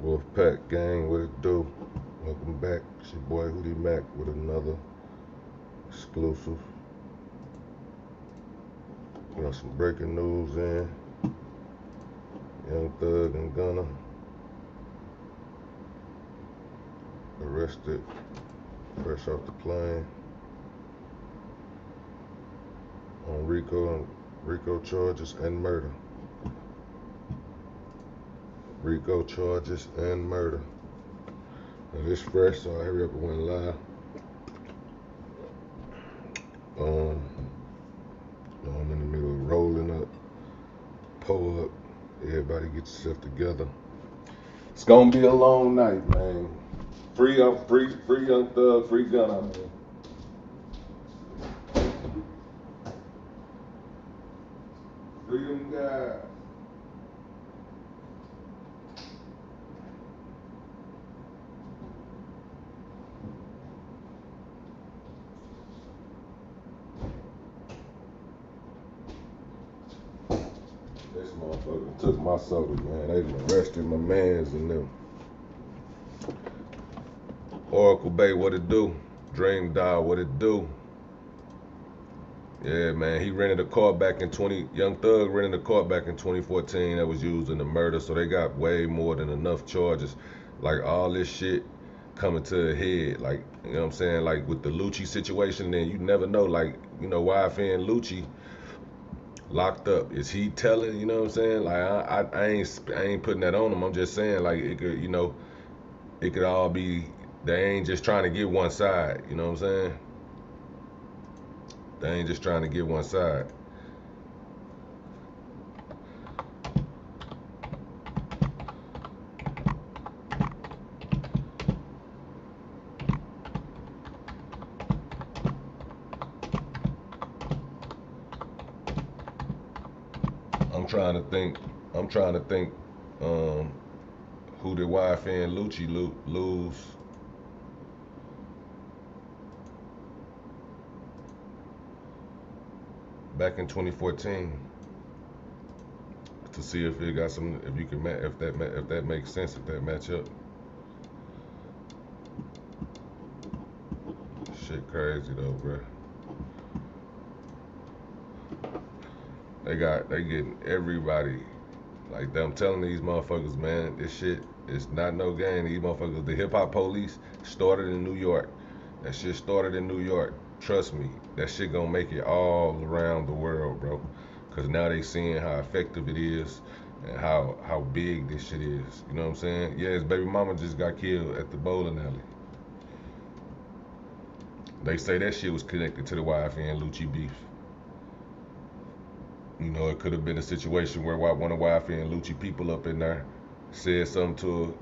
Wolfpack gang, what it do? Welcome back. It's your boy Hootie Mac with another exclusive. Got some breaking news in. Young Thug and Gunna arrested fresh off the plane on RICO charges and murder. RICO charges and murder. Now this fresh, so I hurry up and went live. I'm in the middle of rolling up, pull up. Everybody get yourself together. It's gonna be a long night, man. Free Young Thug, free Gunna, man. Free them guys. This motherfucker took my soda, man. They done arrested my mans and them. Oracle Bay, what it do? Dream Doll, what it do? Yeah, man, he rented a car back in Young Thug rented a car back in 2014 that was used in the murder, so they got way more than enough charges. Like all this shit coming to a head, like, you know what I'm saying? Like with the Lucci situation, then you never know, like, you know, YFN Lucci locked up. Is he telling, you know what I'm saying? Like I ain't putting that on him. I'm just saying, like, it could, you know, it could all be, they ain't just trying to get one side, you know what I'm saying? They ain't just trying to get one side. I'm trying to think. Who did YFN Lucci lose? Back in 2014, to see if it got some, if you can, if that makes sense, if that match up. Shit crazy though, bro. They getting everybody. Like I'm telling these motherfuckers, man, this shit is not no game. These motherfuckers, the hip hop police started in New York. That shit started in New York. Trust me, that shit gonna make it all around the world, bro. Cause now they seeing how effective it is and how big this shit is. You know what I'm saying? Yeah, his baby mama just got killed at the bowling alley. They say that shit was connected to the YFN Lucci beef. You know, it could have been a situation where one of YFN Lucci people up in there said something to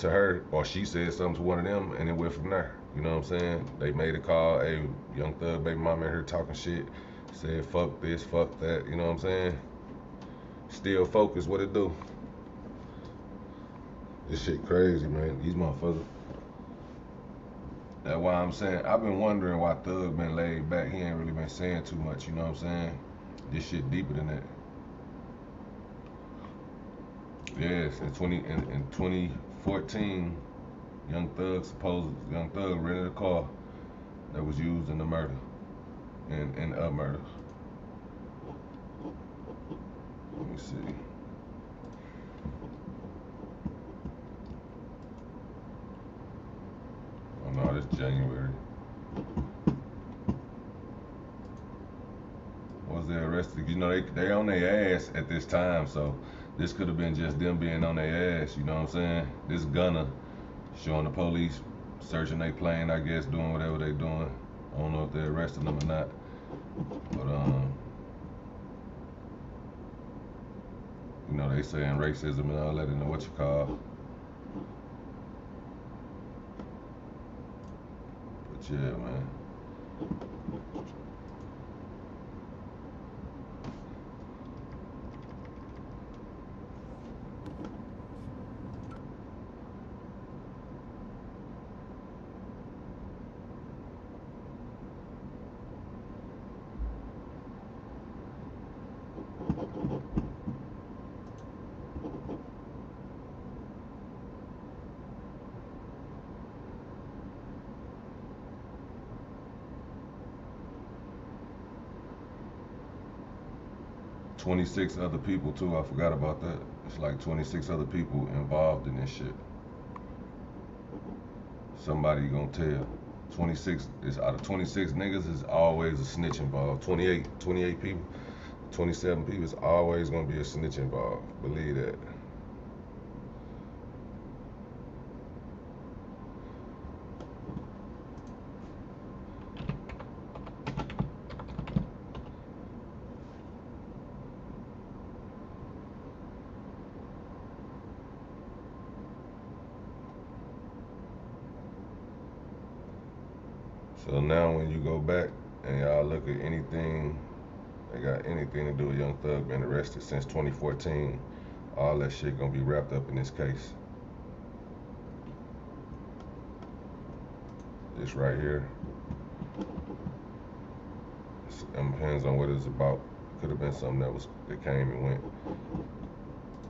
her, or she said something to one of them, and it went from there. You know what I'm saying? They made a call, hey, Young Thug baby mama in here talking shit, said fuck this, fuck that. You know what I'm saying? Still focused, what it do? This shit crazy, man. These motherfuckers. That's why I'm saying, I've been wondering why Thug been laid back. He ain't really been saying too much, you know what I'm saying? This shit deeper than that. Yes, in 2014, Young Thug rented a car that was used in the murder, in a murder. Let me see. Oh no, this January. Was they arrested? You know, they on their ass at this time, so this could have been just them being on their ass, you know what I'm saying? This Gunna showing the police searching their plane, I guess, doing whatever they doing. I don't know if they're arresting them or not. But you know, they saying racism and all that in the what you call. But yeah, man. 26 other people too. I forgot about that. It's like 26 other people involved in this shit. Somebody gonna tell. 26 is out of 26 niggas is always a snitch involved. 28 people, 27 people is always gonna be a snitch involved. Believe that. So now when you go back and y'all look at anything that got anything to do with Young Thug being arrested since 2014, all that shit gonna be wrapped up in this case. This right here. It depends on what it's about. Could have been something that came and went.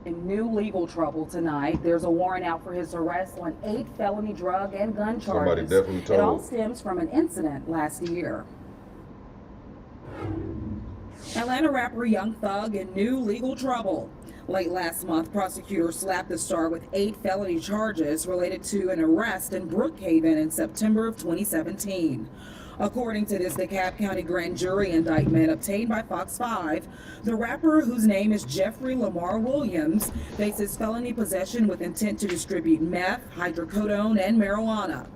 In new legal trouble tonight, there's a warrant out for his arrest on 8 felony drug and gun charges. Somebody definitely told. It all stems from an incident last year. Atlanta rapper Young Thug in new legal trouble. Late last month, prosecutors slapped the star with 8 felony charges related to an arrest in Brookhaven in September of 2017. According to this DeKalb County grand jury indictment obtained by Fox 5, the rapper, whose name is Jeffrey Lamar Williams, faces felony possession with intent to distribute meth, hydrocodone, and marijuana.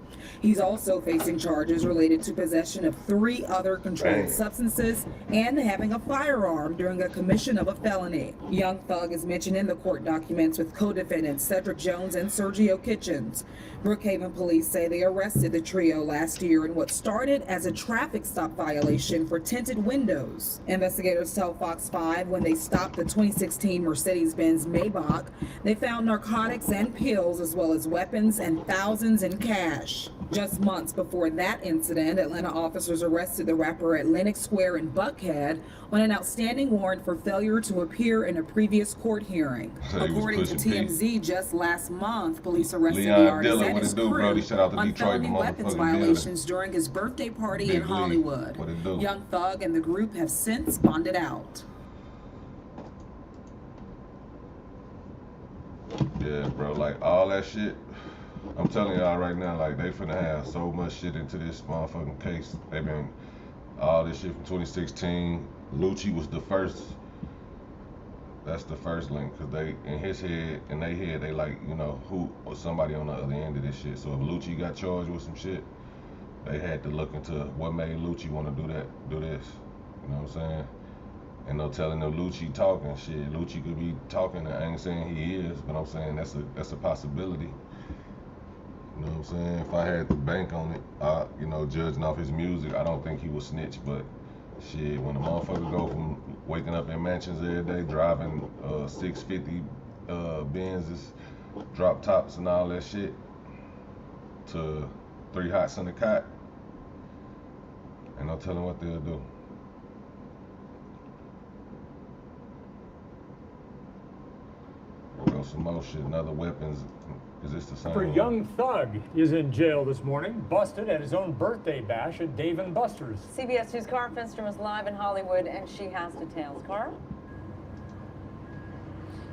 He's also facing charges related to possession of 3 other controlled substances and having a firearm during a commission of a felony. Young Thug is mentioned in the court documents with co-defendants Cedric Jones and Sergio Kitchens. Brookhaven police say they arrested the trio last year in what started as a traffic stop violation for tinted windows. Investigators tell Fox 5 when they stopped the 2016 Mercedes-Benz Maybach, they found narcotics and pills as well as weapons and thousands in cash. Just months before that incident, Atlanta officers arrested the rapper at Lenox Square in Buckhead on an outstanding warrant for failure to appear in a previous court hearing. According to TMZ, just last month, police arrested the artist and his crew on felony weapons violations during his birthday party in Hollywood. Young Thug and the group have since bonded out. Yeah, bro, like all that shit. I'm telling y'all right now, like they finna have so much shit into this motherfucking case. They've been all this shit from 2016. Lucci was the first. That's the first link, cause they in his head, in their head, they like, you know, who or somebody on the other end of this shit. So if Lucci got charged with some shit, they had to look into what made Lucci want to do this. You know what I'm saying? And no telling no Lucci talking shit. Lucci could be talking. I ain't saying he is, but I'm saying that's a possibility. You know what I'm saying? If I had to bank on it, you know, judging off his music, I don't think he would snitch. But shit, when a motherfucker go from waking up in mansions every day, driving 650 Benzes, drop tops and all that shit, to 3 hots in the cot, ain't no telling what they'll do. There goes some more shit and other weapons. Is this the same For one? Young Thug is in jail this morning, busted at his own birthday bash at Dave & Buster's. CBS News' Cara Finstrom is live in Hollywood, and she has details. Cara?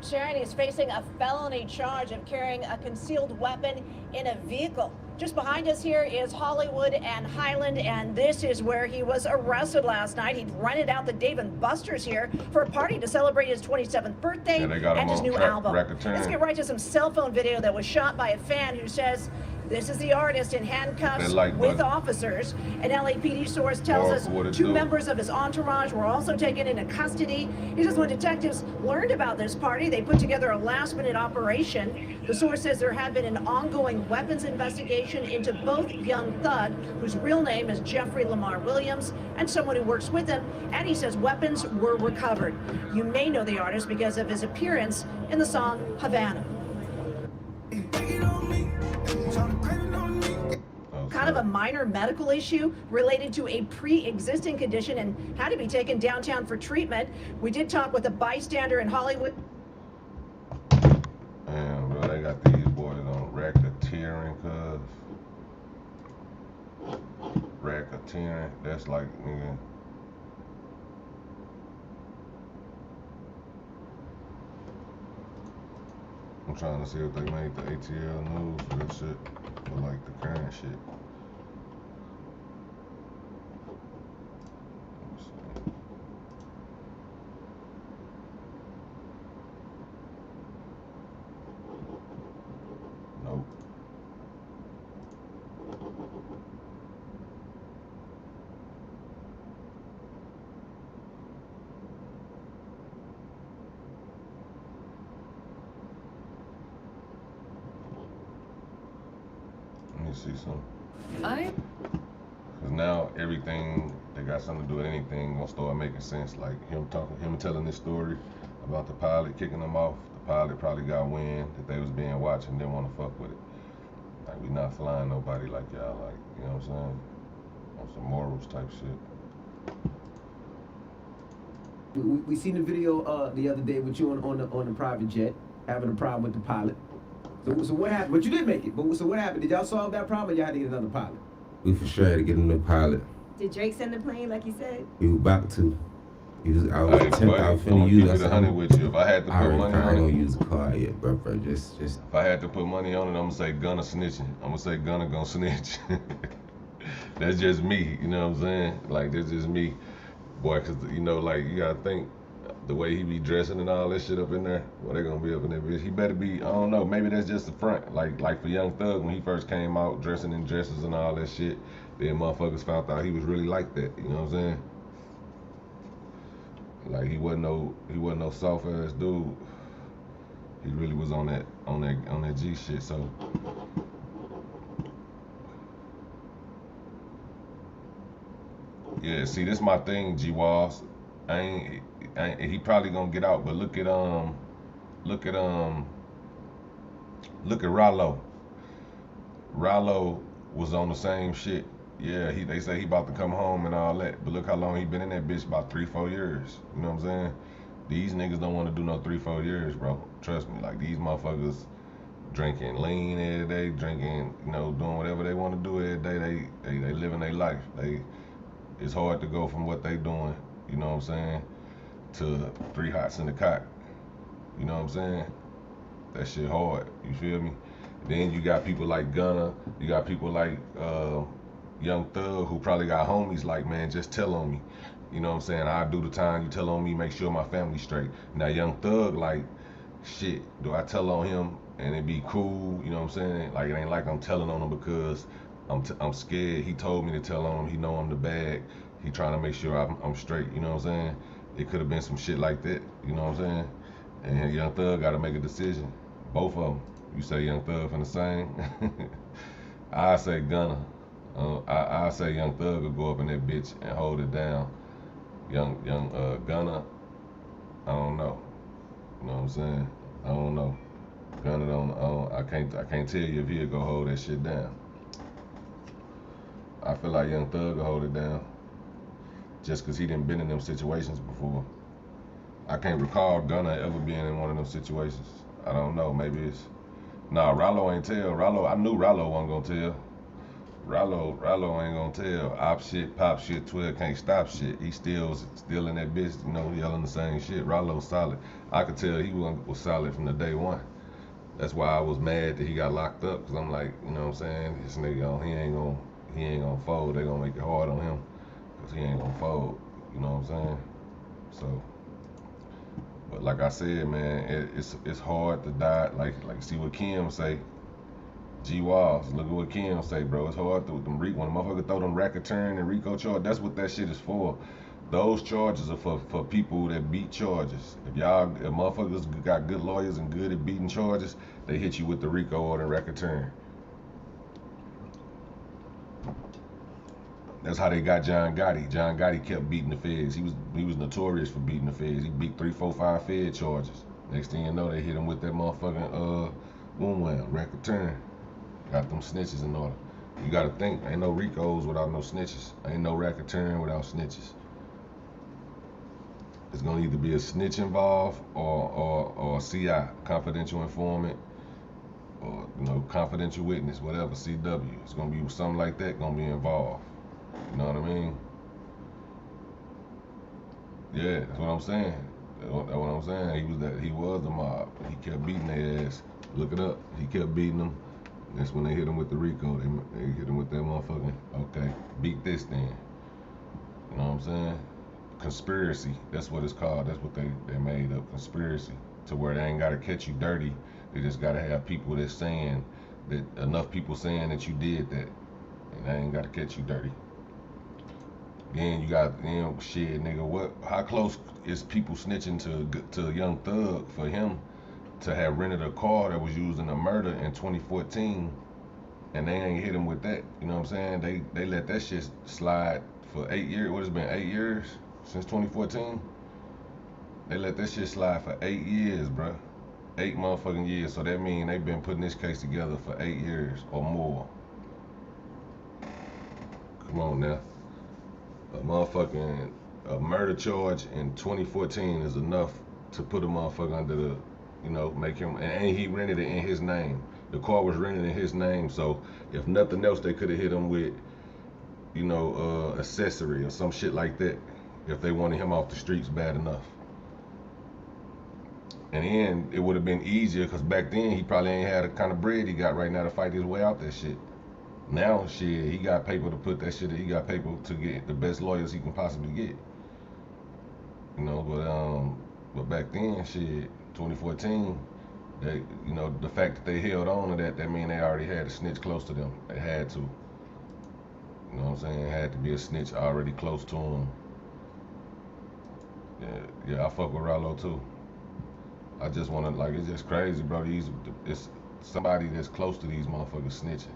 Sharon is facing a felony charge of carrying a concealed weapon in a vehicle. Just behind us here is Hollywood and Highland, and this is where he was arrested last night. He'd rented out the Dave & Buster's here for a party to celebrate his 27th birthday and his new album. Let's get right to some cell phone video that was shot by a fan who says this is the artist in handcuffs with officers. An LAPD source tells us 2 members of his entourage were also taken into custody. He says when detectives learned about this party, they put together a last-minute operation. The source says there had been an ongoing weapons investigation into both Young Thug, whose real name is Jeffrey Lamar Williams, and someone who works with him, and he says weapons were recovered. You may know the artist because of his appearance in the song Havana. Kind of a minor medical issue related to a pre-existing condition and had to be taken downtown for treatment. We did talk with a bystander in Hollywood. Damn, bro, they got these boys on Racketeering, cuz. Racketeering, that's like, nigga. I'm trying to see if they made the ATL news for that shit, for like the current shit. Let me see. Nope. Let me see something. Cause now everything that got something to do with anything gonna start making sense. Like him telling this story about the pilot kicking him off. The pilot probably got wind that they was being watched and didn't want to fuck with it. Like we not flying nobody like y'all. Like you know what I'm saying? On some morals type shit. We seen the video the other day with you on the private jet having a problem with the pilot. So what happened? But you did make it. But so what happened? Did y'all solve that problem? Or y'all had to get another pilot? We for sure had to get a new pilot. Did Drake send the plane like he said? He was about to. I was Hey, attempting. I was finna I'm use. gonna keep it 100 with you. If I had to put money I on don't it, use a car yet, bro. Just. if I had to put money on it, I'm gonna say Gunna snitching. I'm gonna say Gunna gonna snitch. That's just me. You know what I'm saying? Like that's just me, boy. Cause you know, like you gotta think. The way he be dressing and all that shit up in there, well, they gonna be up in there, bitch. He better be, I don't know, maybe that's just the front. Like for Young Thug, when he first came out dressing in dresses and all that shit, then motherfuckers found out he was really like that, you know what I'm saying? Like he wasn't no soft ass dude. He really was on that G shit, so. Yeah, see, this my thing, G Walls. He probably gonna get out, but look at Rollo. Rollo was on the same shit. Yeah, they say he about to come home and all that, but look how long he been in that bitch, about 3-4 years. You know what I'm saying? These niggas don't want to do no 3-4 years, bro. Trust me, like these motherfuckers drinking lean every day, drinking, you know, doing whatever they want to do every day. They living their life. It's hard to go from what they doing, you know what I'm saying, to 3 hots in the cot. You know what I'm saying? That shit hard. You feel me? Then you got people like Gunna. You got people like Young Thug who probably got homies like, man, just tell on me. You know what I'm saying? I do the time. You tell on me. Make sure my family's straight. Now Young Thug like, shit. Do I tell on him and it be cool? You know what I'm saying? Like it ain't like I'm telling on him because I'm scared. He told me to tell on him. He know I'm the bag. He trying to make sure I'm straight. You know what I'm saying? It could have been some shit like that. You know what I'm saying? And Young Thug got to make a decision. Both of them. You say Young Thug from the same? I say Gunna. I say Young Thug will go up in that bitch and hold it down. Young Gunna, I don't know. You know what I'm saying? I don't know. Gunna I can't tell you if he'll go hold that shit down. I feel like Young Thug will hold it down. Just cause he done been in them situations before. I can't recall Gunna ever being in one of them situations. I don't know, maybe it's... Nah, Rollo ain't tell. I knew Rollo wasn't gonna tell. Rollo ain't gonna tell. Op shit, pop shit, 12 can't stop shit. He still in that bitch, you know, yelling the same shit. Rollo's solid. I could tell he was solid from the day one. That's why I was mad that he got locked up, cause I'm like, you know what I'm saying? This nigga, he ain't gonna fold. They gonna make it hard on him, cause he ain't gonna fold. You know what I'm saying? So, but like I said, man, it's hard to die. Like see what Kim say. G Walls, look at what Kim say, bro. It's hard to them when a motherfucker throw them racketeering and RICO charge. That's what that shit is for. Those charges are for people that beat charges. If motherfuckers got good lawyers and good at beating charges, they hit you with the RICO or the racketeering. That's how they got John Gotti. John Gotti kept beating the feds. He was notorious for beating the feds. He beat 3, 4, 5 fed charges. Next thing you know, they hit him with that motherfucking racketeering. Got them snitches in order. You gotta think, ain't no RICOs without no snitches. Ain't no racketeering without snitches. It's gonna either be a snitch involved or a CI, confidential informant, or confidential witness, whatever, CW. It's gonna be something like that gonna be involved. You know what I mean? Yeah, that's what I'm saying. That's what I'm saying. He was the mob. He kept beating their ass. Look it up. He kept beating them. That's when they hit him with the RICO. They hit him with that motherfucking, okay, beat this then. You know what I'm saying? Conspiracy. That's what it's called. That's what they made up. Conspiracy. To where they ain't got to catch you dirty. They just got to have people that's saying that, enough people saying that you did that. And they ain't got to catch you dirty. Then you got, shit, nigga, what? How close is people snitching to Young Thug for him to have rented a car that was used in a murder in 2014, and they ain't hit him with that? You know what I'm saying? They let that shit slide for 8 years. What has it been, 8 years since 2014? They let that shit slide for 8 years, bruh. 8 motherfucking years. So that means they've been putting this case together for 8 years or more. Come on now. A murder charge in 2014 is enough to put a motherfucker under the, make him, and he rented it in his name. The car was rented in his name, so if nothing else, they could have hit him with, accessory or some shit like that if they wanted him off the streets bad enough. And then it would have been easier because back then he probably ain't had the kind of bread he got right now to fight his way out that shit. Now, shit, he got paper to put that shit in. He got paper to get the best lawyers he can possibly get. But back then, shit, 2014, they, the fact that they held on to that mean they already had a snitch close to them. They had to. You know what I'm saying? It had to be a snitch already close to them. Yeah, I fuck with Rollo too. I just wanna, it's just crazy, bro. It's somebody that's close to these motherfuckers snitching.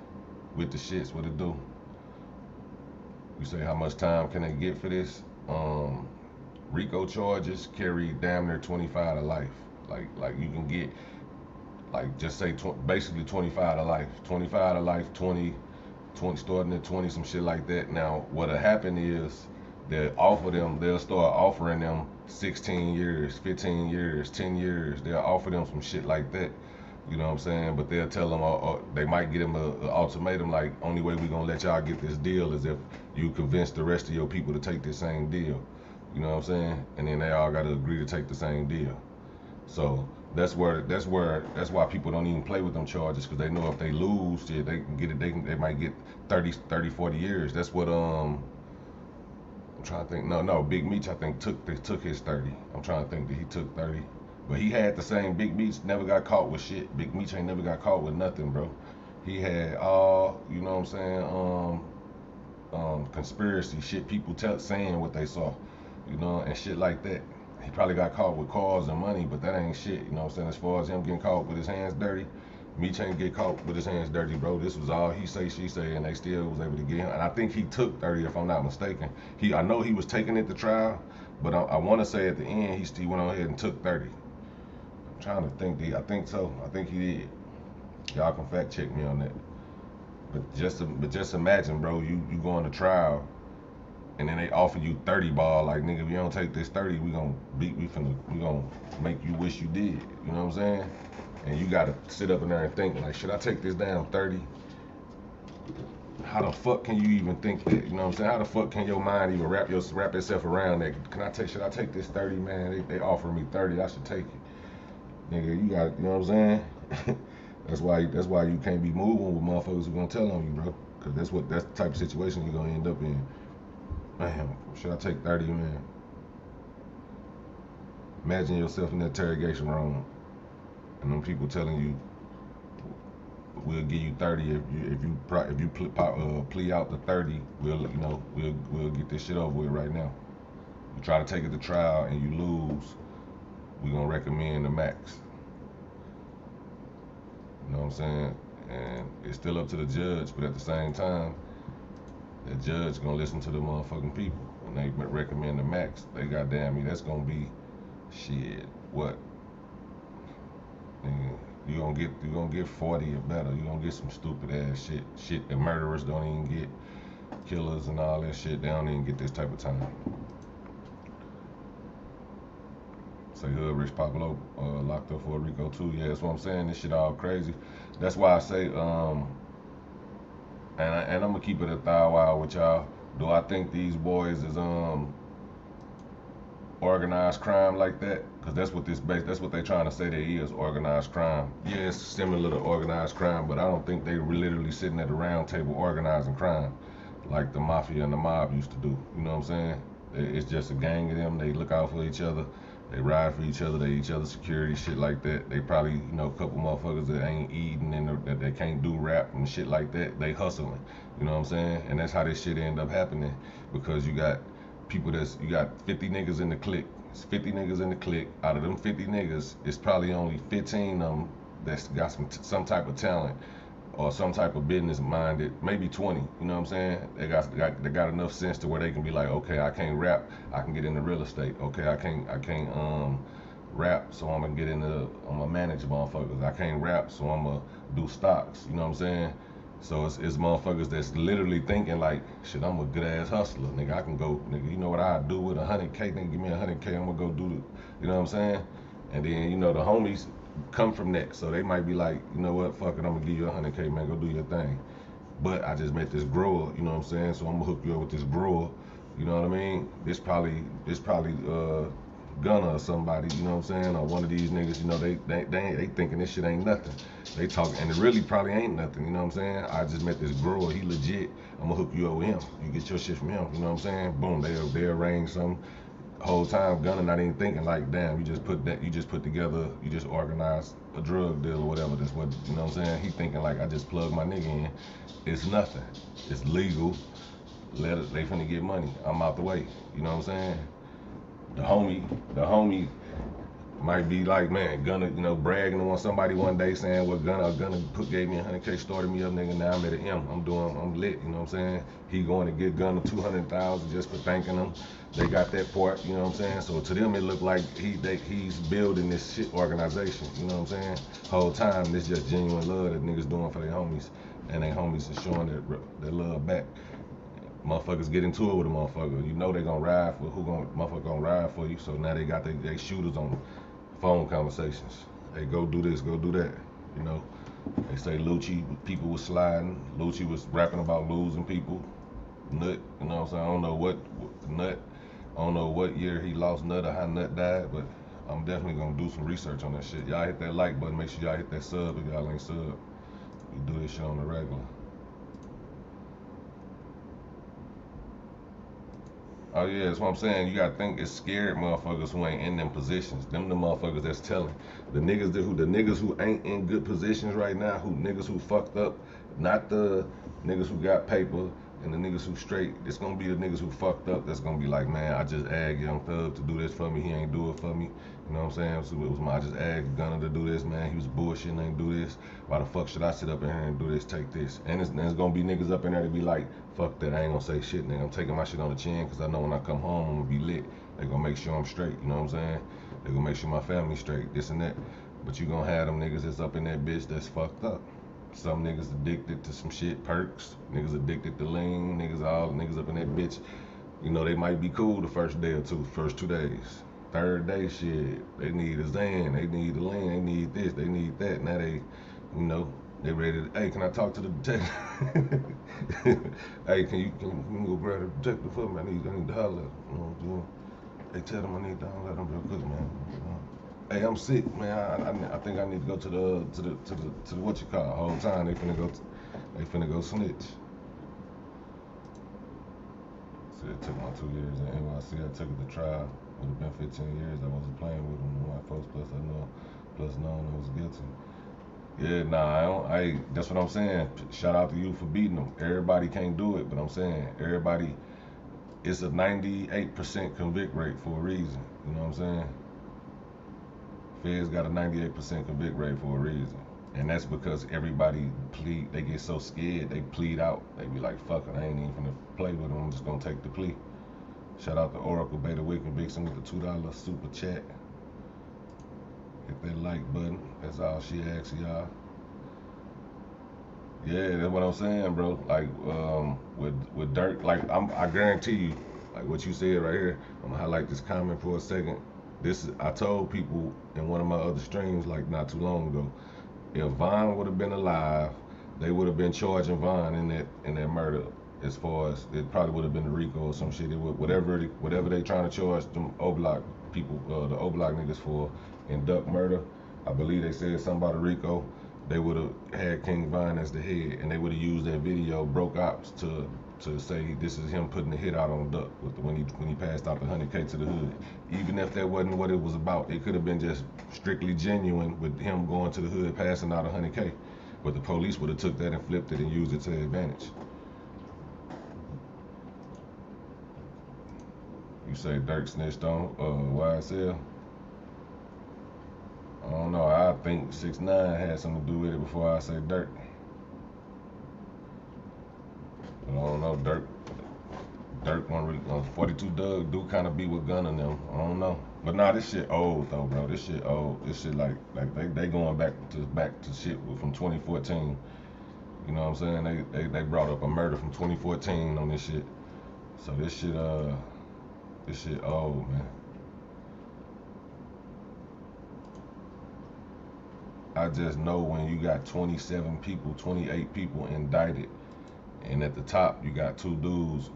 With the shits, what it do? You say how much time can they get for this? RICO charges carry damn near 25 to life. Like you can get, just say basically 25 to life. 25 to life, 20 starting at 20, some shit like that. Now what'll happen is they'll start offering them 16 years, 15 years, 10 years. They'll offer them some shit like that. You know what I'm saying? But they'll tell them, they might get them an ultimatum like, only way we gonna let y'all get this deal is if you convince the rest of your people to take this same deal. You know what I'm saying? And then they all gotta agree to take the same deal. So that's why people don't even play with them charges, because they know if they lose, shit, they can get it. They might get 30, 40 years. That's what I'm trying to think. No, Big Meech I think took his 30. I'm trying to think that he took 30. But he had the same. Big Meech never got caught with shit. Big Meech ain't never got caught with nothing, bro. He had all, you know what I'm saying, conspiracy shit, people saying what they saw, and shit like that. He probably got caught with cars and money, but that ain't shit, you know what I'm saying? As far as him getting caught with his hands dirty, Meech ain't get caught with his hands dirty, bro. This was all he say, she say, and they still was able to get him. And I think he took 30, if I'm not mistaken. I know he was taking it to trial, but I want to say at the end, he went on ahead and took 30. Trying to think, I think so. I think he did. Y'all can fact check me on that. But just imagine, bro, you going to trial, and then they offer you 30 ball. Like, nigga, if you don't take this 30, we gonna make you wish you did. You know what I'm saying? And you gotta sit up in there and think, like, should I take this damn 30? How the fuck can you even think that? You know what I'm saying? How the fuck can your mind even wrap itself around that? Should I take this 30, man? They offer me 30, I should take it. Nigga, you got, you know what I'm saying? that's why you can't be moving with motherfuckers who gonna tell on you, bro. Cause that's the type of situation you're gonna end up in. Man, should I take 30, man? Imagine yourself in the interrogation room, and them people telling you, we'll give you 30 if you plea out the 30, we'll get this shit over with right now. You try to take it to trial and you lose, we gonna recommend the max. You know what I'm saying? And it's still up to the judge, but at the same time, the judge gonna listen to the motherfucking people. When they recommend the max, they goddamn me, that's gonna be shit. What? Nigga, you gonna get 40 or better. You gonna get some stupid ass shit that murderers don't even get. Killers and all that shit, they don't even get this type of time. Say Hood Rich Pablo locked up for a RICO too. Yeah, that's what I'm saying. This shit all crazy. That's why I say, and I'm gonna keep it a thou wow with y'all. Do I think these boys is organized crime like that, because that's what that's what they're trying to say they is, organized crime. Yeah, it's similar to organized crime, but I don't think they were literally sitting at the round table organizing crime like the mafia and the mob used to do. You know what I'm saying? It's just a gang of them. They look out for each other. They ride for each other. They each other security, shit like that. They probably, you know, a couple motherfuckers that ain't eating and that they can't do rap and shit like that. They hustling. You know what I'm saying? And that's how this shit end up happening, because you got people you got 50 niggas in the clique. It's 50 niggas in the clique. Out of them 50 niggas, it's probably only 15 of them that's got some type of talent or some type of business minded, maybe 20, you know what I'm saying? They got enough sense to where they can be like, okay, I can't rap, I can get into real estate. Okay, I can't rap, so I'm gonna manage motherfuckers. I can't rap, so I'm gonna do stocks, you know what I'm saying? So it's motherfuckers that's literally thinking like, shit, I'm a good ass hustler, nigga. I can go, nigga, you know what I do with 100K, nigga, give me 100K, I'm gonna go do it, you know what I'm saying? And then, you know, the homies come from that, so they might be like, you know what, fuck it, I'm gonna give you 100K, man, go do your thing. But I just met this grower, you know what I'm saying, so I'm gonna hook you up with this grower, you know what I mean? This probably Gunna or somebody, you know what I'm saying, or one of these niggas, you know, they thinking this shit ain't nothing. They talking, and it really probably ain't nothing, you know what I'm saying? I just met this grower, he legit, I'm gonna hook you up with him. You get your shit from him, you know what I'm saying? Boom, they arrange something. Whole time Gunna not even thinking like, damn, you just put together, you just organized a drug deal or whatever. That's what, you know what I'm saying? He thinking like, I just plug my nigga in. It's nothing. It's legal. They finna get money. I'm out the way. You know what I'm saying? The homie might be like, man, Gunna, you know, bragging on somebody one day saying, well, Gunna gave me 100K, started me up, nigga, now I'm at an M. I'm lit, you know what I'm saying? He going to get Gunna 200,000 just for thanking him. They got that part, you know what I'm saying? So to them, it looked like he's building this shit organization, you know what I'm saying? Whole time, this just genuine love that niggas doing for their homies, and their homies is showing their love back. Motherfuckers get into it with a motherfucker. You know they gonna ride for motherfucker gonna ride for you. So now they got they shooters on phone conversations. Hey, go do this, go do that. You know, they say Lucci, people was sliding. Lucci was rapping about losing people. Nut, you know what I'm saying? I don't know what year he lost Nut or how Nut died, but I'm definitely gonna do some research on that shit. Y'all hit that like button. Make sure y'all hit that sub if y'all ain't sub. We do this shit on the regular. Oh yeah, that's what I'm saying. You gotta think it's scared motherfuckers who ain't in them positions. Them the motherfuckers that's telling. The niggas who ain't in good positions right now, niggas who fucked up, not the niggas who got paper and the niggas who straight. It's gonna be the niggas who fucked up that's gonna be like, man, I just asked Young Thug to do this for me, he ain't do it for me. You know what I'm saying? So I just asked Gunna to do this, man. He was bullshitting, ain't do this. Why the fuck should I sit up in here and do this, take this? And there's gonna be niggas up in there to be like, fuck that, I ain't gonna say shit, nigga. I'm taking my shit on the chin because I know when I come home, I'm gonna be lit. They gonna make sure I'm straight, you know what I'm saying? They gonna make sure my family's straight, this and that. But you gonna have them niggas that's up in that bitch that's fucked up. Some niggas addicted to some shit, perks. Niggas addicted to lean. Niggas up in that bitch. You know, they might be cool the first day or two, first 2 days. Third day, shit, they need a Zan, they need a lean, they need this, they need that. Now they, you know, they ready to, hey, can I talk to the detective? Hey, can you go grab the detective for me? I need to holler. You know what I'm doing? Hey, tell them I need to holler at them real quick, man. Hey, I'm sick, man. I think I need to go to the what you call. Whole time they finna go snitch. See, it took my 2 years in NYC. I took it to trial. Would have been 15 years. I wasn't playing with them. White folks plus known I was guilty. Yeah, nah, that's what I'm saying. Shout out to you for beating them. Everybody can't do it, but I'm saying everybody. It's a 98% convict rate for a reason. You know what I'm saying? Feds got a 98% convict rate for a reason. And that's because everybody they get so scared, they plead out. They be like, fuck it, I ain't even finna play with them, I'm just gonna take the plea. Shout out to Oracle Beta Wick and Vixen with the $2 super chat. Hit that like button, that's all she asks y'all. Yeah, that's what I'm saying, bro. Like, with Dirk, like, I guarantee you, like what you said right here, I'm gonna highlight this comment for a second. I told people in one of my other streams like not too long ago, if Von would have been alive, they would have been charging Von in that murder as far as it probably would have been the RICO or some shit. It would, whatever they trying to charge them O-Block people, the O-Block niggas for in duck murder. I believe they said something about a RICO. They would have had King Vine as the head, and they would have used that video, broke ops, to say this is him putting the hit out on Duck when he passed out the 100K to the hood. Even if that wasn't what it was about, it could have been just strictly genuine with him going to the hood, passing out 100K. But the police would have took that and flipped it and used it to their advantage. You say Dirk snitched on YSL? I don't know. I think 6ix9ine had something to do with it before I say Dirk. But I don't know. Dirk one really 42 Doug do kind of be with Gunna and them. I don't know. But nah, this shit old though, bro. This shit old. This shit like they going back to shit from 2014. You know what I'm saying? They brought up a murder from 2014 on this shit. So this shit old, man. I just know when you got 27 people, 28 people indicted, and at the top you got 2 dudes,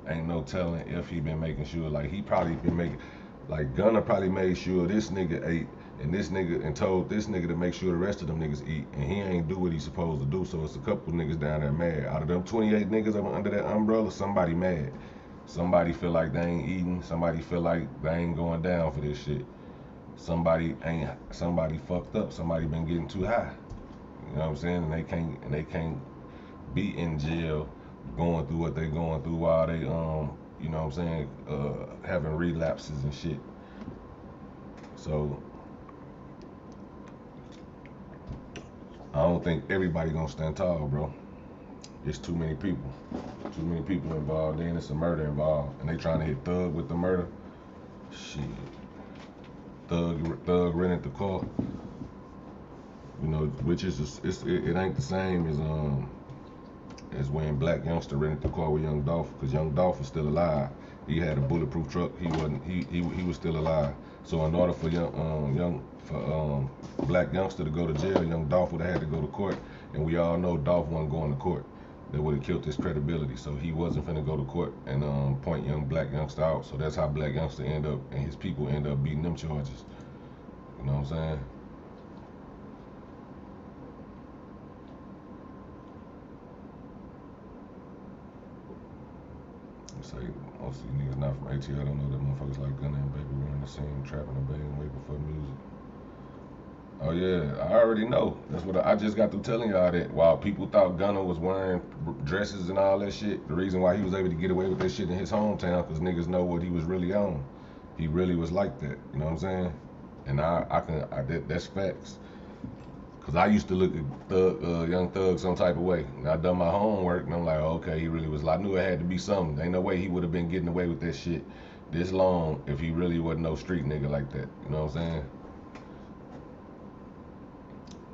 ain't no telling if he been making sure, like he probably been making, like Gunna probably made sure this nigga ate, and told this nigga to make sure the rest of them niggas eat, and he ain't do what he supposed to do, so it's a couple niggas down there mad. Out of them 28 niggas under that umbrella, somebody mad. Somebody feel like they ain't eating, somebody feel like they ain't going down for this shit. Somebody fucked up, somebody been getting too high. You know what I'm saying? And they can't be in jail going through what they going through while they you know what I'm saying, having relapses and shit. So I don't think everybody gonna stand tall, bro. It's too many people. Too many people involved, then it's a murder involved. And they trying to hit Thug with the murder. Shit. Thug rented the car. You know, which is it ain't the same as when Black Youngster rented the car with Young Dolph, because Young Dolph was still alive. He had a bulletproof truck. He was still alive. So in order for Black Youngster to go to jail, Young Dolph would have had to go to court, and we all know Dolph wasn't going to court. That would have killed his credibility. So he wasn't finna go to court and point Black Youngster out. So that's how Black Youngster and his people end up beating them charges. You know what I'm saying? Say most of these niggas not from ATL don't know that motherfuckers like Gunna and Baby running the scene, trapping and banging way before music. Oh yeah, I already know. That's what I just got through telling y'all, that while people thought Gunna was wearing dresses and all that shit, the reason why he was able to get away with that shit in his hometown, because niggas know what he was really on. He really was like that. You know what I'm saying? And that's facts. Cause I used to look at Young Thug some type of way. And I done my homework and I'm like, okay, he really was. I knew it had to be something. Ain't no way he would have been getting away with that shit this long if he really wasn't no street nigga like that. You know what I'm saying?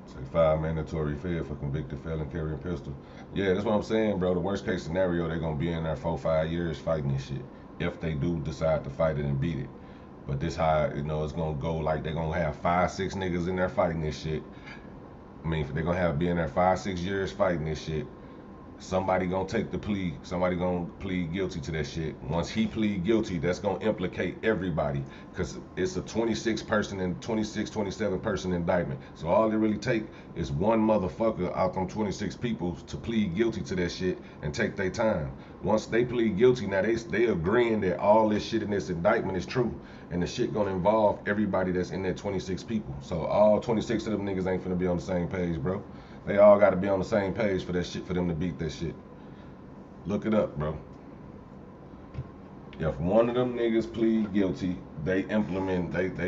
Say 5 mandatory fed for convicted felon carrying pistol. Yeah, that's what I'm saying, bro. The worst case scenario, they're gonna be in there 4-5 years fighting this shit, if they do decide to fight it and beat it. But this how, you know, it's gonna go. Like they're gonna have 5-6 niggas in there fighting this shit. I mean, they're gonna be in there 5-6 years fighting this shit. Somebody gonna take the plea. Somebody gonna plead guilty to that shit. Once he plead guilty, that's gonna implicate everybody, because it's a 26 person and 27 person indictment. So all it really take is one motherfucker out from 26 people to plead guilty to that shit and take their time. Once they plead guilty, now they agreeing that all this shit in this indictment is true, and the shit gonna involve everybody that's in that 26 people. So all 26 of them niggas ain't finna be on the same page, bro. They all gotta be on the same page for that shit, for them to beat that shit. Look it up, bro. If one of them niggas plead guilty, they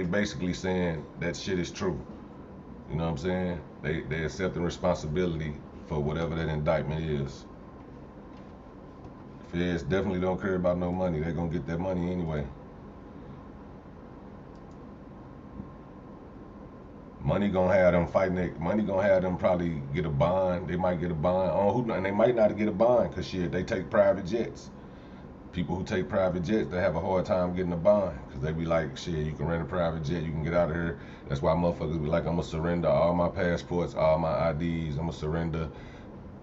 basically saying that shit is true. You know what I'm saying? They accepting responsibility for whatever that indictment is. Feds definitely don't care about no money. They gonna get that money anyway. Money gonna have them fighting. Money gonna have them probably get a bond. They might get a bond. And they might not get a bond, because shit, they take private jets. People who take private jets, they have a hard time getting a bond, because they be like, shit, you can rent a private jet, you can get out of here. That's why motherfuckers be like, I'm gonna surrender all my passports, all my IDs. I'm gonna surrender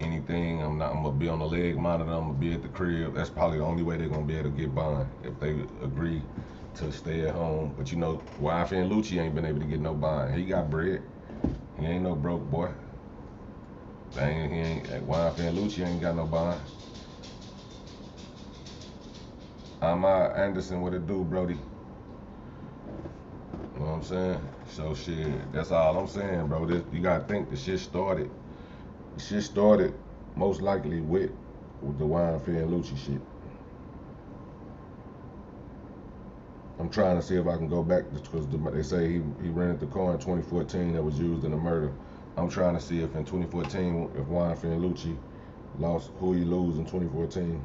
anything. I'm gonna be on the leg monitor. I'm gonna be at the crib. That's probably the only way they're gonna be able to get bond if they agree to stay at home. But you know, Wifey and Lucci ain't been able to get no bond. He got bread. He ain't no broke boy. Wifey and Lucci ain't got no bond. Ahmad Anderson, what it do, Brody? You know what I'm saying? So shit, that's all I'm saying, bro. You gotta think the shit started. The shit started most likely with the Wifey and Lucci shit. I'm trying to see if I can go back because they say he rented the car in 2014 that was used in the murder. I'm trying to see if in 2014, if Wifey and Lucci lost, who he lose in 2014.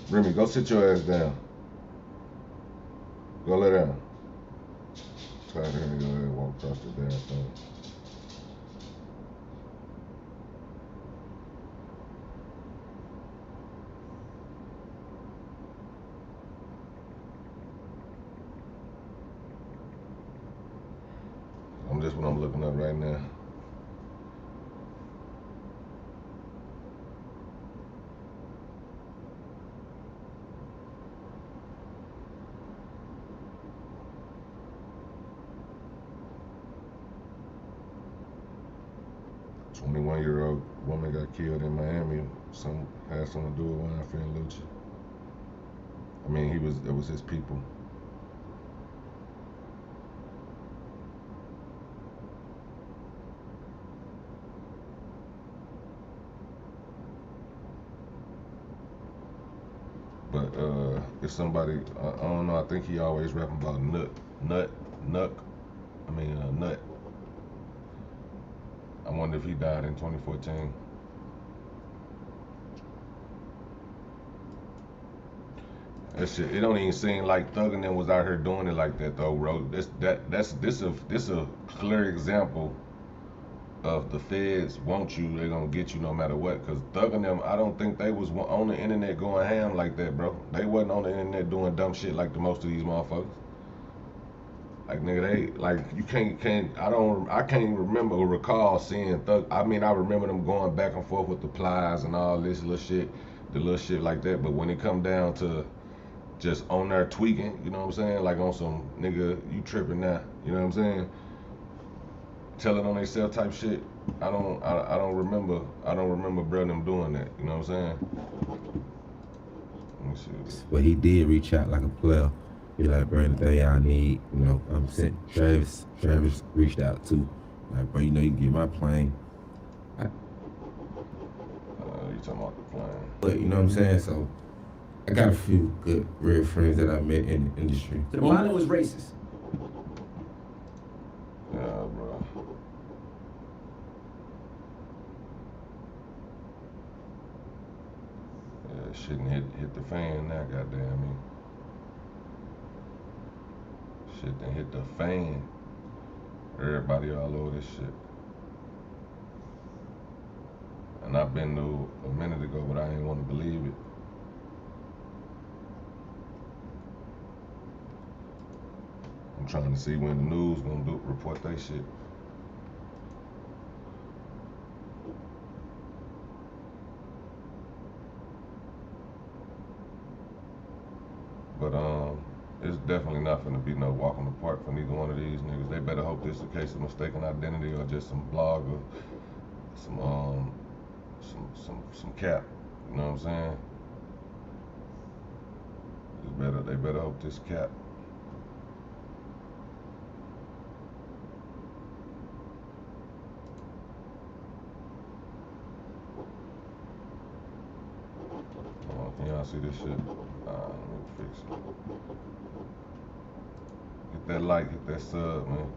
Remy, go sit your ass down. Go lay down. Tired of hearing your ass walk across the damn thing. That's what I'm looking up right now. A 21-year-old woman got killed in Miami. Had something to do with Wifey and Lucci. I mean, it was his people. But if somebody, I don't know, I think he always rapping about nut. I wonder if he died in 2014. That shit, it don't even seem like Thug and them was out here doing it like that though, bro. This a clear example of the feds want you, they gonna get you no matter what. Cause Thug and them, I don't think they was on the internet going ham like that, bro. They wasn't on the internet doing dumb shit like the most of these motherfuckers. Like nigga, they like you I can't remember or recall seeing Thug. I mean, I remember them going back and forth with the plies and all this little shit, the little shit like that. But when it come down to just on there tweaking, you know what I'm saying? Like on some nigga, you tripping now, you know what I'm saying? Telling on themselves type shit. I don't remember bro them doing that, you know what I'm saying? Let me see. But he did reach out like a player. Be like, bro, anything y'all need, you know, I'm sent. Travis reached out too. Like, bro, you know, you can get my plane. You talking about the plane? But you know what I'm saying? So I got a few good real friends that I met in the industry. The pilot was racist. Yeah, bro. Yeah, shit hit the fan now, goddamn me. Shit done hit the fan. Everybody all over this shit. And I've been to a minute ago, but I ain't want to believe it. I'm trying to see when the news gonna report that shit. But it's definitely not gonna be no walk in the park for neither one of these niggas. They better hope this is a case of mistaken identity or just some blog or some cap. You know what I'm saying? They better hope this cap. Can y'all see this shit? Let me fix it. Hit that like, hit that sub, man.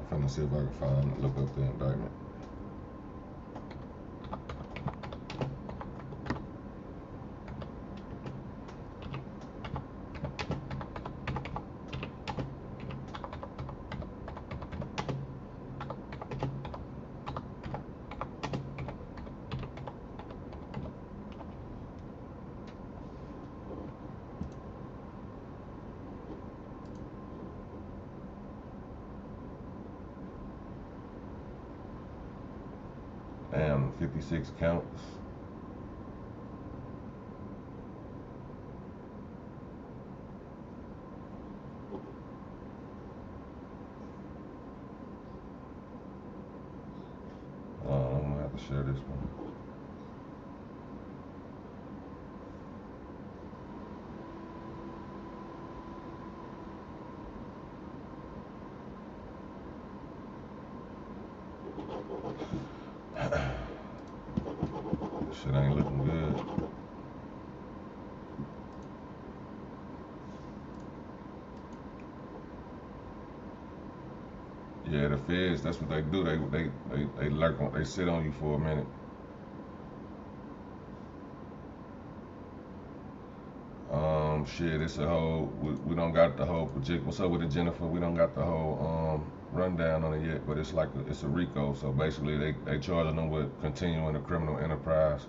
I'm finna see if I can look up the indictment. Damn, 56 counts. I'm gonna have to share this one. Shit ain't looking good. Yeah, the feds, that's what they do. They lurk on, they sit on you for a minute. Shit, it's a whole, we don't got the whole project. What's up with it, Jennifer? We don't got the whole rundown on it yet, but it's like it's a RICO. So basically, they charging them with continuing a criminal enterprise,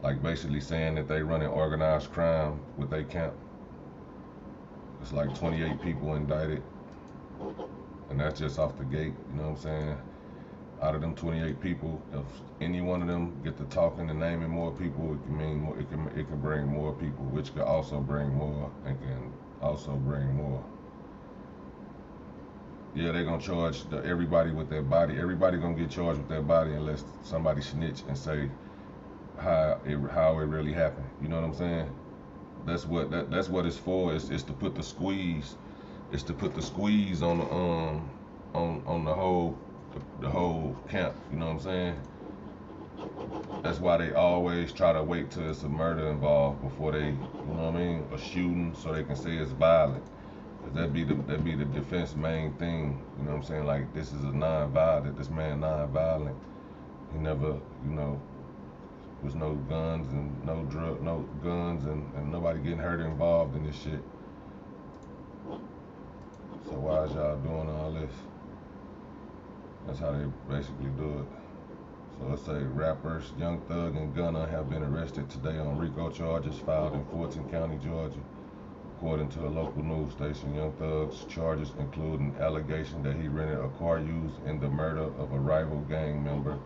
like basically saying that they running organized crime with they camp. It's like 28 people indicted, and that's just off the gate. You know what I'm saying? Out of them 28 people, if any one of them get to talking and naming more people, it can mean more, it can bring more people, which could also bring more and can also bring more. Yeah, they're gonna charge everybody with their body. Everybody gonna get charged with their body unless somebody snitch and say how it really happened. You know what I'm saying? That's what it's for. It's to put the squeeze. It's to put the squeeze on the on the whole camp. You know what I'm saying? That's why they always try to wait till it's a murder involved before they, you know what I mean, a shooting, so they can say it's violent. Cause that'd be the defense main thing. You know what I'm saying? Like, this is a non-violent. This man non-violent. He never, you know, was no guns and no guns and nobody getting hurt involved in this shit. So why is y'all doing all this? That's how they basically do it. So let's say rappers Young Thug and Gunna have been arrested today on RICO charges filed in Fulton County, Georgia. According to a local news station, Young Thug's charges include an allegation that he rented a car used in the murder of a rival gang member.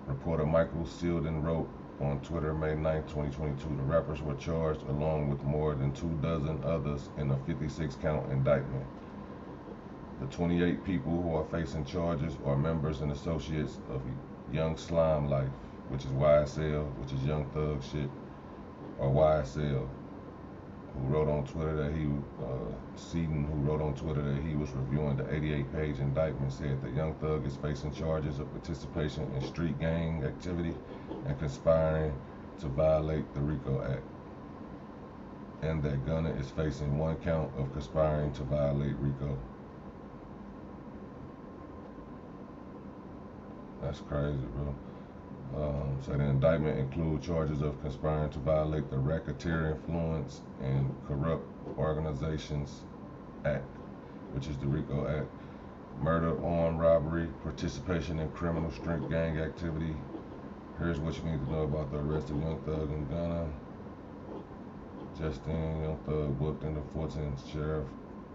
Reporter Michael Seldon wrote on Twitter May 9, 2022, the rappers were charged along with more than 24 others in a 56-count indictment. The 28 people who are facing charges are members and associates of Young Slime Life, which is YSL, which is Young Thug shit, or YSL, who wrote on Twitter that Seaton, who wrote on Twitter that he was reviewing the 88-page indictment, said that Young Thug is facing charges of participation in street gang activity and conspiring to violate the RICO Act, and that Gunna is facing 1 count of conspiring to violate RICO. That's crazy, bro. So the indictment includes charges of conspiring to violate the Racketeering, Influence, and Corrupt Organizations Act, which is the RICO Act, murder, armed robbery, participation in criminal street gang activity. Here's what you need to know about the arrest of Young Thug and Gunna. Justin Young Thug booked into Fulton Sheriff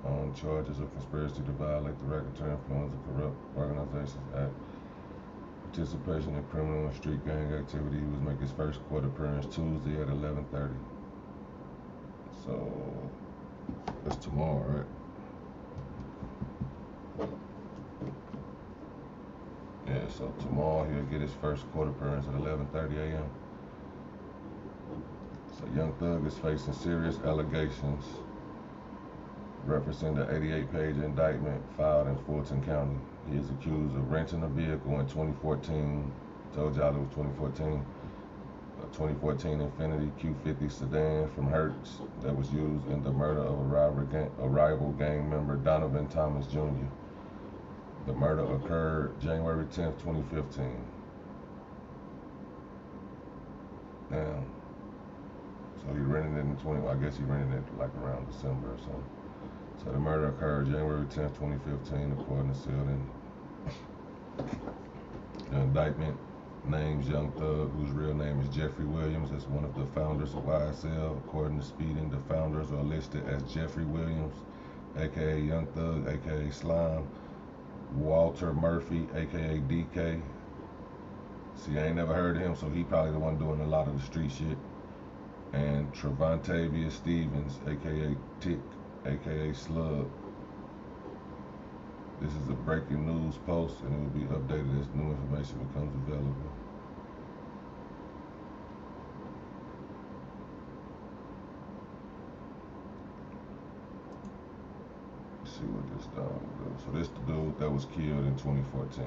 on charges of conspiracy to violate the Racketeering, Influence, and Corrupt Organizations Act. Participation in criminal and street gang activity. He was making his first court appearance Tuesday at 11:30. So that's tomorrow, right? Yeah, so tomorrow he'll get his first court appearance at 11:30 a.m. So Young Thug is facing serious allegations referencing the 88-page indictment filed in Fulton County. He is accused of renting a vehicle in 2014. Told y'all it was 2014. A 2014 Infiniti Q50 sedan from Hertz that was used in the murder of a rival gang member, Donovan Thomas Jr. The murder occurred January 10th, 2015. Now, so he rented it in I guess he rented it like around December or something. So the murder occurred January 10th, 2015, according to Seldon. The indictment names Young Thug, whose real name is Jeffrey Williams, as one of the founders of YSL. According to Speeding, the founders are listed as Jeffrey Williams, aka Young Thug, aka Slime, Walter Murphy, aka DK, See, I ain't never heard of him, so he probably the one doing a lot of the street shit. And Trevontavia Stevens, aka Tick, aka Slug. This is a breaking news post, and it will be updated as new information becomes available. Let's see what this dog does. So this the dude that was killed in 2014.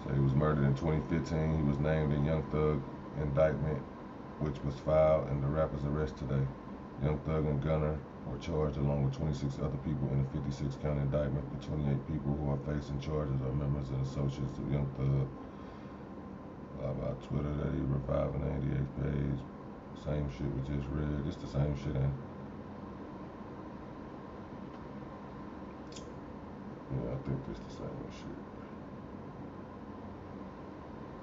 So he was murdered in 2015. He was named in Young Thug indictment, which was filed, and the rapper's arrest today. Young Thug and Gunna were charged along with 26 other people in a 56-count indictment. The 28 people who are facing charges are members and associates of Young Thug. Blah blah. Twitter that he reviving the 88th page. Same shit we just read. It's the same shit, ain't it? Yeah, I think it's the same shit.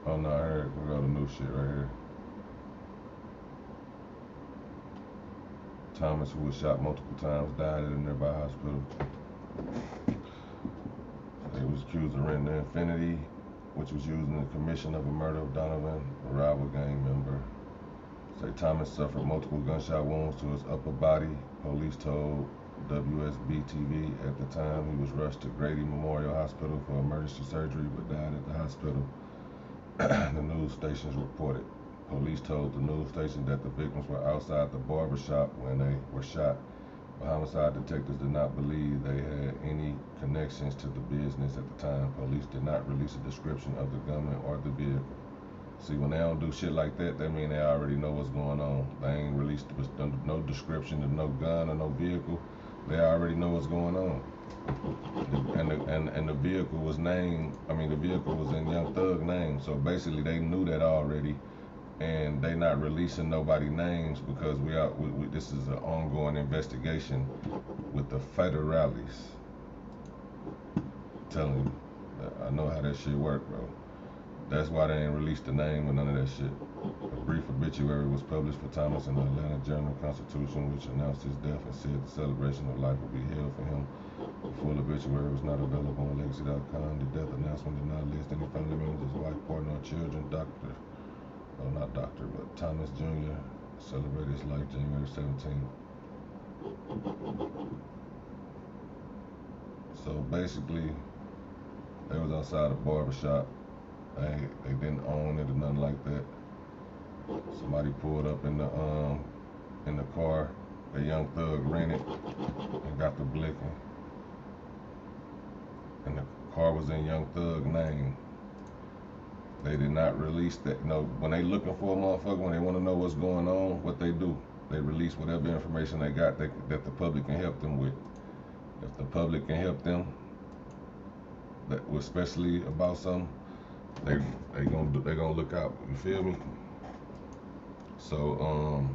Oh no, I heard we got a new shit right here. Thomas, who was shot multiple times, died at a nearby hospital. He was accused of renting the Infinity, which was used in the commission of a murder of Donovan, a rival gang member. Say Thomas suffered multiple gunshot wounds to his upper body. Police told WSB-TV at the time he was rushed to Grady Memorial Hospital for emergency surgery, but died at the hospital. The news stations reported. Police told the news station that the victims were outside the barber shop when they were shot. But homicide detectives did not believe they had any connections to the business at the time. Police did not release a description of the gunman or the vehicle. See, when they don't do shit like that, that means they already know what's going on. They ain't released no description of no gun or no vehicle. They already know what's going on. And the vehicle was named, the vehicle was in Young Thug's name. So basically they knew that already. And they not releasing nobody names because this is an ongoing investigation with the federales. Telling you, I know how that shit work, bro. That's why they ain't released the name or none of that shit. A brief obituary was published for Thomas in the Atlanta Journal-Constitution, which announced his death and said the celebration of life will be held for him. The full obituary was not available on legacy.com. The death announcement did not list any family members, his wife, partner, or children. Thomas Jr. celebrated his life January 17th. So basically, they was outside a barbershop. They didn't own it or nothing like that. Somebody pulled up in the car that Young Thug rented and got the blicking. And the car was in Young Thug's name. They did not release that. When they looking for a motherfucker, when they want to know what's going on, what they do, they release whatever information they got that the public can help them with. If the public can help them, especially about something, they gonna look out. You feel me? So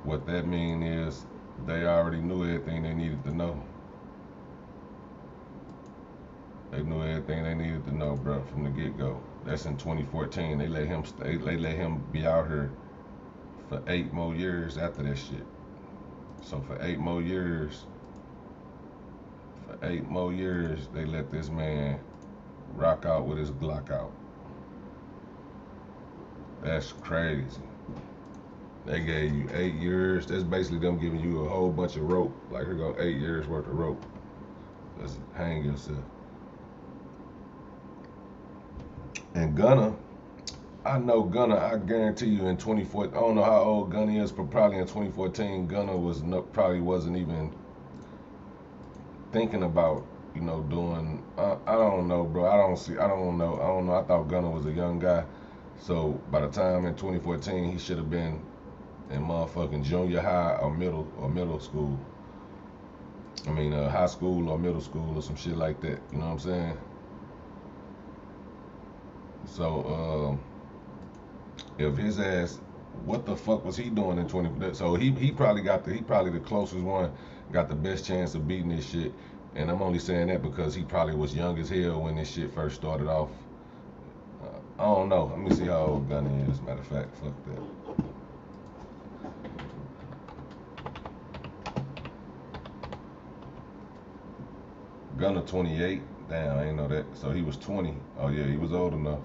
what that mean is they already knew everything they needed to know. They knew everything they needed to know, bro, from the get-go. That's in 2014. They let him be out here for 8 more years after that shit. So for 8 more years, they let this man rock out with his Glock out. That's crazy. They gave you 8 years. That's basically them giving you a whole bunch of rope. Like, here go 8 years worth of rope. Just hang yourself. And Gunna, I know Gunna, I guarantee you in 2014, I don't know how old Gunna is, but probably in 2014, Gunna probably wasn't even thinking about, doing, I don't know, bro. I don't know. I thought Gunna was a young guy. So by the time in 2014, he should have been in motherfucking junior high or middle school. High school or middle school or some shit like that. You know what I'm saying? So, if his ass, what the fuck was he doing in 20? So he probably the closest one, got the best chance of beating this shit. And I'm only saying that because he probably was young as hell when this shit first started off. I don't know. Let me see how old Gunna is. Matter of fact, fuck that. Gunna 28. Damn, I ain't know that. So he was 20. Oh yeah, he was old enough.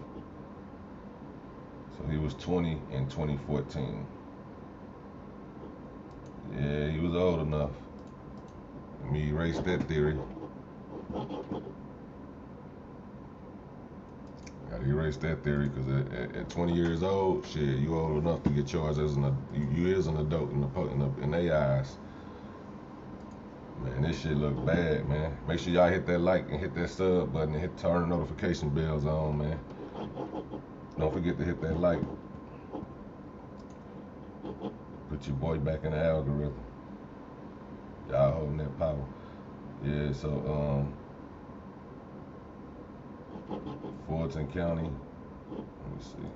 So he was 20 in 2014. Yeah, he was old enough. Let me erase that theory. Gotta erase that theory, because at 20 years old, shit, you old enough to get charged as you is an adult in their eyes. Man, this shit look bad, man. Make sure y'all hit that like and hit that sub button and turn the notification bells on, man. Don't forget to hit that like. Put your boy back in the algorithm. Y'all holding that power. Yeah, so Fulton County. Let me see.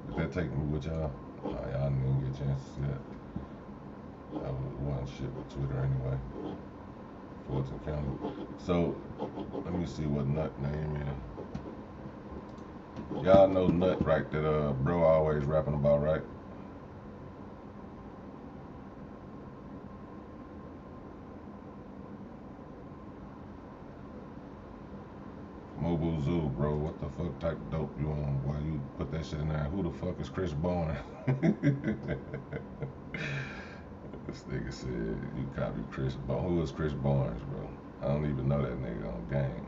Did that take me with y'all? Nah, y'all didn't even get a chance to see that. That wasn't shit with Twitter anyway. Fulton County. So, let me see what Nut name is. Y'all know Nut, right? That bro always rapping about, right? Mobile Zoo, bro. What the fuck type of dope you on? Why you put that shit in there? Who the fuck is Chris Barnes? This nigga said you copy Chris Barnes. Who is Chris Barnes, bro? I don't even know that nigga on game.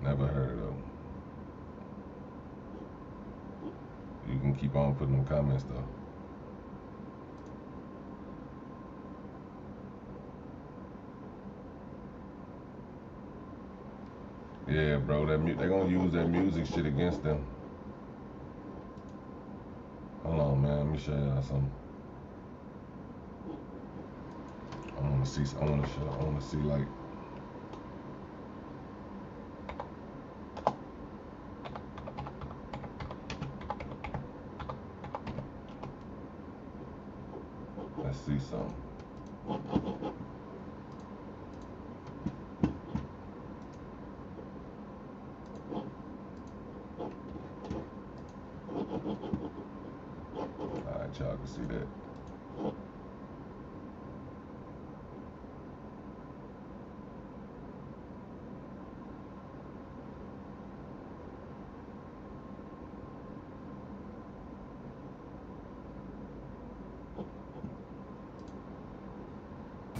Never heard of him. You can keep on putting them comments though. Yeah, bro, they gonna use that music shit against them. Hold on, man. Let me show y'all something. I wanna see like. Let's see something. Alright, y'all can see that.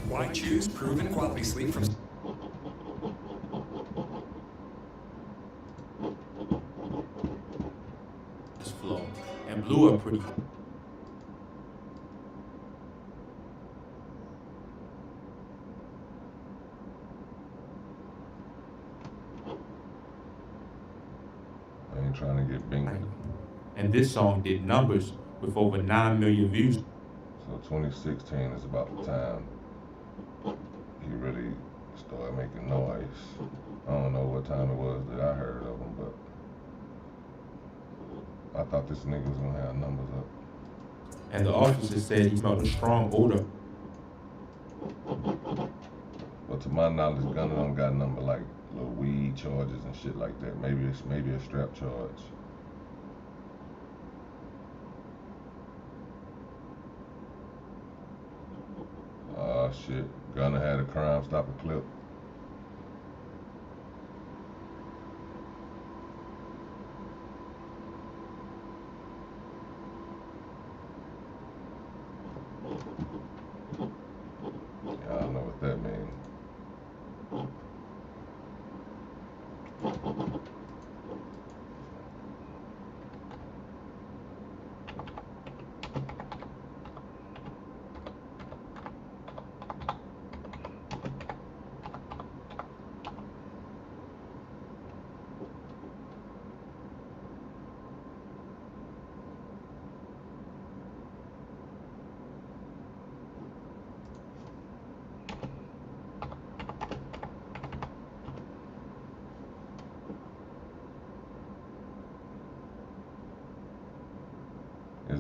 Why choose proven quality sleep from this flow and blew up pretty. I ain't trying to get bingo. And this song did numbers with over 9 million views. So 2016 is about the time he really started making noise. I don't know what time it was that I heard of him, but I thought this nigga was gonna have numbers up. And the officer said he smelled a strong odor. But to my knowledge, Gunna don't got number like little weed charges and shit like that. Maybe a strap charge. Oh shit. Gunna had a Crime Stopper clip. Y'all know what that means.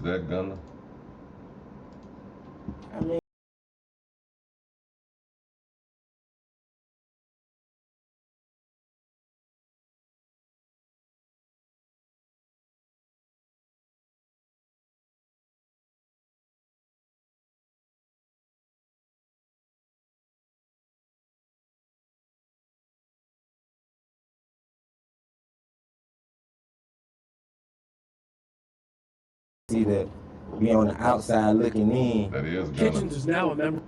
Is that Gunna? I mean, see that be on the outside looking in. That is Gunna. Kitchens is now a member.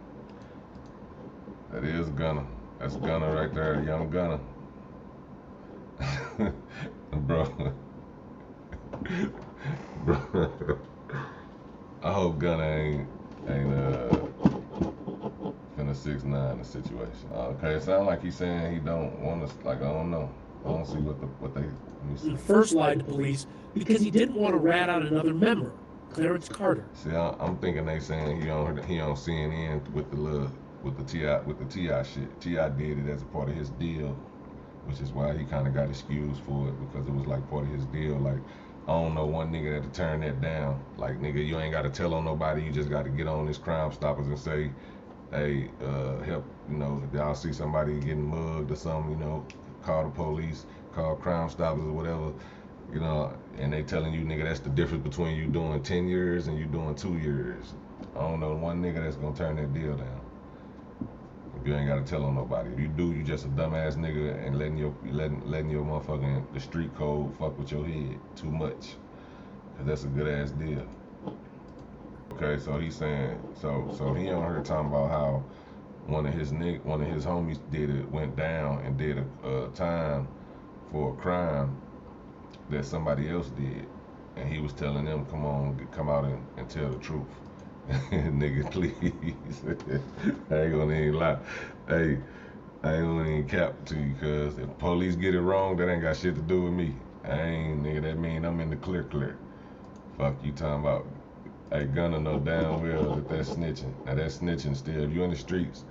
That is Gunna. That's Gunna right there, young Gunna. Bro. Bro. I hope Gunna ain't finna 6ix9ine the situation. Okay, it sounds like he's saying he don't want us. Like, I don't know. I don't see what they. Let me see. First lied to police because he didn't want to rat out another member, Clarence Carter. See, I'm thinking they saying he on CNN with the T.I. shit. T.I. did it as a part of his deal, which is why he kind of got excused for it, because it was like part of his deal. Like, I don't know one nigga that to turn that down. Like, nigga, you ain't got to tell on nobody. You just got to get on this Crime Stoppers and say, hey, help, you know, if y'all see somebody getting mugged or something, you know, call the police, call Crime Stoppers or whatever, you know, and they telling you, nigga, that's the difference between you doing 10 years and you doing 2 years. I don't know one nigga that's gonna turn that deal down. If you ain't gotta tell on nobody. If you do, you just a dumbass nigga and letting your motherfucking, the street code fuck with your head too much. Cause that's a good ass deal. Okay, so he's saying, so he on her talking about how one of his homies went down and did a time for a crime that somebody else did, and he was telling them, come out and tell the truth. Nigga, please. I ain't gonna even lie. Hey, I ain't gonna even cap to you, cause if police get it wrong, that ain't got shit to do with me. Nigga, that mean I'm in the clear. Fuck you talking about. Hey, Gunna know damn well that that's snitching. Now that's snitching still. If you in the streets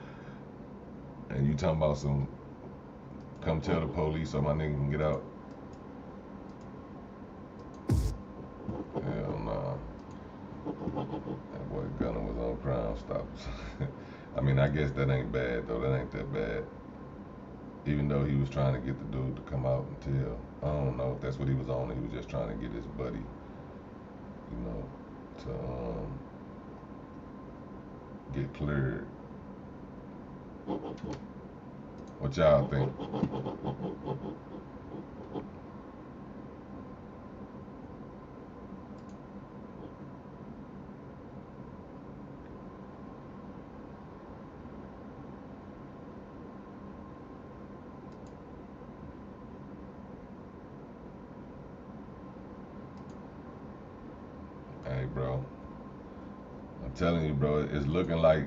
and you talking about some, come tell the police so my nigga can get out. Hell nah. That boy Gunna was on Crime Stoppers. I mean, I guess that ain't bad though. That ain't that bad. Even though he was trying to get the dude to come out and tell. I don't know if that's what he was on. He was just trying to get his buddy, you know, to get cleared. What y'all think? Hey, bro. I'm telling you, bro, it's looking like,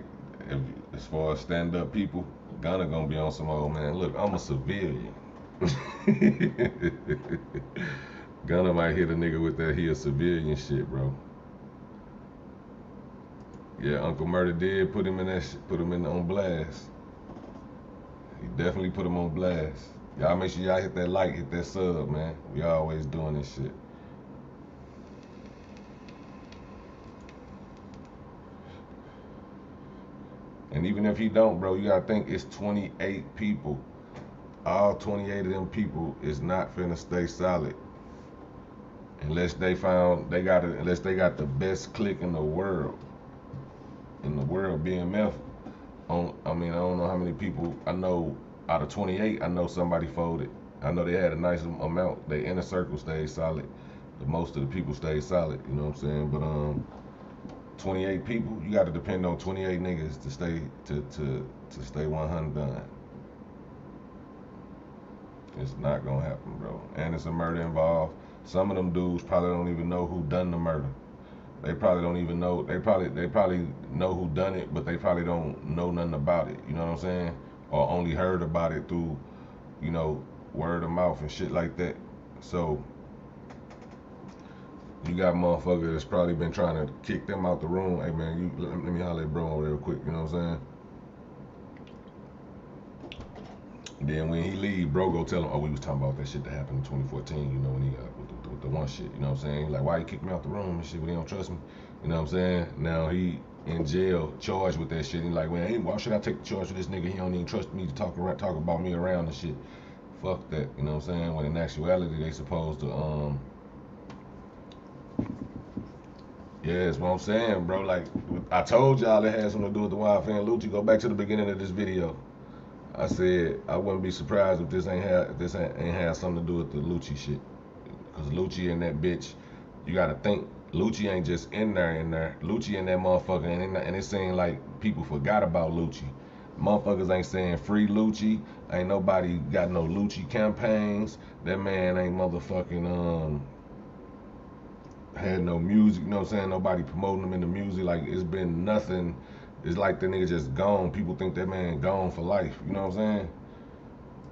as far as stand-up people, Gunna gonna be on some old man. Look, I'm a civilian. Gunna might hit a nigga with that he a civilian shit, bro. Yeah, Uncle Murder did put him in that shit, on blast. He definitely put him on blast. Y'all make sure y'all hit that like, hit that sub, man. We always doing this shit. And even if he don't, bro, you gotta think it's 28 people. All 28 of them people is not finna stay solid unless they got the best clique in the world. In the world, BMF. I mean, I don't know how many people. I know out of 28, I know somebody folded. I know they had a nice amount. Their inner circle stayed solid. The most of the people stayed solid. You know what I'm saying? But 28 people, you got to depend on 28 niggas to stay to stay 100 done. It's not gonna happen, bro. And it's a murder involved. Some of them dudes probably don't even know who done the murder. They probably don't even know. They probably know who done it, but they probably don't know nothing about it. You know what I'm saying? Or only heard about it through, you know, word of mouth and shit like that. So you got motherfuckers that's probably been trying to kick them out the room. Hey man, let me holler at bro real quick. You know what I'm saying? Then when he leave, bro go tell him, oh, we was talking about that shit that happened in 2014. You know, when he got with the with the one shit, you know what I'm saying? Like, why he kicked me out the room and shit, but he don't trust me, you know what I'm saying? Now he in jail, charged with that shit. He like, well, hey, why should I take the charge for this nigga? He don't even trust me to talk about me around and shit. Fuck that, you know what I'm saying? When in actuality, they supposed to, yeah, that's what I'm saying, bro. Like, I told y'all it had something to do with the YFN and Lucci. Go back to the beginning of this video. I said I wouldn't be surprised if this ain't had something to do with the Lucci shit. Cause Lucci and that bitch, you gotta think, Lucci ain't just in there. Lucci in that motherfucker, and it seemed like people forgot about Lucci. Motherfuckers ain't saying free Lucci. Ain't nobody got no Lucci campaigns. That man ain't motherfucking had no music, you know what I'm saying? Nobody promoting him in the music. Like, it's been nothing. It's like the nigga just gone. People think that man gone for life, you know what I'm saying?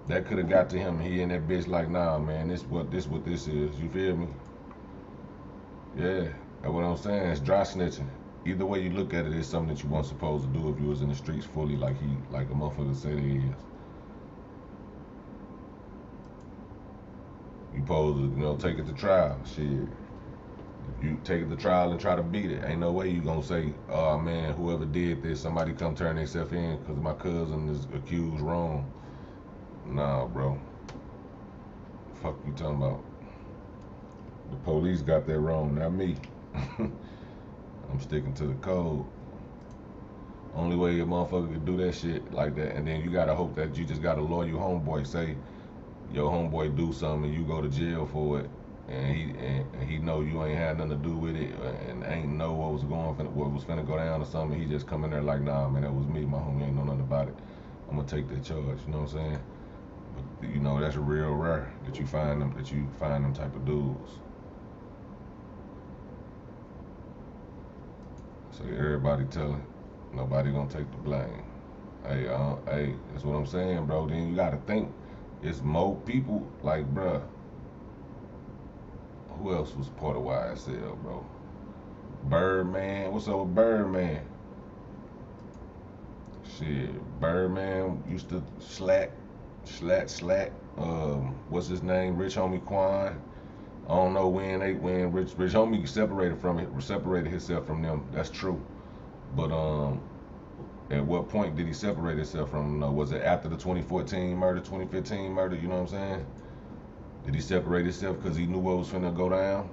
That could have got to him. He and that bitch like, nah, man, this what this is. You feel me? Yeah, that's what I'm saying. It's dry snitching. Either way you look at it, it's something that you weren't supposed to do if you was in the streets fully like a motherfucker said he is. You supposed to, you know, take it to trial. Shit. If you take it to trial and try to beat it, ain't no way you gonna say, oh man, whoever did this, somebody come turn themselves in because my cousin is accused wrong. Nah, bro. The fuck you talking about? The police got that wrong, not me. I'm sticking to the code. Only way a motherfucker can do that shit like that, and then you gotta hope that you just got a loyal homeboy. Say your homeboy do something and you go to jail for it, and he know you ain't had nothing to do with it, and ain't know what was finna go down or something. He just come in there like, nah, man, that was me. My homie ain't know nothing about it. I'm gonna take that charge. You know what I'm saying? But you know that's real rare that you find them type of dudes. So everybody telling, nobody gonna take the blame. Hey, that's what I'm saying, bro. Then you gotta think, it's more people. Like, bruh, who else was part of YSL, bro? Birdman, what's up with Birdman? Shit, Birdman used to slack. What's his name? Rich Homie Quan. I don't know when Rich Homie separated himself from them. That's true. But at what point did he separate himself from them? No, was it after the 2014 murder, 2015 murder? You know what I'm saying? Did he separate himself because he knew what was finna go down?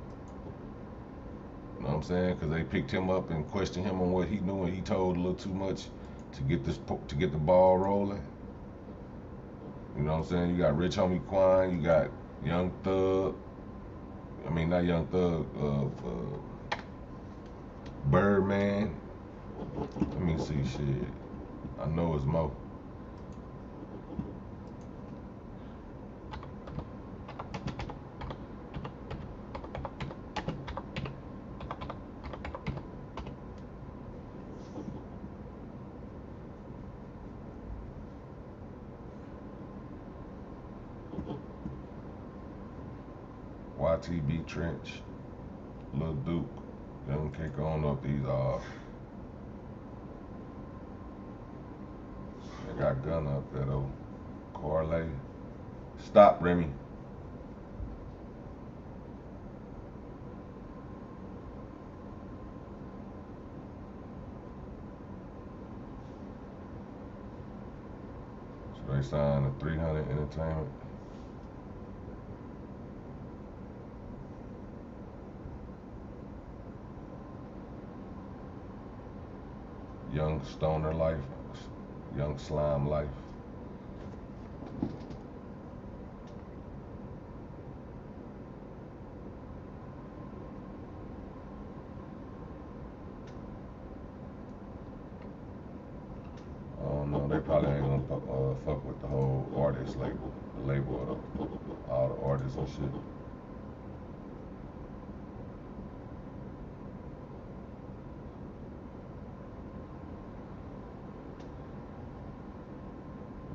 You know what I'm saying? Because they picked him up and questioned him on what he knew, and he told a little too much to get the ball rolling. You know what I'm saying? You got Rich Homie Quan, you got Young Thug. I mean, not Young Thug, Birdman. Let me see, shit. I know it's more. YTB Trench, Lil Duke, Young Kick. I don't know if these are. They got Gunna up there though. Corley. Stop, Remy. So they signed a 300 Entertainment. Young Stoner Life, Young Slime Life. I don't know, they probably ain't gonna fuck with the whole artist label, the label of all the artists and shit.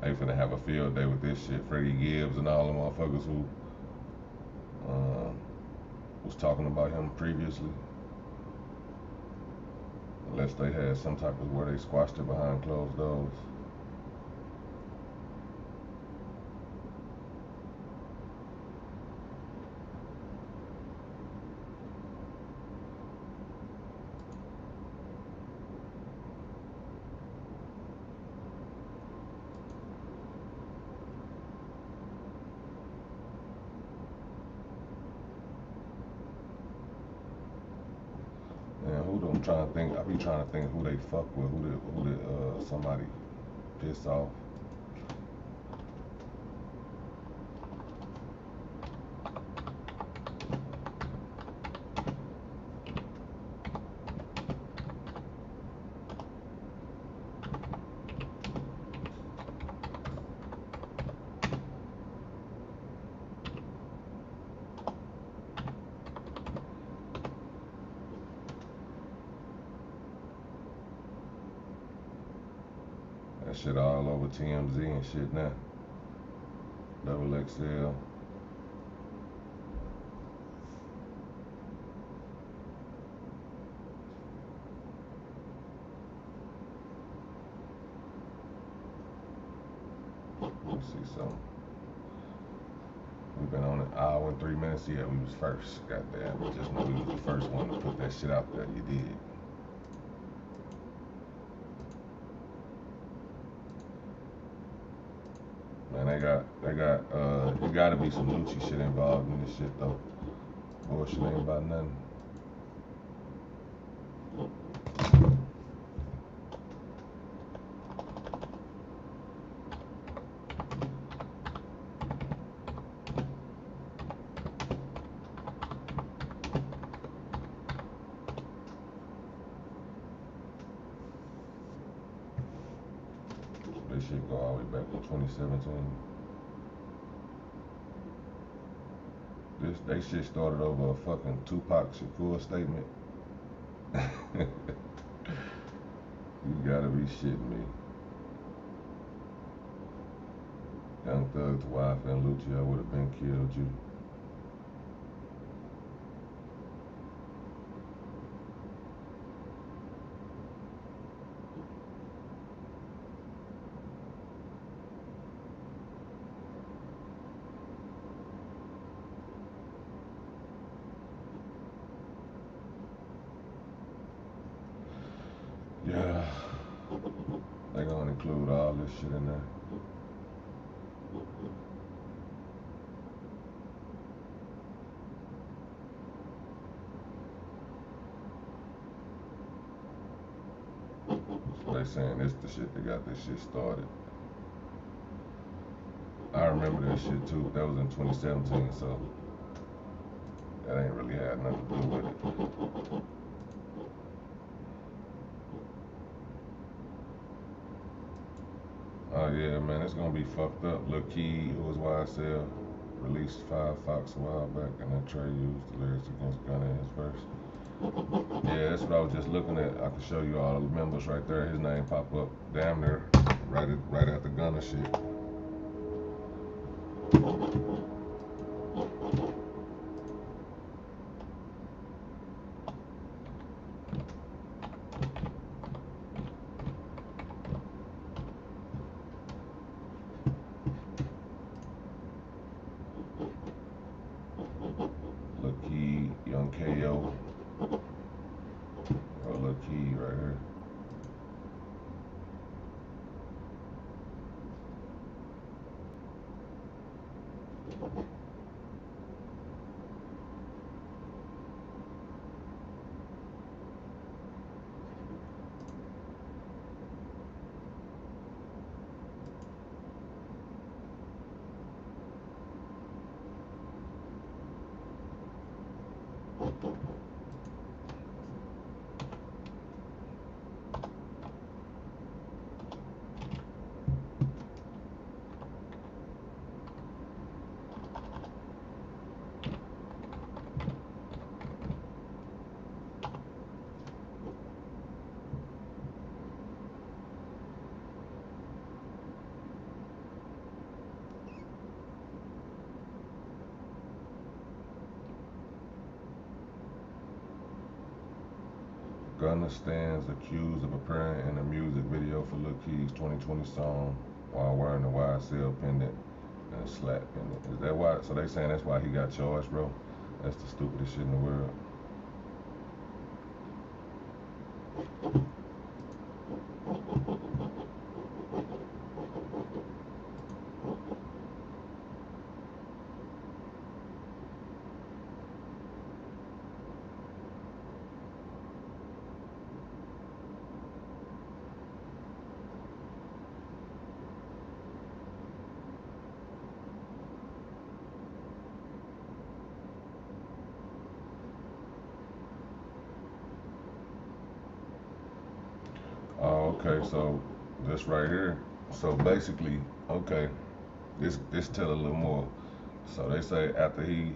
They finna have a field day with this shit. Freddie Gibbs and all the motherfuckers who was talking about him previously. Unless they had some type of where they squashed it behind closed doors. trying to think. I be trying to think who they fuck with, who did somebody piss off. That shit all over TMZ and shit now. Double XL. Let me see something. We've been on an hour and 3 minutes. Yeah, we was first. Goddamn, we just know we was the first one to put that shit out there. You did. Man, there gotta be some Lucci shit involved in this shit though. Bullshit ain't about nothing. This shit go all the way back to 2017. They shit started over a fucking Tupac Shakur statement. You gotta be shitting me. Young Thug's wife and Lucio would have been killed you. Yeah, they gonna include all this shit in there. So they saying this the shit that got this shit started. I remember that shit too. That was in 2017, so that ain't really had nothing to do with it. Oh yeah, man, it's gonna be fucked up. Lil Key, who was YSL, released 5 Fox a while back, and then Trey used the lyrics against Gunna in his verse. Yeah, that's what I was just looking at. I can show you all the members right there. His name pop up damn near right after Gunna shit. Lil Key, Young KO, or Lil Key right here. Gunna stands accused of appearing in a music video for Lil Key's 2020 song while wearing the YSL pendant and a slap pendant. Is that why? So they saying that's why he got charged, bro? That's the stupidest shit in the world. Okay, so this right here. So basically, okay, this tell a little more. So they say after he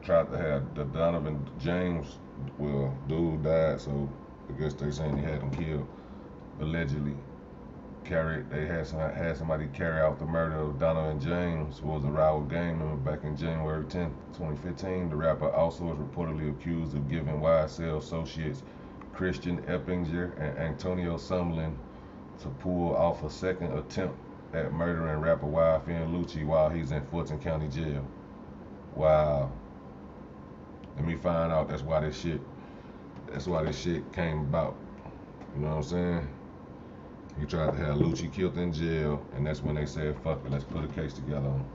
tried to have the Donovan James, well, dude died, so I guess they saying he had him killed. Allegedly, they had somebody carry out the murder of Donovan James, who was a rival gang member back in January 10th, 2015. The rapper also is reportedly accused of giving YSL associates Christian Eppinger and Antonio Sumlin to pull off a second attempt at murdering rapper YFN Lucci while he's in Fulton County Jail. Wow. Let me find out that's why this shit came about. You know what I'm saying? He tried to have Lucci killed in jail, and that's when they said, fuck it, let's put a case together on him.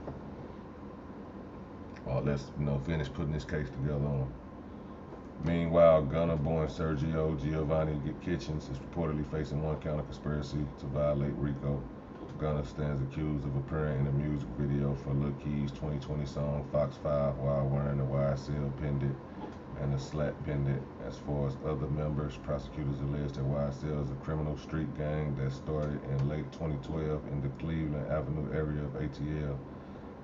Or let's, finish putting this case together on him. Meanwhile, Gunna born Sergio Giovanni Kitchens is reportedly facing one count of conspiracy to violate RICO. Gunna stands accused of appearing in a music video for Lil Key's 2020 song Fox 5 while wearing a YSL pendant and a slat pendant. As far as other members, prosecutors allege that YSL is a criminal street gang that started in late 2012 in the Cleveland Avenue area of ATL.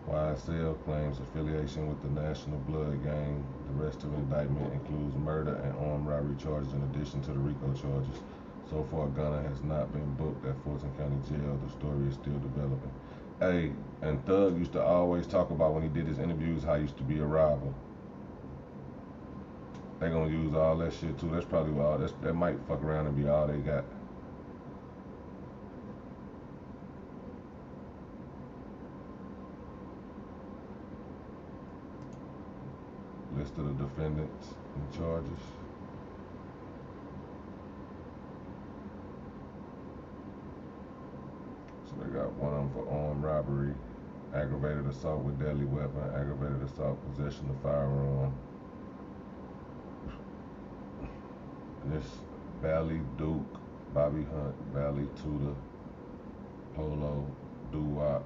YSL claims affiliation with the National Blood Gang. The rest of the indictment includes murder and armed robbery charges in addition to the RICO charges. So far, Gunna has not been booked at Fulton County Jail. The story is still developing. Hey, and Thug used to always talk about when he did his interviews how he used to be a robber. They gonna use all that shit too. That's probably all. That might fuck around and be all they got. List of the defendants and charges. So they got one of them for armed robbery, aggravated assault with deadly weapon, aggravated assault, possession of firearm. And this Bally Duke, Bobby Hunt, Bally Tudor, Polo, Doo-Wop,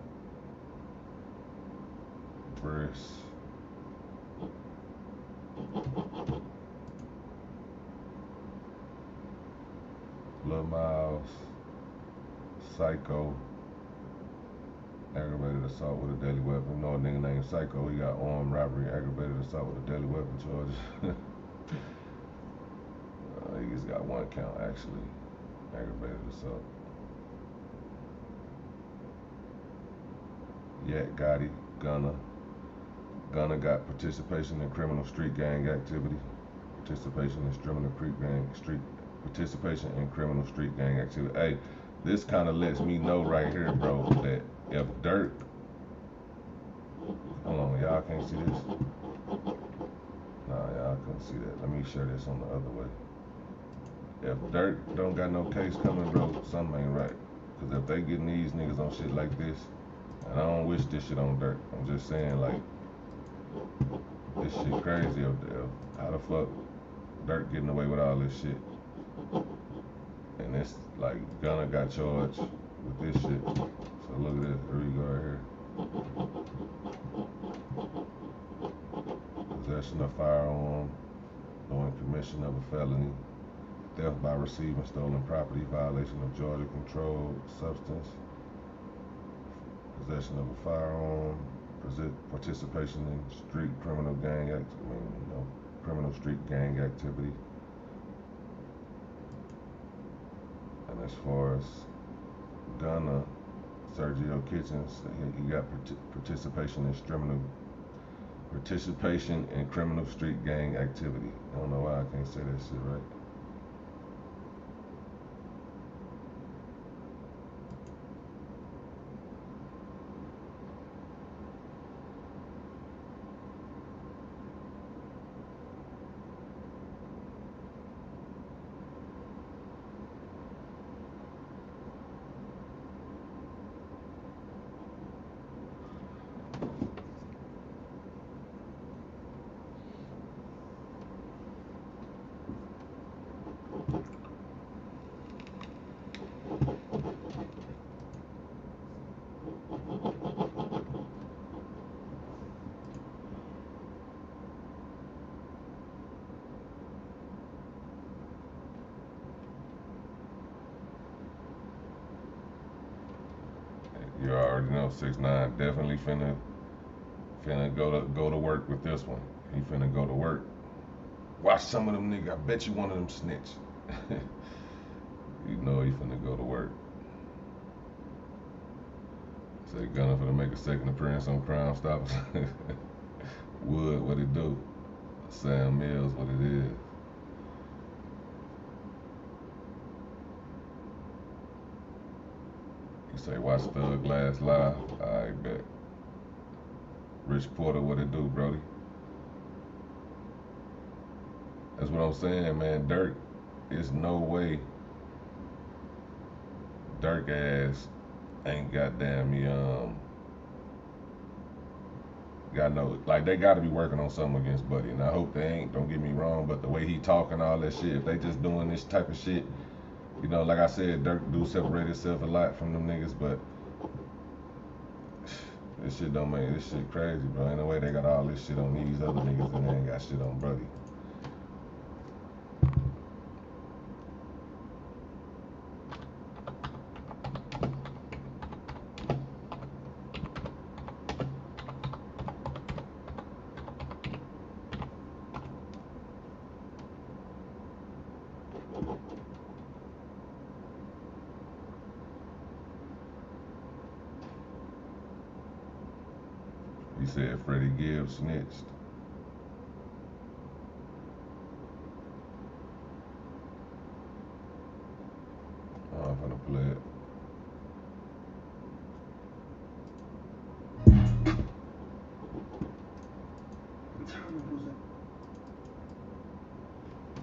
Briss, Lil Miles, Psycho, aggravated assault with a deadly weapon. You know a nigga named Psycho, he got armed robbery, aggravated assault with a deadly weapon charges. He just got one count actually, aggravated assault. Yet Gotti, Gunna. Gunna got participation in criminal street gang activity. Participation in criminal street gang activity. Hey, this kind of lets me know right here, bro, that if Dirt, hold on, y'all can't see this. Nah, y'all couldn't see that. Let me share this on the other way. If Dirt don't got no case coming, bro, something ain't right. Cause if they getting these niggas on shit like this, and I don't wish this shit on Dirt. I'm just saying, like, this shit crazy up there. How the fuck Dirt getting away with all this shit? And it's like Gunna got charged with this shit. So look at this. Here we go right here. Possession of firearm, knowing commission of a felony, theft by receiving stolen property, violation of Georgia controlled substance, possession of a firearm, participation in street criminal gang criminal street gang activity. And as far as Gunna, Sergio Kitchens, he got participation in criminal street gang activity. I don't know why I can't say that shit right. You already know 6ix9ine definitely finna go to work with this one. He finna go to work. Watch some of them niggas. I bet you one of them snitch. You know he finna go to work. Say Gunna finna make a second appearance on Crime Stoppers. Wood, what it do? Sam Mills, what it is. You say watch Thug Last Live. I bet. Rich Porter, what it do, Brody? That's what I'm saying, man. Dirk, it's no way Dirk ass ain't goddamn got no, like they gotta be working on something against Buddy, and I hope they ain't, don't get me wrong, but the way he talking all that shit, if they just doing this type of shit, you know, like I said, Dirk do separate himself a lot from them niggas, but this shit don't make, this shit crazy, bro. Ain't no way they got all this shit on these other niggas and they ain't got shit on Buddy. He said Freddie Gibbs snitched. Oh, I'm gonna play it.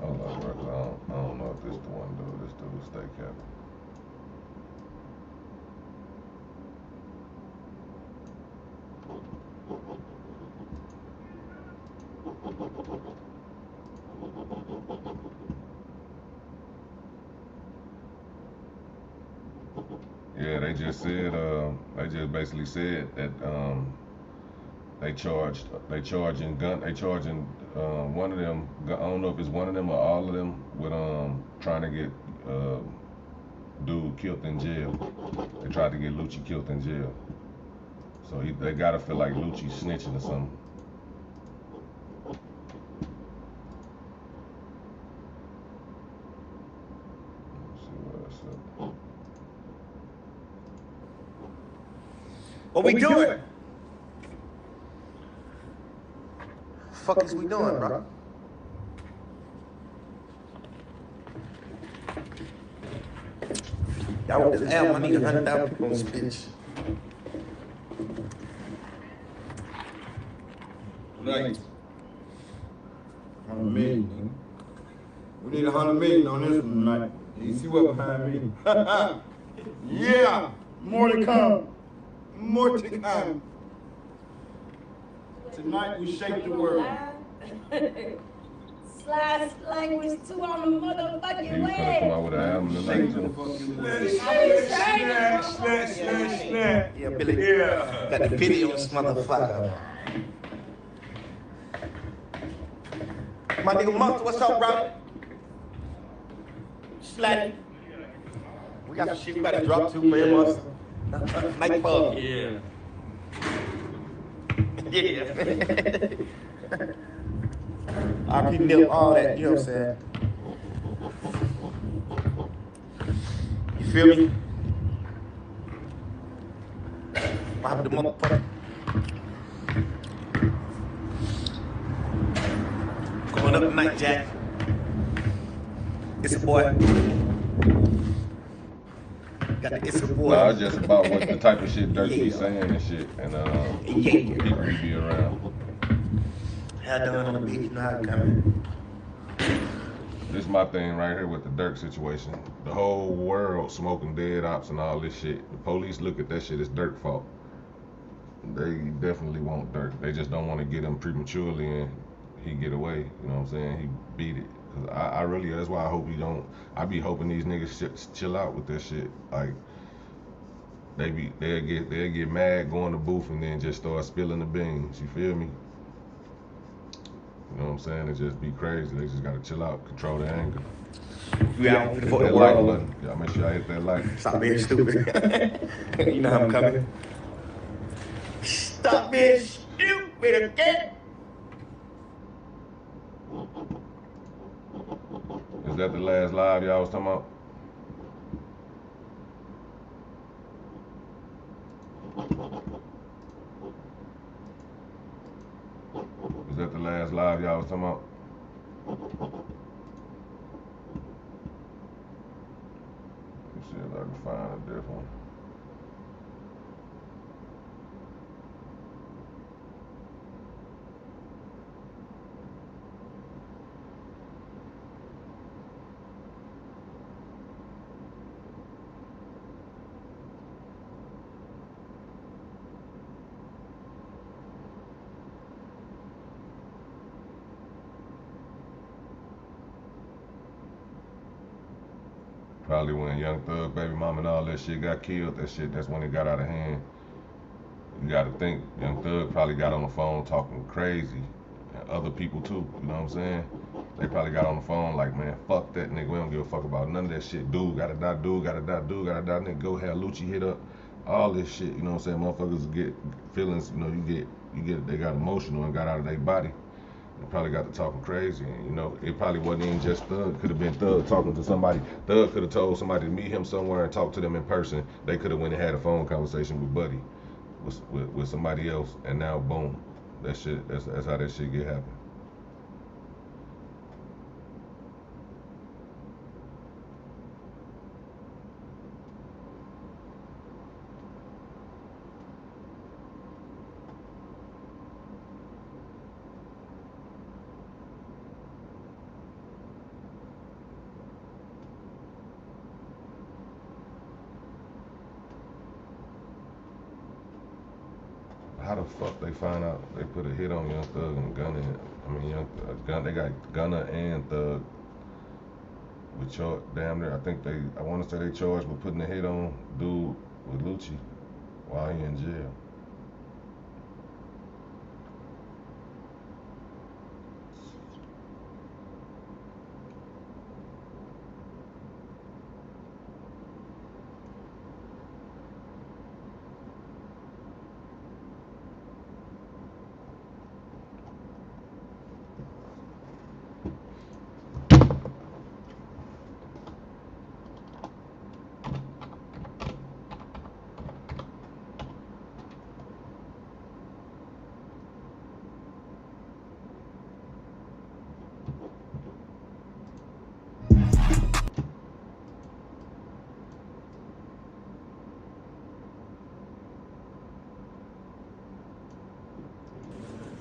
Hold on, bro. I don't know if this the one dude. This dude stay capping. Yeah, they just said, they just basically said that they charging one of them, I don't know if it's one of them or all of them, with trying to get dude killed in jail. They tried to get Lucci killed in jail. So they gotta feel like Lucci's snitching or something. Let's see what else up. What we doing? Fuck is we doing, bro? Y'all want this album? I need 100,000 people on this bitch. Right. 100 million. We need 100 million on this one tonight. You see what behind me? Yeah, more to come. More to come. Tonight we shake the world. Slide language too on the motherfucking way. Come out with an album tonight too. Snap. Yeah, Billy. Yeah. Got the video on this motherfucker. My nigga Monster, what's up, bro? Slatty. We got some shit we gotta drop too, man, Monster. Night Pub. Yeah. Yeah. RP Nip, all that, you know what I'm saying? You feel me? Pop the motherfucker. Going up tonight, Jack. It's a boy. Got the It's a boy. Nah, it's just about what the type of shit Dirk be saying and shit, and people he be around. How done on the beach, not coming. This is my thing right here with the Dirk situation. The whole world smoking dead ops and all this shit. The police look at that shit as Dirk's fault. They definitely want Dirk. They just don't want to get him prematurely and he get away. You know what I'm saying? He beat it. Cause I really, that's why I hope he don't. I be hoping these niggas chill out with that shit. Like they'll get mad, go in the booth, and then just start spilling the beans. You feel me? You know what I'm saying? It just be crazy. They just gotta chill out, control their anger. Yeah, I'm for That that like light. button. Y'all make sure I hit that like. Stop being stupid. You know how I'm coming. Stop being stupid, okay? Is that the last live y'all was talking about? Is that the last live y'all was talking about? Let's see if I can find a different one. Probably when Young Thug, baby mama, and all that shit got killed. That's when it got out of hand. You got to think, Young Thug probably got on the phone talking crazy, and other people too. You know what I'm saying? They probably got on the phone like, man, fuck that nigga. We don't give a fuck about none of that shit. Dude gotta die. Dude gotta die. Dude gotta die. Nigga go have Lucci hit up. All this shit. You know what I'm saying? Motherfuckers get feelings. You know, you get. They got emotional and got out of their body. They probably got to talking crazy, and you know, it probably wasn't even just Thug. Could have been Thug talking to somebody. Thug could have told somebody to meet him somewhere and talk to them in person. They could have went and had a phone conversation with Buddy, with somebody else, and now boom, that shit. That's how that shit get happen. How the fuck they find out they put a hit on Young Thug and Gunna? Gunna, they got Gunna and Thug with damn near. I want to say they charged with putting a hit on dude with Lucci while he in jail.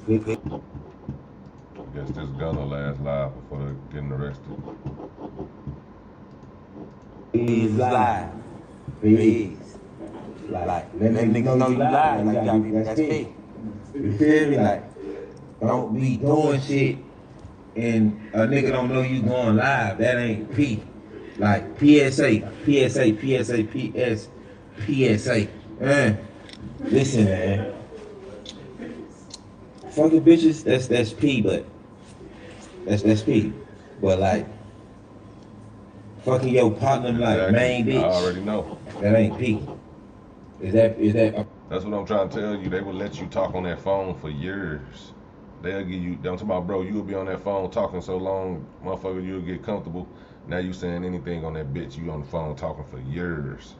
I guess this Gunna last live before they're getting arrested. He's live. Please. Like, let niggas know you live. Like, you gotta be, that's me. You feel me? Like, don't be doing shit and a nigga don't know you going live. That ain't P. Like, PSA. Listen, man. Fucking bitches, that's P, but that's P. But like, fucking your partner like Exactly. main bitch. I already know. That ain't P. Is that? That's what I'm trying to tell you. They will let you talk on that phone for years. They'll give you. I'm talking about, bro. You'll be on that phone talking so long, motherfucker. You'll get comfortable. Now you saying anything on that bitch. You on the phone talking for years,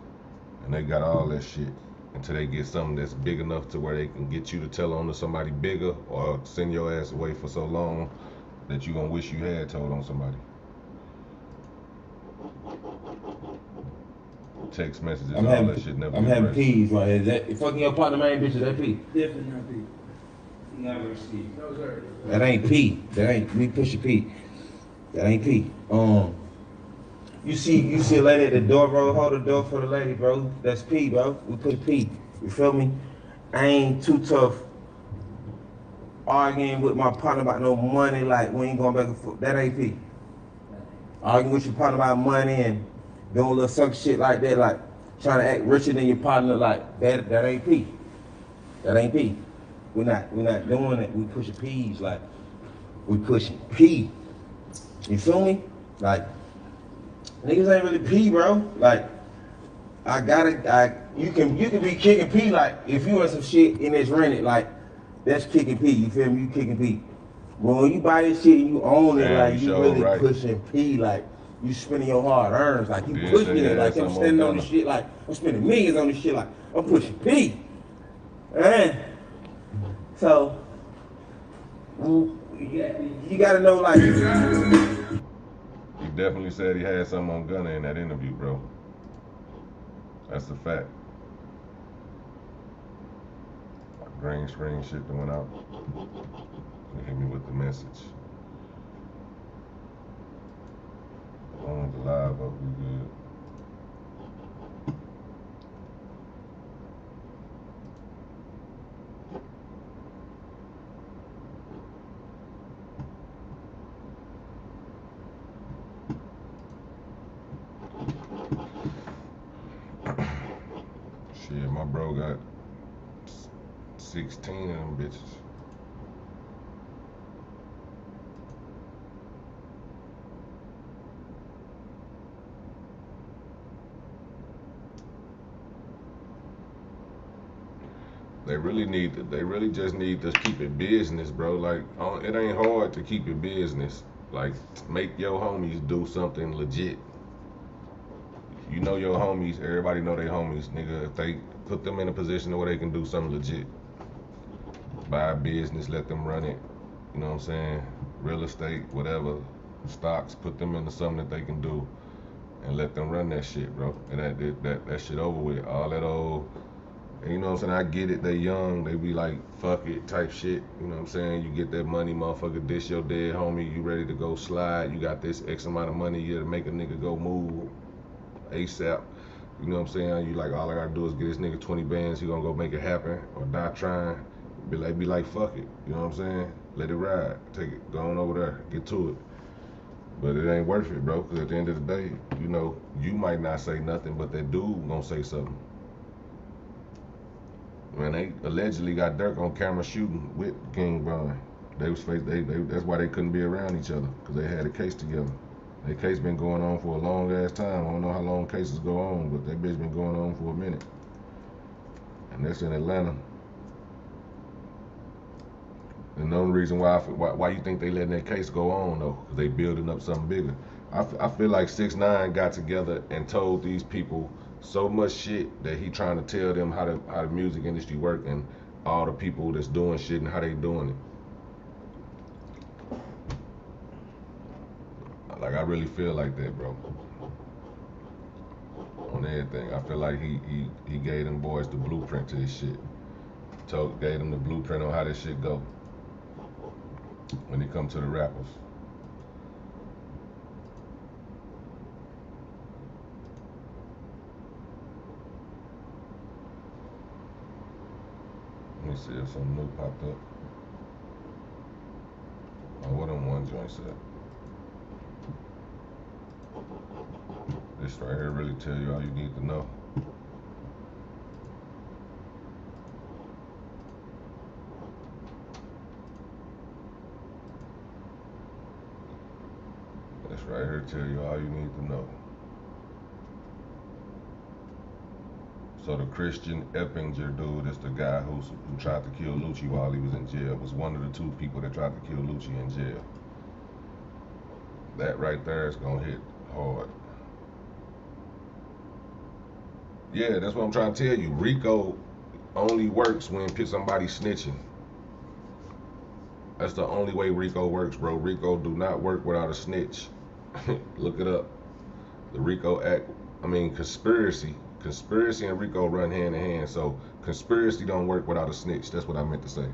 and they got all that shit until they get something that's big enough to where they can get you to tell on to somebody bigger or send your ass away for so long that you gonna wish you had told on somebody. Text messages, all that shit never. I'm having P's right here. Is that fucking your partner main bitch? Is that P? Definitely not P. Never see. No sir. That ain't P. That ain't. We push a P. That ain't P. You see a lady at the door, bro. Hold the door for the lady, bro. That's P, bro. We put a P. You feel me? I ain't too tough arguing with my partner about no money. Like we ain't going back and forth. That ain't P. Arguing with your partner about money and doing little suck shit like that, like trying to act richer than your partner, like that ain't P. That ain't P. We're not doing it. We pushing P's, like we pushing P. You feel me? Like Niggas ain't really pee, bro. Like, you can be kicking pee, like, if you want some shit and it's rented, like, that's kicking pee, you feel me? You kicking pee. But when you buy this shit and you own it, like, you really pushing pee, like, you spending your hard earns, like, you pushing it, like, I'm standing on this shit, like, I'm spending millions on this shit, like, I'm pushing pee. Man. So, you gotta know, like. He definitely said he had something on Gunna in that interview, bro. That's a fact. Green screen shit that went out. They hit me with the message. On the live up, we good. Shit, my bro got 16 of them bitches. They really just need to keep it business, bro. Like, it ain't hard to keep it business. Like, make your homies do something legit. You know your homies, everybody know they homies, nigga. If they put them in a position where they can do something legit. Buy a business, let them run it. You know what I'm saying? Real estate, whatever. Stocks, put them into something that they can do. And let them run that shit, bro. And that shit over with. All that old, and you know what I'm saying? I get it, they young, they be like, fuck it type shit. You know what I'm saying? You get that money, motherfucker, this your dead homie, you ready to go slide, you got this X amount of money here to make a nigga go move ASAP. You know what I'm saying? You like, all I gotta do is get this nigga 20 bands, he gonna go make it happen, or die trying. Be like, fuck it. You know what I'm saying? Let it ride. Take it, go on over there, get to it. But it ain't worth it, bro, because at the end of the day, you know, you might not say nothing, but that dude gonna say something. Man, they allegedly got Dirk on camera shooting with King Von. That's why they couldn't be around each other, because they had a case together. That case been going on for a long ass time. I don't know how long cases go on, but that bitch been going on for a minute. And that's in Atlanta. And the only reason why you think they letting that case go on though, because they building up something bigger. I feel like 6ix9ine got together and told these people so much shit that he trying to tell them how the music industry work and all the people that's doing shit and how they doing it. Like, I really feel like that, bro. On everything. I feel like he gave them boys the blueprint to this shit. Gave them the blueprint on how this shit go when it come to the rappers. Let me see if something new popped up. Oh, what them one joints at? This right here really tell you all you need to know. This right here tell you all you need to know. So the Christian Eppinger dude is the guy who tried to kill Lucci while he was in jail. Was one of the 2 people that tried to kill Lucci in jail. That right there is gonna hit hard. Yeah, that's what I'm trying to tell you. RICO only works when somebody's snitching. That's the only way RICO works, bro. RICO do not work without a snitch. Look it up. The RICO Act, conspiracy and RICO run hand in hand. So conspiracy don't work without a snitch. That's what I meant to say.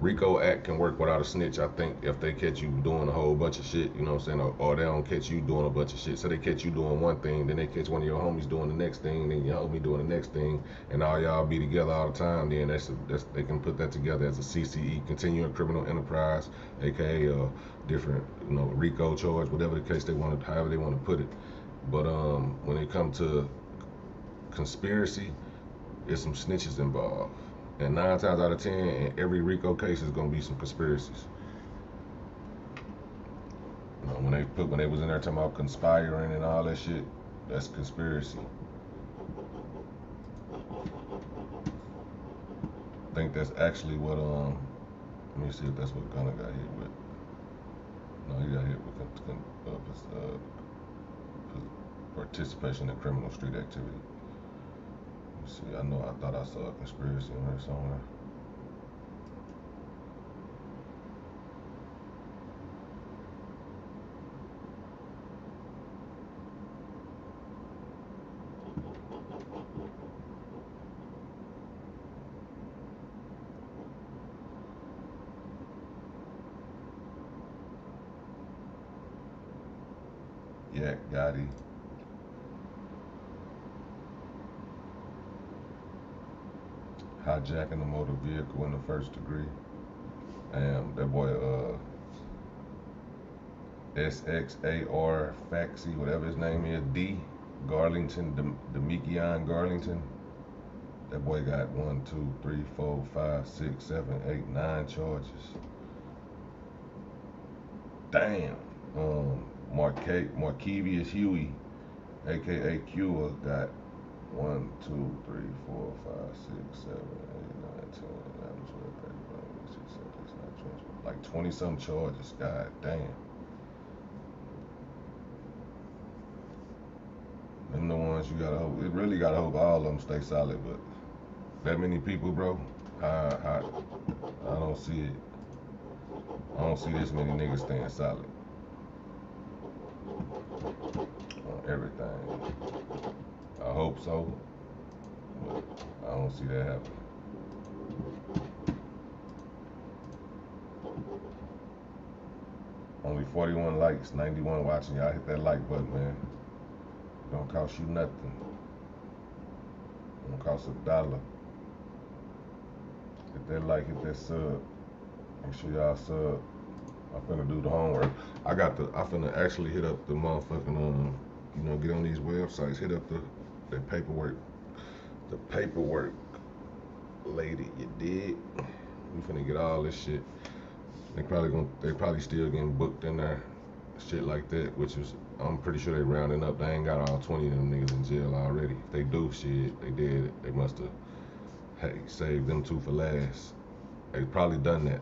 RICO Act can work without a snitch, I think, if they catch you doing a whole bunch of shit, you know what I'm saying? Or they don't catch you doing a bunch of shit. So they catch you doing one thing, then they catch one of your homies doing the next thing, then your homie doing the next thing, and all y'all be together all the time. Then they can put that together as a CCE, continuing criminal enterprise, aka different, RICO charge, whatever the case however they want to put it. But when it comes to conspiracy, there's some snitches involved. And 9 times out of 10, in every RICO case is gonna be some conspiracies. when they was in there talking about conspiring and all that shit, that's conspiracy. I think that's actually what let me see if that's what Gunna got hit with. No, he got hit with participation in criminal street activity. Let me see. I thought I saw a conspiracy in there somewhere. Yeah, Gotti. Hijacking a motor vehicle in the first degree. That boy, SXAR Faxi, whatever his name is, D. Garlington, Demekion Garlington. That boy got 1, 2, 3, 4, 5, 6, 7, 8, 9 charges. Damn. Markevius Huey, aka Q, got 1, 2, 3, 4, 5, 6, 7, 8, 9, 10, 11, 12, 13, 14, 15, 16, 17, 18, 19, 20. Like 20 some charges. God damn. Them the ones you gotta hope. It really gotta hope all of them stay solid, but that many people, bro, I don't see it. I don't see this many niggas staying solid on everything. I hope so, but I don't see that happening. Only 41 likes, 91 watching. Y'all hit that like button, man. It don't cost you nothing. It don't cost $1. Hit that like, hit that sub. Make sure y'all sub. I'm finna do the homework. I'm finna actually hit up the motherfucking, get on these websites, hit up the paperwork. The paperwork lady, you did. We finna get all this shit. They probably still getting booked in there, shit like that, which is, I'm pretty sure they rounding up. They ain't got all 20 of them niggas in jail already. If they do shit, they did it. They must have saved them two for last. They probably done that.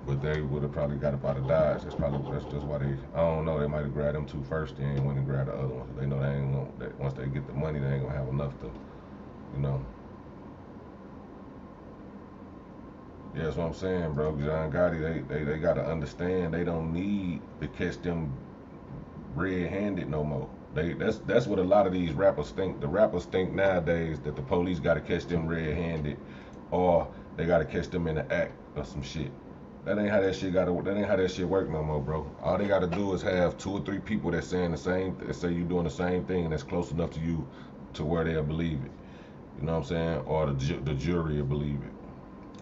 But they would have probably got up out of Dodge. That's just why I don't know, they might have grabbed them two first and went and grabbed the other ones. They know they ain't gonna, once they get the money, they ain't gonna have enough to, Yeah, that's what I'm saying, bro. John Gotti, they gotta understand they don't need to catch them red-handed no more. That's what a lot of these rappers think. The rappers think nowadays that the police gotta catch them red-handed, or they gotta catch them in the act or some shit. That ain't how that shit work no more, bro. All they gotta do is have 2 or 3 people that say you doing the same thing, and that's close enough to you to where they'll believe it. You know what I'm saying? Or the jury will believe it.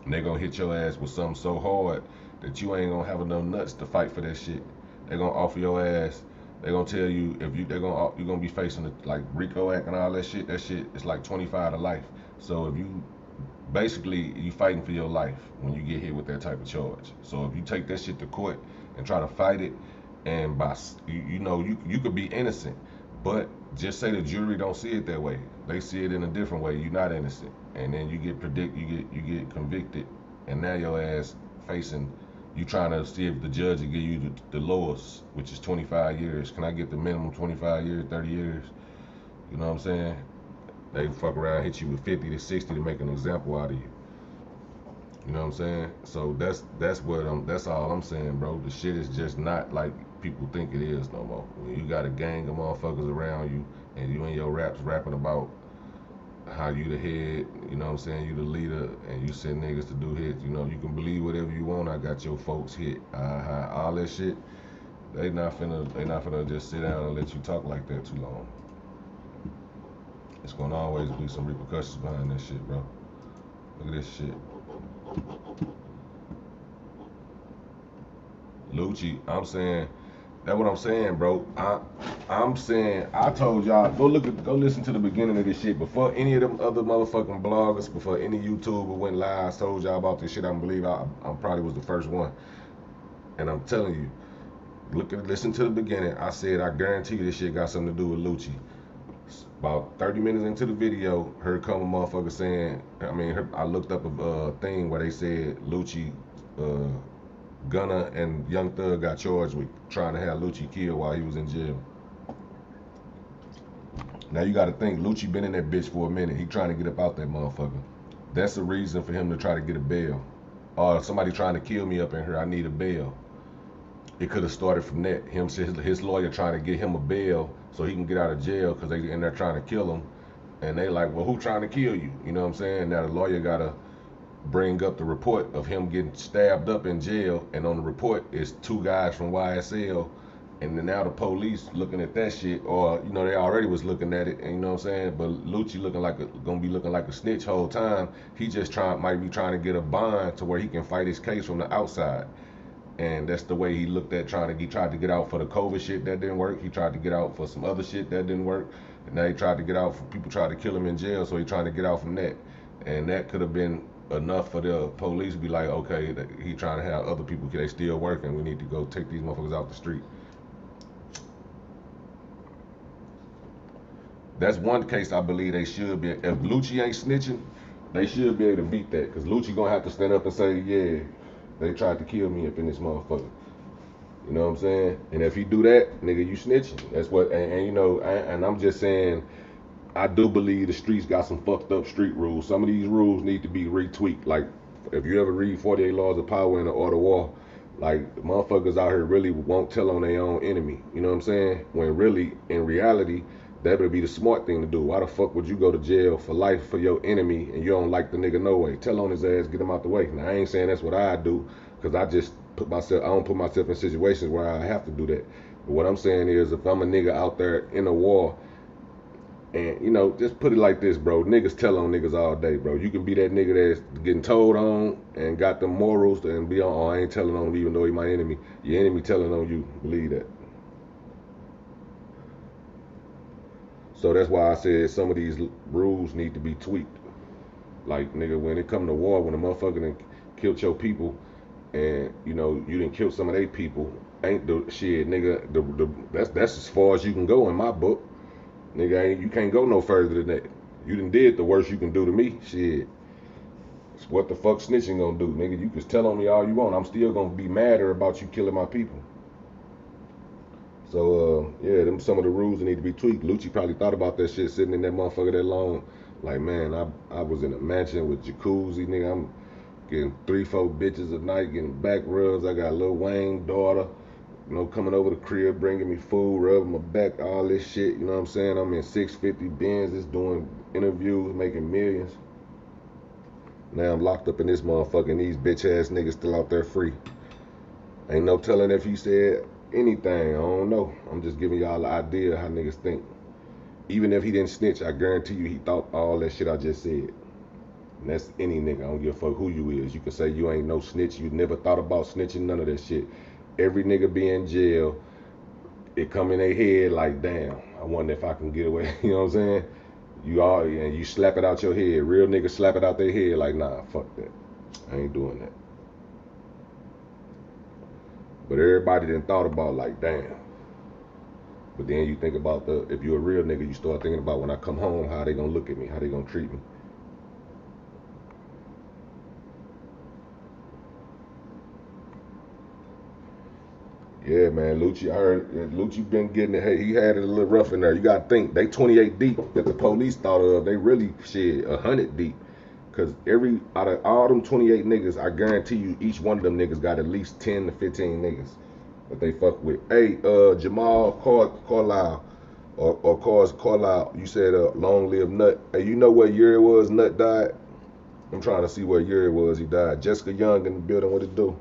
And they gonna hit your ass with something so hard that you ain't gonna have enough nuts to fight for that shit. They gonna offer your ass. They gonna tell you you're gonna be facing like RICO Act and all that shit. That shit is like 25 to life. So if you fighting for your life when you get hit with that type of charge. So if you take that shit to court and try to fight it, and you could be innocent, but just say the jury don't see it that way. They see it in a different way. You're not innocent, and then you get convicted, and now your ass facing. You trying to see if the judge will give you the lowest, which is 25 years. Can I get the minimum 25 years, 30 years? You know what I'm saying? They fuck around, hit you with 50 to 60 to make an example out of you. You know what I'm saying? So that's all I'm saying, bro. The shit is just not like people think it is no more. When you got a gang of motherfuckers around you, and you in your raps rapping about how you the head, you know what I'm saying, you the leader, and you send niggas to do hits, you can believe whatever you want. I got your folks hit. All that shit, they not finna just sit down and let you talk like that too long. It's gonna always be some repercussions behind this shit, bro. Look at this shit. Lucci, that's what I'm saying, bro. I'm saying, I told y'all, go listen to the beginning of this shit. Before any of them other motherfucking bloggers, before any YouTuber went live, I told y'all about this shit. I believe I probably was the first one. And I'm telling you, listen to the beginning. I said, I guarantee you this shit got something to do with Lucci. About 30 minutes into the video, heard a couple motherfuckers saying, I looked up a thing where they said Lucci, Gunna, and Young Thug got charged with trying to have Lucci killed while he was in jail. Now you gotta think, Lucci been in that bitch for a minute. He trying to get up out that motherfucker. That's the reason for him to try to get a bail. Or somebody trying to kill me up in here, I need a bail. It could have started from that. His lawyer trying to get him a bail so he can get out of jail because they in there trying to kill him. And they like, well, who trying to kill you? You know what I'm saying? Now the lawyer gotta bring up the report of him getting stabbed up in jail, and on the report is 2 guys from YSL, and then now the police looking at that shit, or you know they already was looking at it, and you know what I'm saying. But Lucci gonna be looking like a snitch whole time. He just might be trying to get a bond to where he can fight his case from the outside. And that's the way he looked at he tried to get out for the COVID shit that didn't work. He tried to get out for some other shit that didn't work. And now he tried to get out for people tried to kill him in jail, so he trying to get out from that. And that could have been enough for the police to be like, okay, he trying to have other people, they still working. We need to go take these motherfuckers out the street. That's one case I believe they should be. If Lucci ain't snitching, they should be able to beat that. Because Lucci gonna have to stand up and say, yeah, they tried to kill me up in this motherfucker. You know what I'm saying? And if he do that, nigga, you snitching. That's what, and you know, and I'm just saying, I do believe the streets got some fucked up street rules. Some of these rules need to be retweaked. Like, if you ever read 48 Laws of Power in the Art of War, like, motherfuckers out here really won't tell on their own enemy. You know what I'm saying? When really, in reality, that would be the smart thing to do. Why the fuck would you go to jail for life for your enemy and you don't like the nigga no way? Tell on his ass, get him out the way. Now, I ain't saying that's what I do, because I don't put myself in situations where I have to do that. But what I'm saying is, if I'm a nigga out there in a war, and, you know, just put it like this, bro. Niggas tell on niggas all day, bro. You can be that nigga that's getting told on and got the morals and be on, oh, I ain't telling on him even though he my enemy. Your enemy telling on you. Believe that. So that's why I said some of these rules need to be tweaked. Like, nigga, when it come to war, when a motherfucker done killed your people and, you know, you done killed some of their people, ain't the shit, nigga, that's as far as you can go in my book. Nigga, you can't go no further than that. You done did the worst you can do to me. Shit. It's what the fuck snitching gonna do, nigga? You can tell on me all you want. I'm still gonna be madder about you killing my people. So, yeah, them some of the rules that need to be tweaked. Lucci probably thought about that shit sitting in that motherfucker that long. Like, man, I was in a mansion with jacuzzi, nigga. I'm getting 3-4 bitches a night, getting back rubs. I got Lil Wayne daughter, you know, coming over the crib, bringing me food, rubbing my back, all this shit, you know what I'm saying? I'm in 650 Benzes, doing interviews, making millions. Now I'm locked up in this motherfucker, and these bitch ass niggas still out there free. Ain't no telling if he said anything, I don't know. I'm just giving y'all an idea of how niggas think. Even if he didn't snitch, I guarantee you he thought all that shit I just said. And that's any nigga, I don't give a fuck who you is. You can say you ain't no snitch, you never thought about snitching, none of that shit. Every nigga be in jail, it come in their head like, damn, I wonder if I can get away, you know what I'm saying? And you slap it out your head. Real niggas slap it out their head like, nah, fuck that. I ain't doing that. But everybody done thought about like, damn. But then you think about if you're a real nigga, you start thinking about when I come home, how they gonna look at me, how they gonna treat me. Yeah, man, Lucci, I heard Lucci been getting it. Hey, he had it a little rough in there. You gotta think, they 28 deep that the police thought of. They really, shit, 100 deep. Cause out of all them 28 niggas, I guarantee you each one of them niggas got at least 10 to 15 niggas that they fuck with. Hey, Jamal Carlisle, or Carlisle, you said long live Nut. Hey, you know what year it was Nut died? I'm trying to see what year it was he died. Jessica Young in the building, what it do?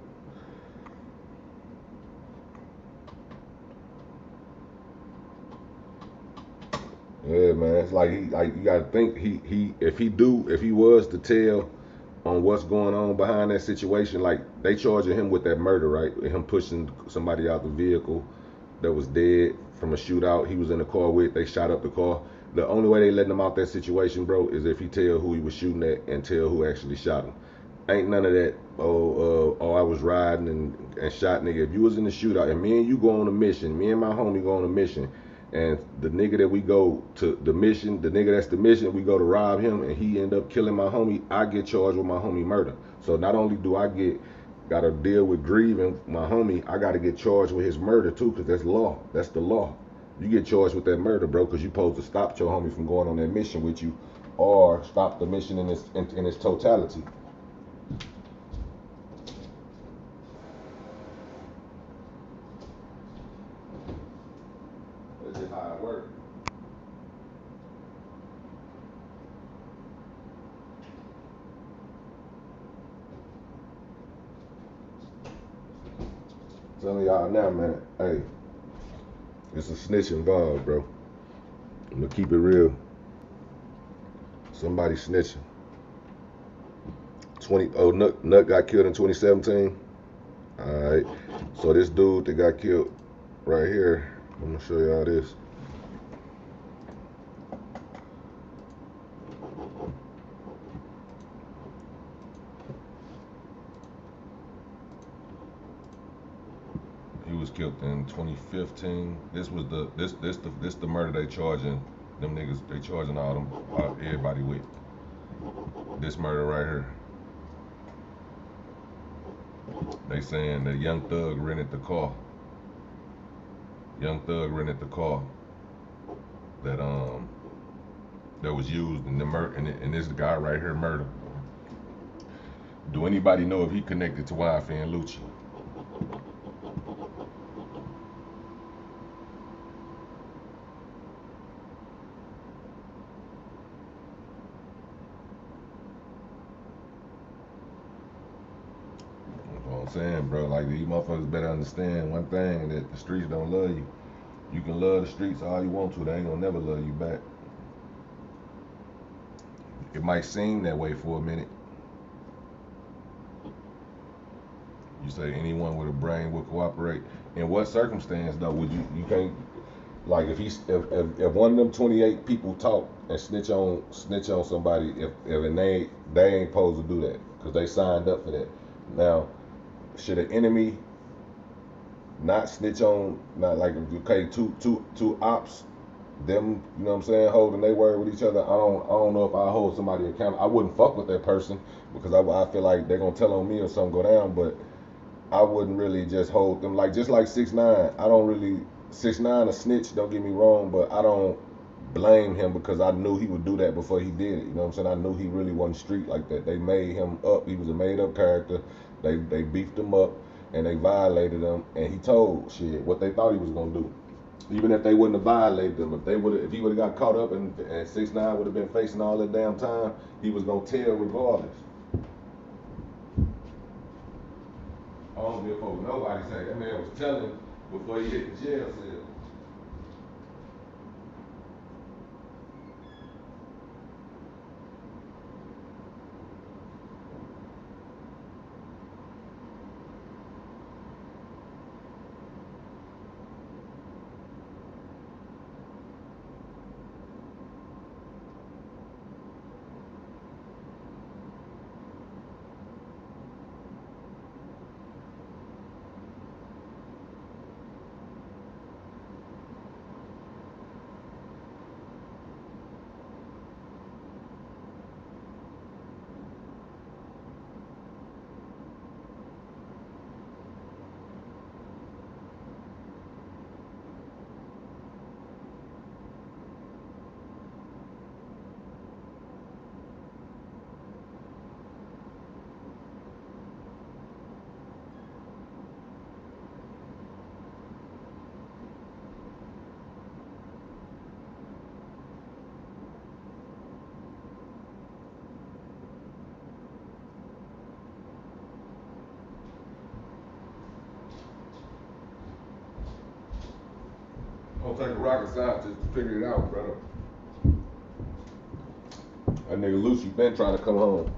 Yeah, man, it's like you gotta think if he was to tell on what's going on behind that situation, like they charging him with that murder, right? Him pushing somebody out the vehicle that was dead from a shootout he was in the car with. They shot up the car. The only way they letting him out that situation, bro, is if he tell who he was shooting at and tell who actually shot him. Ain't none of that. Oh, I was riding and shot nigga. If you was in the shootout and me and you go on a mission, me and my homie go on a mission, and the nigga that we go to the mission, the nigga that's the mission, we go to rob him and he end up killing my homie, I get charged with my homie murder. So not only do I gotta deal with grieving my homie, I gotta get charged with his murder too, because that's law. That's the law. You get charged with that murder, bro, because you supposed to stop your homie from going on that mission with you, or stop the mission in its totality. That's just how it works. Telling y'all now, man, hey, it's a snitch involved, bro. I'm gonna keep it real. Somebody snitching. Nut got killed in 2017. Alright. So this dude that got killed right here, I'm gonna show y'all this. He was killed in 2015. This the murder they charging them niggas. They charging everybody with. This murder right here. They saying that Young Thug rented the car. Young Thug rented the car that was used in the murder, and this guy right here murder. Do anybody know if he connected to YF and Lucci? Saying, bro, like these motherfuckers better understand one thing, that the streets don't love you. You can love the streets all you want to, they ain't gonna never love you back. It might seem that way for a minute. You say anyone with a brain would cooperate. In what circumstance though would you can't, like if one of them 28 people talk and snitch on somebody, if they ain't supposed to do that because they signed up for that. Now, should an enemy not snitch on, not like, okay, two ops, them, you know what I'm saying, holding their word with each other? I don't know if I hold somebody accountable. I wouldn't fuck with that person because I feel like they're gonna tell on me or something go down, but I wouldn't really just hold them, like just like 6ix9ine. I don't really, 6ix9ine a snitch, don't get me wrong, but I don't blame him because I knew he would do that before he did it. You know what I'm saying? I knew he really wasn't street like that. They made him up. He was a made up character. They beefed him up and they violated him, and he told shit what they thought he was gonna do. Even if they wouldn't have violated him, if he would have got caught up and 6ix9ine would have been facing all that damn time, he was gonna tell regardless. I don't give a fuck what nobody say. That man was telling before he hit the jail cell. Don't take a rocket scientist to figure it out, brother. That nigga Lucci been trying to come home.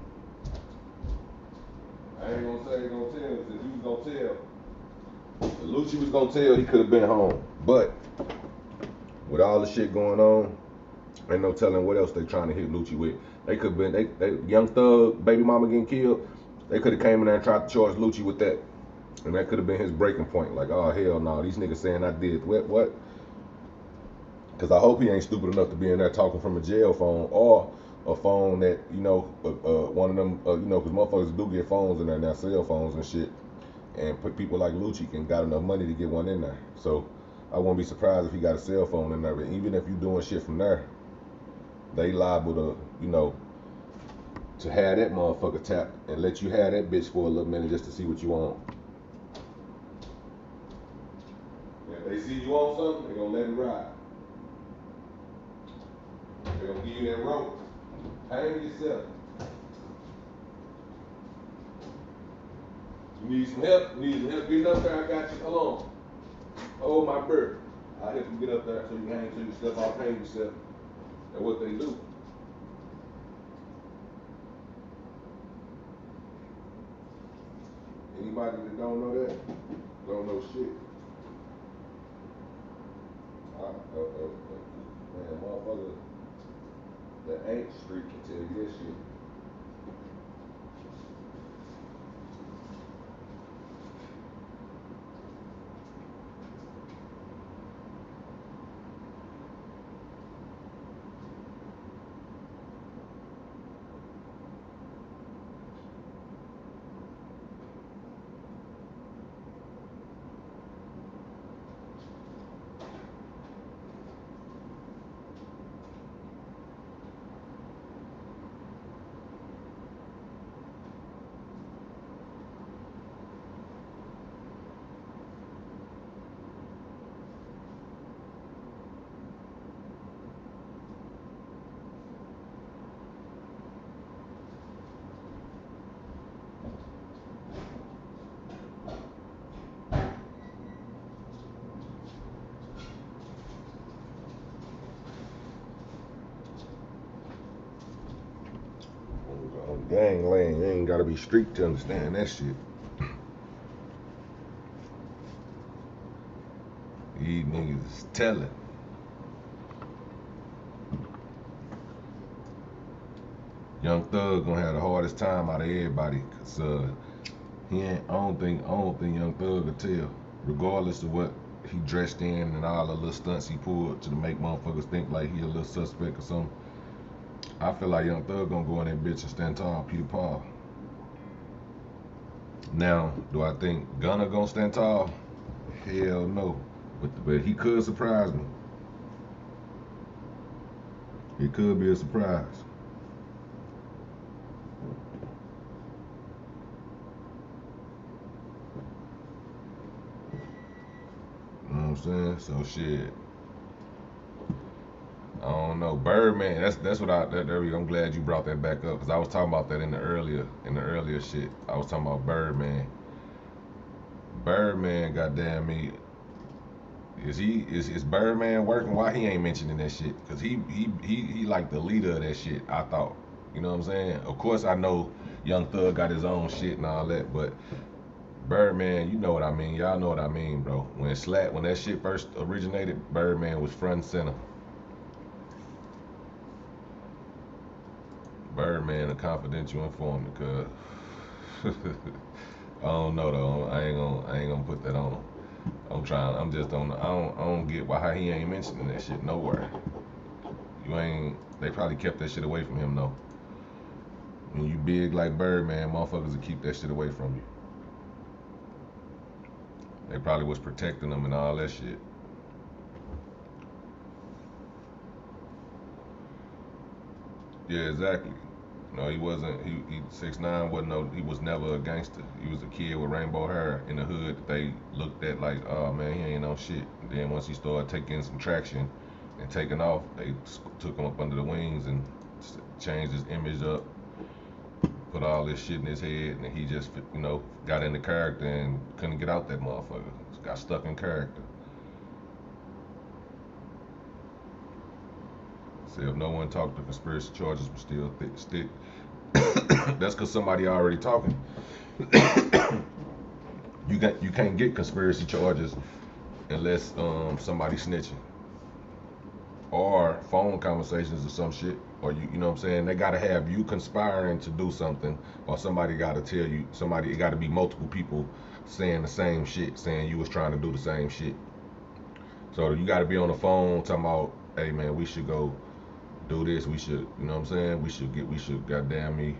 I ain't gonna say he gonna tell, because if he was gonna tell, if Lucci was gonna tell, he could have been home. But with all the shit going on, ain't no telling what else they trying to hit Lucci with. They could have been, they Young Thug, baby mama getting killed. They could have came in there and tried to charge Lucci with that. And that could have been his breaking point. Like, oh, hell no, these niggas saying I did what? Because I hope he ain't stupid enough to be in there talking from a jail phone or a phone that, you know, one of them, you know, because motherfuckers do get phones in there now, cell phones and shit. And people like Lucci can got enough money to get one in there. So I won't be surprised if he got a cell phone in there. But even if you doing shit from there, they liable to, you know, to have that motherfucker tapped and let you have that bitch for a little minute just to see what you want. If they see you on something, they gonna let it ride. They gonna give you that rope. Hang yourself. You need some help? You need some help getting up there? I got you. Hold on. Hold my bird. I'll help you get up there so you can hang yourself off, hang yourself. That's what they do. Anybody that don't know that, don't know shit. Man, motherfucker that ain't street can tell you this shit. Gang lane, you ain't gotta be street to understand that shit. These niggas is telling. Young Thug gonna have the hardest time out of everybody, cause I don't think Young Thug will tell, regardless of what he dressed in and all the little stunts he pulled to make motherfuckers think like he a little suspect or something. I feel like Young Thug gonna go in that bitch and stand tall, Peter Paul. Now, do I think Gunna gonna stand tall? Hell no. But he could surprise me. It could be a surprise. You know what I'm saying? So shit. I don't know. Birdman, that's what I'm glad you brought that back up, because I was talking about that in the earlier shit. I was talking about Birdman. Birdman, goddamn me. Is Birdman working? Why he ain't mentioning that shit? Cause he like the leader of that shit, I thought. You know what I'm saying? Of course I know Young Thug got his own shit and all that, but Birdman, you know what I mean. Y'all know what I mean, bro. When that shit first originated, Birdman was front and center. Birdman, a confidential informant, cuz I don't know though. I ain't gonna put that on him. I don't get why he ain't mentioning that shit nowhere. They probably kept that shit away from him though. When you big like Birdman, motherfuckers will keep that shit away from you. They probably was protecting him and all that shit. Yeah, exactly. No, he wasn't. He 6ix9ine wasn't no. He was never a gangster. He was a kid with rainbow hair in the hood that they looked at like, oh man, he ain't no shit. And then once he started taking some traction and taking off, they took him up under the wings and changed his image up, put all this shit in his head, and he just, you know, got into character and couldn't get out that motherfucker. Got stuck in character. So if no one talked, the conspiracy charges would still stick. That's because somebody already talking. You can't get conspiracy charges unless somebody snitching or phone conversations or some shit. or you know what I'm saying? They gotta have you conspiring to do something, or somebody gotta tell you, it gotta be multiple people saying the same shit, saying you was trying to do the same shit. So you gotta be on the phone talking about, hey man, we should go do this, we should, you know what I'm saying? We should goddamn me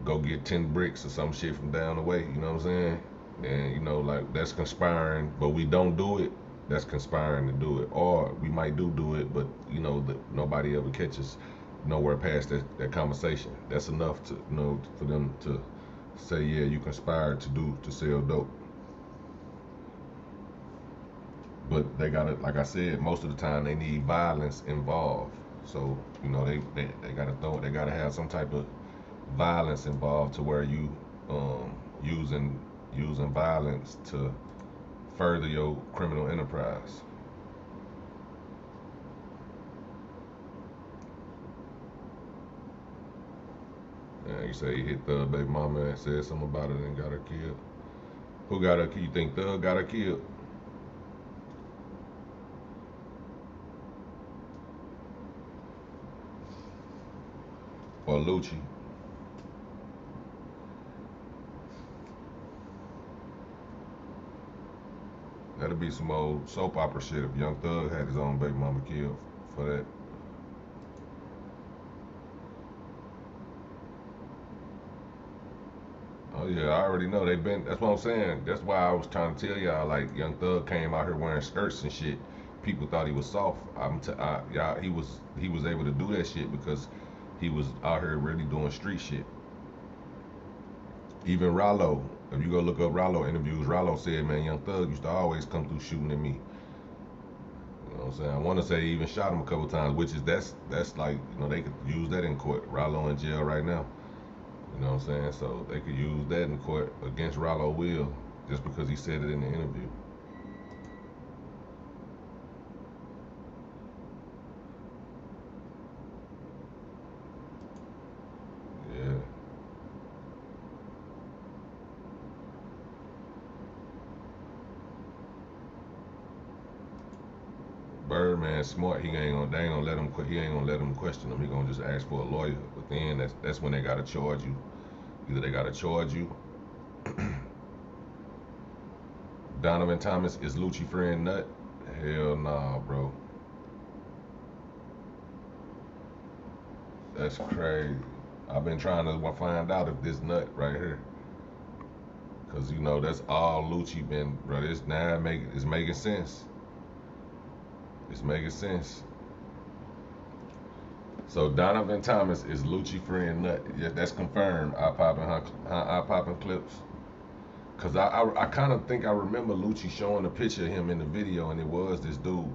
go get 10 bricks or some shit from down the way, you know what I'm saying? And you know, like that's conspiring, but we don't do it. That's conspiring to do it, or we might do it, but you know, nobody ever catches nowhere past that conversation. That's enough to, you know, for them to say, yeah, you conspired to sell dope. But they gotta, like I said, most of the time they need violence involved. So you know, they gotta have some type of violence involved to where you using violence to further your criminal enterprise. Yeah, you say he hit Thug baby mama and said something about it and got her killed. Who got her? You think Thug got her killed? Or Lucci? That'd be some old soap opera shit if Young Thug had his own baby mama killed for that. Oh yeah, I already know they been. That's what I'm saying. That's why I was trying to tell y'all. Like Young Thug came out here wearing skirts and shit. People thought he was soft. He was able to do that shit because he was out here really doing street shit. Even Rollo, if you go look up Rollo interviews, Rollo said, man, Young Thug used to always come through shooting at me. You know what I'm saying? I want to say he even shot him a couple times, which is that's like, you know, they could use that in court. Rollo in jail right now. You know what I'm saying? So they could use that in court against Rollo Will just because he said it in the interview. Yeah. Birdman smart. They ain't gonna let him. He ain't gonna let him question him. He gonna just ask for a lawyer. But then that's when they gotta charge you. Either they gotta charge you. Donovan Thomas is Lucci friend nut? Hell nah, bro. That's crazy. I've been trying to find out if this nut right here. Cause you know that's all Lucci been, bro. This now it's making sense. It's making sense. So Donovan Thomas is Lucci friend nut. Yeah, that's confirmed. I popping clips. Cause I kind of think I remember Lucci showing a picture of him in the video, and it was this dude.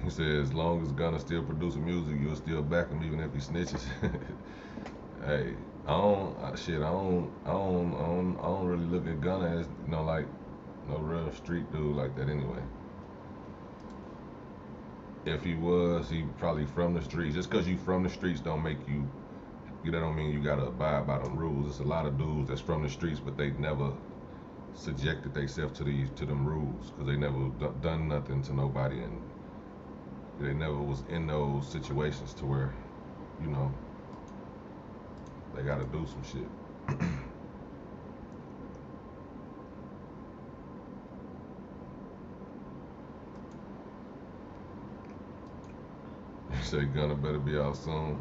He said, as long as Gunna still producing music, you'll still back him even if he snitches. Hey, I don't really look at Gunna as, you know, like no real street dude like that anyway. If he was, he probably from the streets. Just cause you from the streets don't make you, that don't mean you gotta abide by them rules. There's a lot of dudes that's from the streets, but they never subjected themselves to them rules, cause they never done nothing to nobody, and they never was in those situations to where, you know, they gotta do some shit. Say Gunna better be out soon.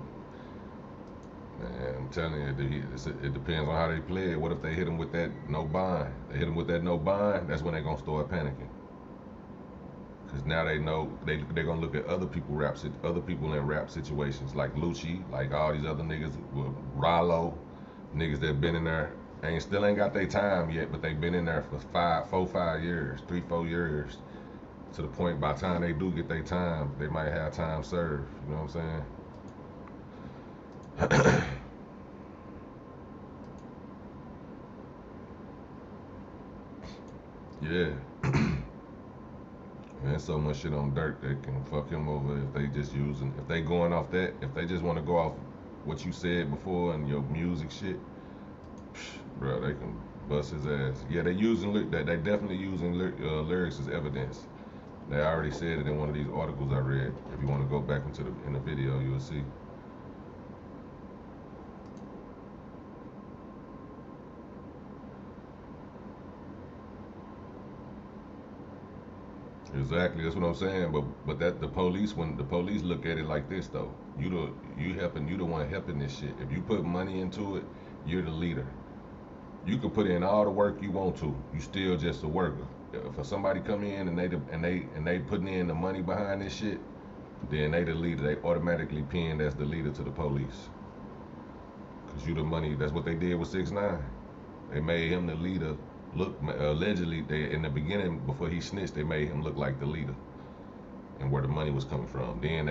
Man, I'm telling you, it depends on how they play it. What if they hit him with that no bind? They hit him with that no bind, that's when they're gonna start panicking. Cause now they know they're gonna look at other people in rap situations like Lucci, like all these other niggas with Rollo, niggas that been in there still ain't got their time yet, but they been in there for 4 years, 3-4 years. To the point by the time they do get their time, they might have time served. You know what I'm saying? Yeah. Man, so much shit on Dirk that can fuck him over if they just if they going off that, if they just want to go off what you said before and your music shit, bro, they can bust his ass. Yeah, they definitely using lyrics as evidence. They already said it in one of these articles I read. If you want to go back into the video, you'll see. Exactly, that's what I'm saying. But that when the police look at it like this though, you the one helping this shit. If you put money into it, you're the leader. You can put in all the work you want to. You still just a worker. If somebody come in and they putting in the money behind this shit, then they the leader. They automatically pinned as the leader to the police. Cause you the money. That's what they did with 6ix9ine. They made him the leader. Look, allegedly, in the beginning, before he snitched, they made him look like the leader and where the money was coming from. Then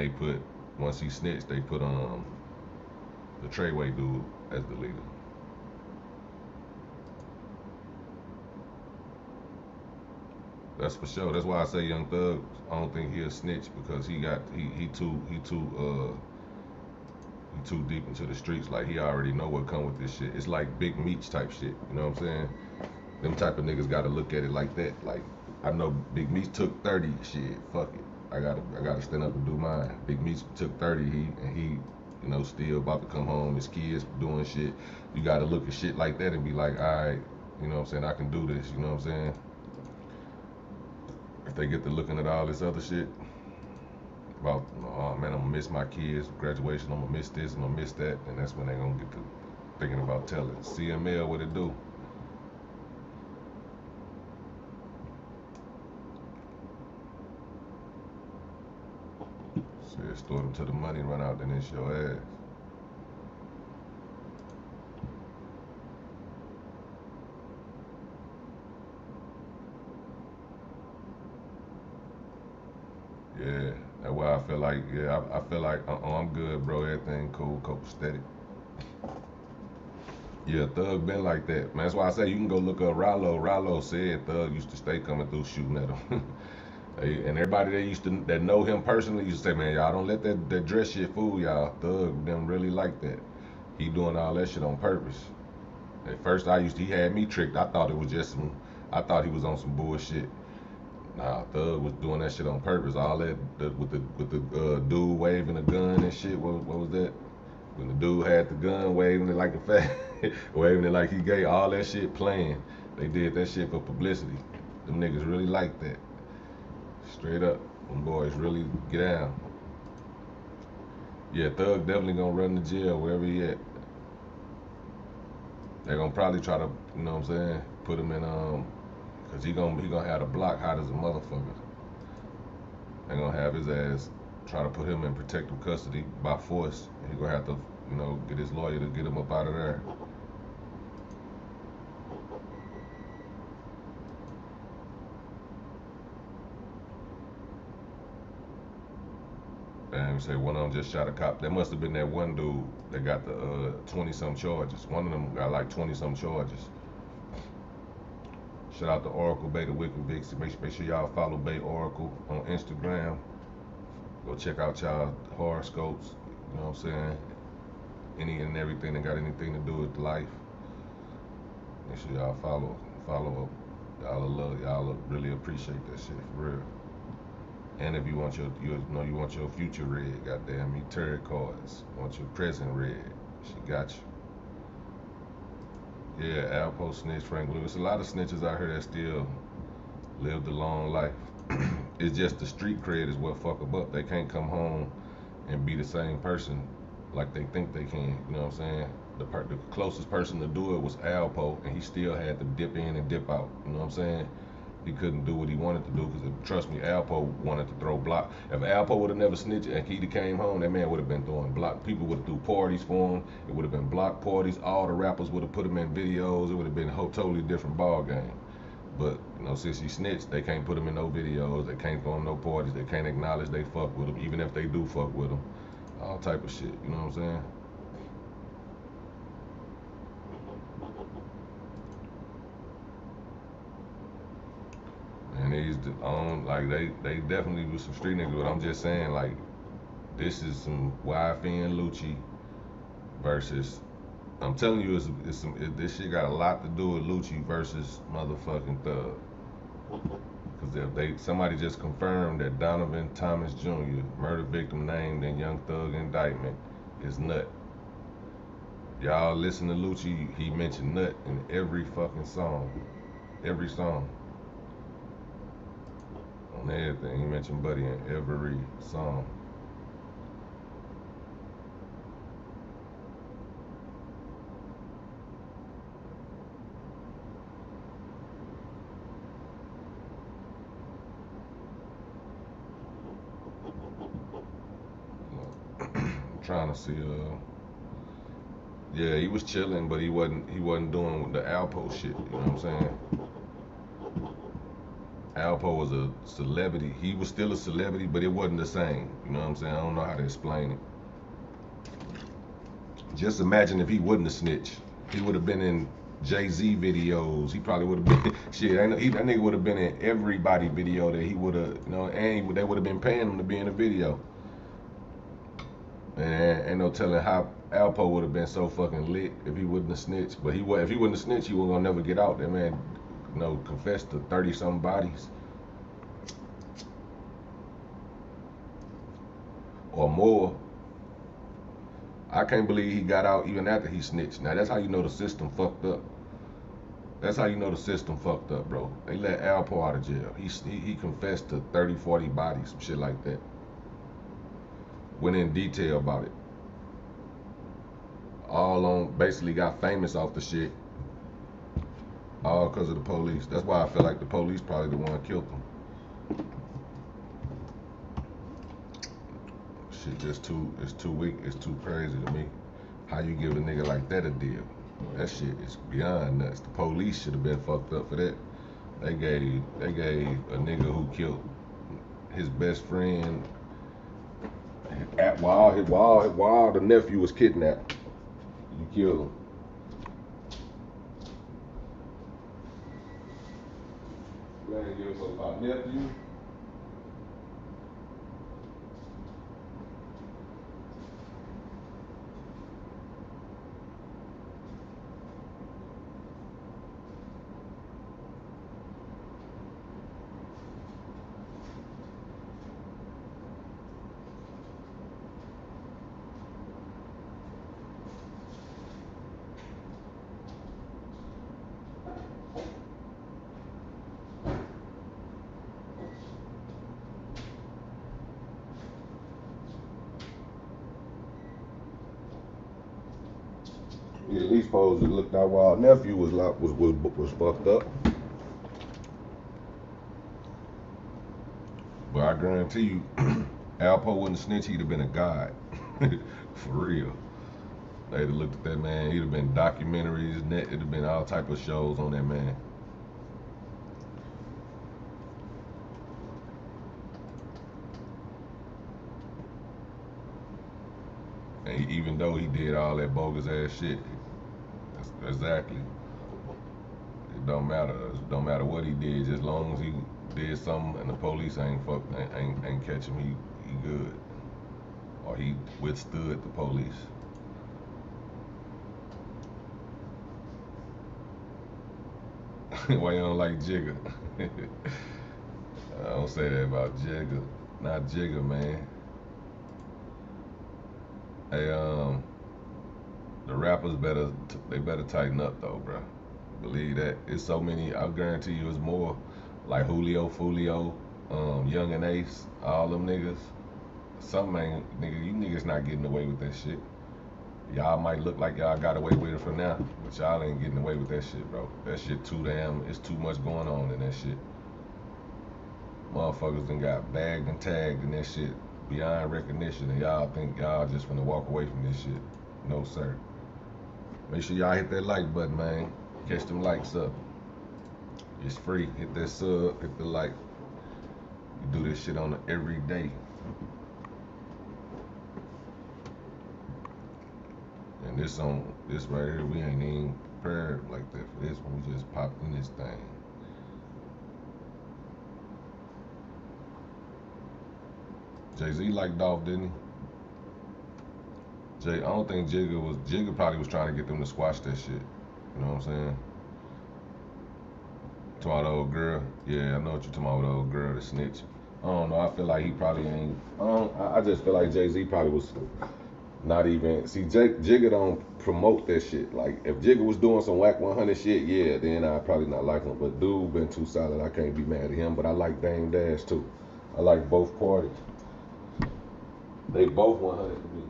once he snitched, they put the Treyway dude as the leader. That's for sure. That's why I say Young Thug, I don't think he'll snitch because he too deep into the streets. Like he already know what come with this shit. It's like Big Meech type shit. You know what I'm saying? Them type of niggas gotta look at it like that. Like I know Big Meech took 30. Shit, fuck it. I gotta stand up and do mine. Big Meech took 30. He still about to come home. His kids doing shit. You gotta look at shit like that and be like, all right, you know what I'm saying? I can do this. You know what I'm saying? If they get to looking at all this other shit about, oh man, I'm gonna miss my kids' graduation, I'm gonna miss this, I'm gonna miss that, and that's when they gonna get to thinking about telling. CML, what it do? Said store them to the money, run out, then it's your ass. Yeah, that's why I feel like, I feel like, I'm good, bro, everything cool, copacetic. Yeah, Thug been like that. Man, that's why I say you can go look up Rollo. Rollo said Thug used to stay coming through shooting at him. And everybody that know him personally used to say, man, y'all don't let that dress shit fool y'all. Thug them really like that. He doing all that shit on purpose. At first he had me tricked. I thought it was just I thought he was on some bullshit. Nah, Thug was doing that shit on purpose. All that with the dude waving a gun and shit. What was that? When the dude had the gun, waving it like a fat, waving it like he gay. All that shit playing. They did that shit for publicity. Them niggas really like that. Straight up, them boys really get down. Yeah, Thug definitely gonna run to jail wherever he at. They gonna probably try to, you know what I'm saying, put him in cause he gonna have the block hot as a motherfucker. They gonna have his ass try to put him in protective custody by force. He gonna have to, get his lawyer to get him up out of there. And say one of them just shot a cop. That must have been that one dude that got the 20-some charges. One of them got like 20-some charges. Shout out to Oracle Bay, the Wicked Vixie. Make sure y'all follow Bay Oracle on Instagram. Go check out y'all horoscopes. You know what I'm saying? Any and everything that got anything to do with life. Make sure y'all follow up. Y'all really appreciate that shit for real. And if you want your future read, goddamn me, tarot cards. You want your present read, she got you. Yeah, Alpo snitch, Frank Lewis. A lot of snitches out here that still lived a long life. It's just the street cred is what fuck them up. They can't come home and be the same person like they think they can. You know what I'm saying? The closest person to do it was Alpo, and he still had to dip in and dip out. You know what I'm saying? He couldn't do what he wanted to do because, trust me, Alpo wanted to throw block. If Alpo would have never snitched and he came home, that man would have been throwing block. People would have threw parties for him. It would have been block parties. All the rappers would have put him in videos. It would have been a whole totally different ball game. But, since he snitched, they can't put him in no videos. They can't throw him no parties. They can't acknowledge they fuck with him, even if they do fuck with him. All type of shit, you know what I'm saying? And they definitely was some street niggas, but I'm just saying, like, this is some YFN Lucci versus, I'm telling you, this shit got a lot to do with Lucci versus motherfucking Thug. Because if somebody just confirmed that Donovan Thomas Jr., murder victim named in Young Thug indictment, is Nut. Y'all listen to Lucci, he mentioned Nut in every fucking song. Every song. On everything. He mentioned Buddy in every song. I'm trying to see yeah, he was chilling, but he wasn't doing the Alpo shit, you know what I'm saying? Alpo was a celebrity. He was still a celebrity, but it wasn't the same. You know what I'm saying? I don't know how to explain it. Just imagine if he wouldn't have snitched. He would have been in Jay-Z videos. He probably would have been shit. That nigga would have been in everybody video that he would have, you know, and they would have been paying him to be in a video. And ain't no telling how Alpo would have been so fucking lit if he wouldn't have snitched. But if he wouldn't have snitched, he wasn't gonna never get out. That man, you know, confessed to 30-something bodies or more. I can't believe he got out even after he snitched. Now that's how you know the system fucked up. That's how you know the system fucked up, bro. They let Alpo out of jail. He confessed to 30, 40 bodies, some shit like that. Went in detail about it. All on, basically got famous off the shit. All because of the police. That's why I feel like the police probably the one that killed him. Shit it's too weak. It's too crazy to me. How you give a nigga like that a deal? That shit is beyond nuts. The police should have been fucked up for that. They gave a nigga who killed his best friend while the nephew was kidnapped. You killed him. Man, give us about nephew. Yeah, these folks that looked out while nephew was fucked up. But I guarantee you, Alpo wouldn't snitch, he'd have been a god. For real. They'd have looked at that man, he'd have been documentaries, it'd have been all type of shows on that man. And even though he did all that bogus ass shit, exactly. It don't matter. It don't matter what he did, just as long as he did something and the police ain't catch him, he good. Or he withstood the police. Why you don't like Jigga? I don't say that about Jigga. Not Jigga, man. Hey, the rappers better tighten up though, bro. Believe that. It's so many. I guarantee you, it's more like Julio, Fulio, Young and Ace, all them niggas. Some ain't, nigga. You niggas not getting away with that shit. Y'all might look like y'all got away with it for now, but y'all ain't getting away with that shit, bro. That shit it's too much going on in that shit. Motherfuckers done got bagged and tagged in that shit beyond recognition, and y'all think y'all just finna walk away from this shit. No, sir. Make sure y'all hit that like button, man. Catch them likes up. It's free. Hit that sub, hit the like. You do this shit on every day. And this right here, we ain't even prepared like that for this one. We just popped in this thing. Jay-Z liked Dolph, didn't he? I don't think Jigga probably was trying to get them to squash that shit. You know what I'm saying? To my old girl. Yeah, I know what you're talking about with the old girl, the snitch. I don't know. I feel like he probably ain't. I just feel like Jay-Z probably was not even. See, Jigga don't promote that shit. Like, if Jigga was doing some whack 100 shit, yeah, then I'd probably not like him. But dude been too solid. I can't be mad at him. But I like Dame Dash too. I like both parties. They both 100 to me.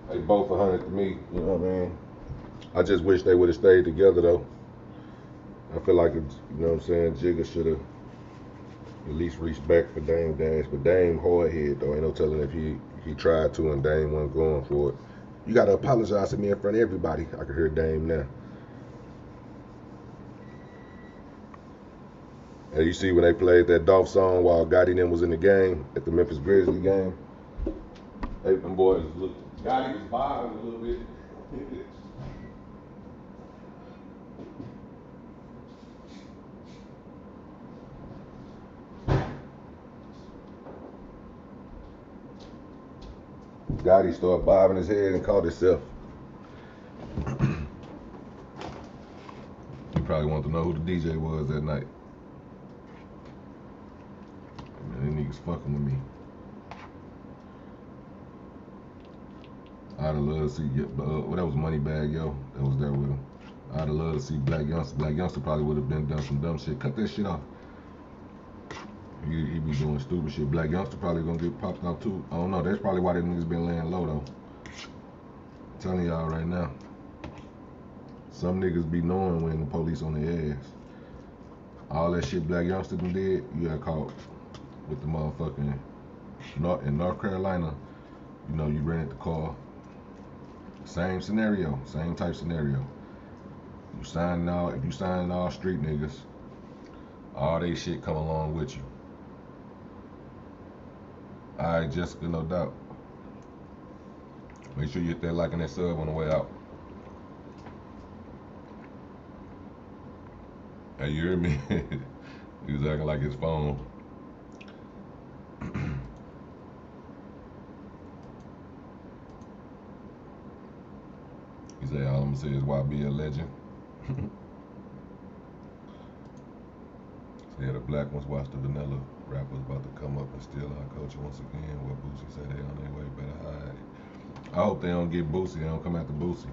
They both 100 to me, you know what I mean? I just wish they would have stayed together though. I feel like, you know what I'm saying, Jigga should have at least reached back for Dame Dash. But Dame hard head though, ain't no telling if he tried to and Dame wasn't going for it. You gotta apologize to me in front of everybody. I can hear Dame now. And you see when they played that Dolph song while Gotti and them was in the game, at the Memphis Grizzlies game, them boys look, Gotti was bobbing a little bit. Gotti started bobbing his head and caught himself. He probably wanted to know who the DJ was that night. Man, them niggas fucking with me. I'd have loved to see, well, that was Moneybag Yo that was there with him. I'd have loved to see Black Youngster. Black Youngster probably would have been done some dumb shit. Cut that shit off. He be doing stupid shit. Black Youngster probably gonna get popped out too. I don't know. That's probably why them niggas been laying low though. I'm telling y'all right now. Some niggas be knowing when the police on their ass. All that shit Black Youngster done did, you got caught with the motherfucking in North Carolina. You know, you rented the car. Same scenario, same type scenario. If you signing all street niggas, all they shit come along with you. Alright, Jessica, no doubt. Make sure you hit that like and that sub on the way out. Hey, you hear me? He was acting like his phone. He said, all I'm gonna say is why be a legend. Yeah, the black ones watch the vanilla rappers about to come up and steal our culture once again. What Boosie said they on their way, better hide. I hope they don't get Boosie, they don't come after Boosie.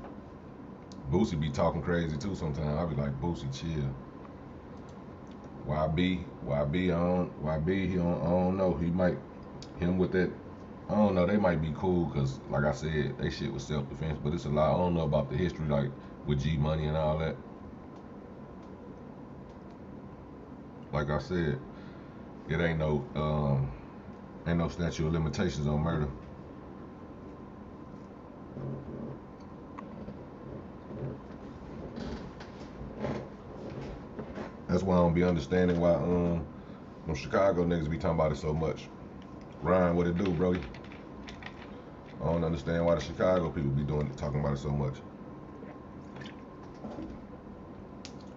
Boosie be talking crazy too sometimes. I be like, Boosie, chill. YB, he don't know. He might, him with that, I don't know, they might be cool because, like I said, they shit was self-defense, but it's a lot, I don't know about the history, like, with G-Money and all that. Like I said, it ain't no statute of limitations on murder. That's why I don't be understanding why them Chicago niggas be talking about it so much. Ryan, what it do, Brody? I don't understand why the Chicago people be talking about it so much.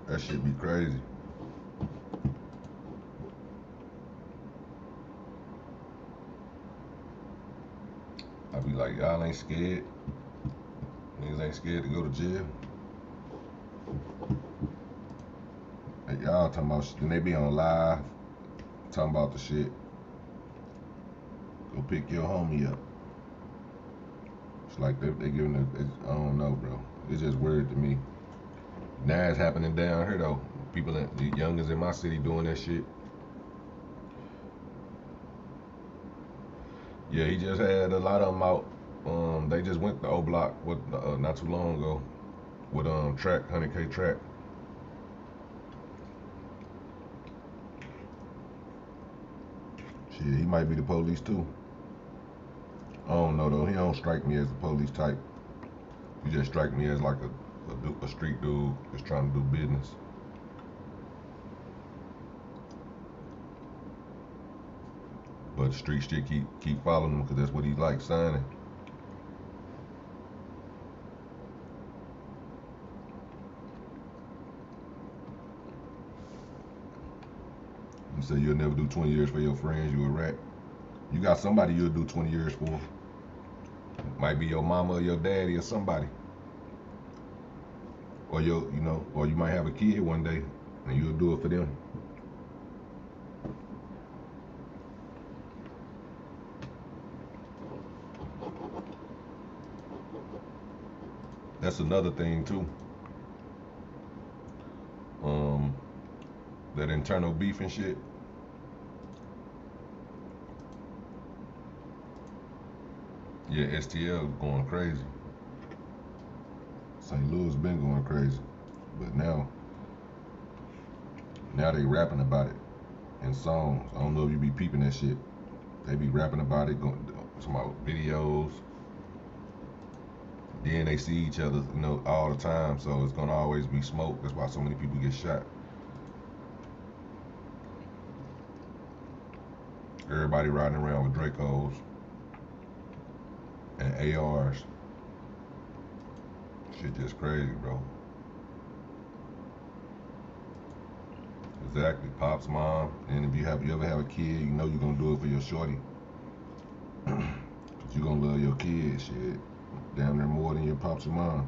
That shit be crazy. I be like, y'all ain't scared. Niggas ain't scared to go to jail. Hey, y'all talking about shit, and they be on live talking about the shit. Go pick your homie up. It's like they giving I don't know, bro. It's just weird to me. Now it's happening down here though. People, the youngins in my city doing that shit. Yeah, he just had a lot of them out. They just went to O Block not too long ago with Track, 100K Track. Shit, he might be the police too. I don't know though. He don't strike me as the police type. He just strike me as like a street dude that's trying to do business. But the street shit keep following him because that's what he likes signing. say you'll never do 20 years for your friends, you a rat. You got somebody you'll do 20 years for. Might be your mama or your daddy or somebody. Or or you might have a kid one day and you'll do it for them. That's another thing too. That internal beef and shit. Yeah, STL going crazy. St. Louis been going crazy, but now they rapping about it in songs. I don't know if you be peeping that shit. They be rapping about it, talking about videos. Then they see each other, all the time. So it's gonna always be smoke. That's why so many people get shot. Everybody riding around with Dracos and ARs. Shit just crazy, bro. Exactly. Pop's mom. And if you ever have a kid, you know you're gonna do it for your shorty. Cause you gonna love your kid, shit. Damn near more than your pops and mom.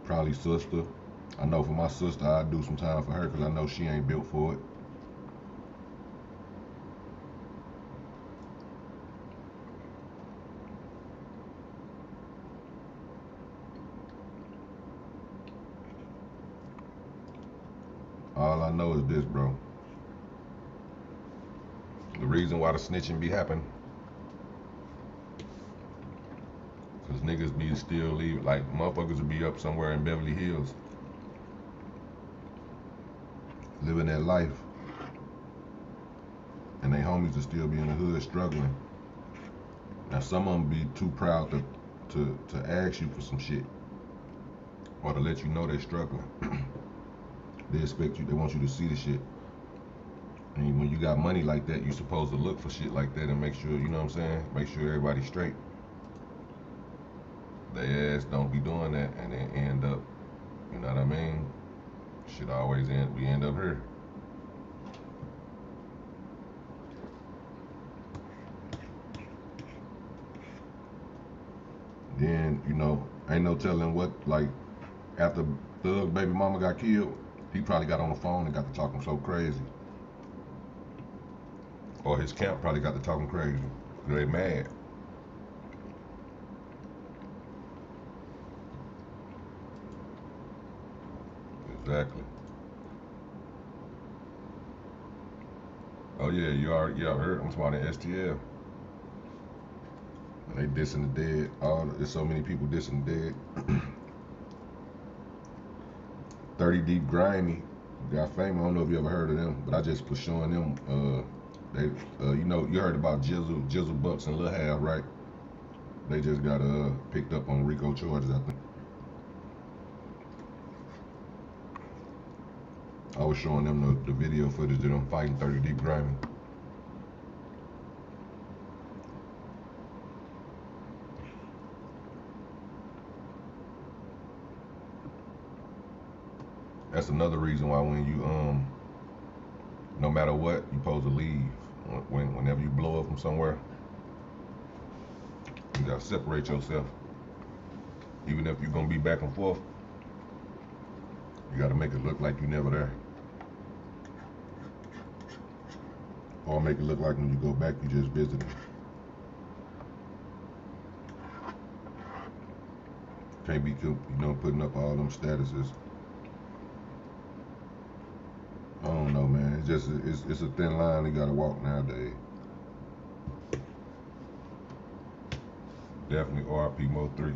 Probably sister. I know for my sister, I'd do some time for her because I know she ain't built for it. All I know is this, bro. The reason why the snitching be happening, cause niggas be still leaving, like motherfuckers will be up somewhere in Beverly Hills, living that life, and they homies will still be in the hood struggling. Now some of them be too proud to ask you for some shit, or to let you know they struggling. They expect you, they want you to see the shit. And when you got money like that, you supposed to look for shit like that and make sure, you know what I'm saying? Make sure everybody's straight. They ass don't be doing that and then end up, you know what I mean? Shit always we end up here. Then, ain't no telling what, like, after Thug baby mama got killed, he probably got on the phone and got to talking so crazy. Or his camp probably got to talking crazy. They mad. Exactly. Oh yeah, y'all heard. I'm talking about the STL. And they dissing the dead. There's so many people dissing the dead. 30 Deep Grimy got famous. I don't know if you ever heard of them, but I just was showing them. You heard about Jizzle Bucks and Lil Half, right? They just got picked up on RICO charges, I think. I was showing them the video footage of them fighting 30 Deep Grimy. That's another reason why when you no matter what, you supposed to leave. Whenever you blow up from somewhere, you gotta separate yourself. Even if you're gonna be back and forth, you gotta make it look like you never there. Or make it look like when you go back, you just visited. Can't be, putting up all them statuses. I don't know, man. It's a thin line you gotta walk nowadays. Definitely RP Mo 3.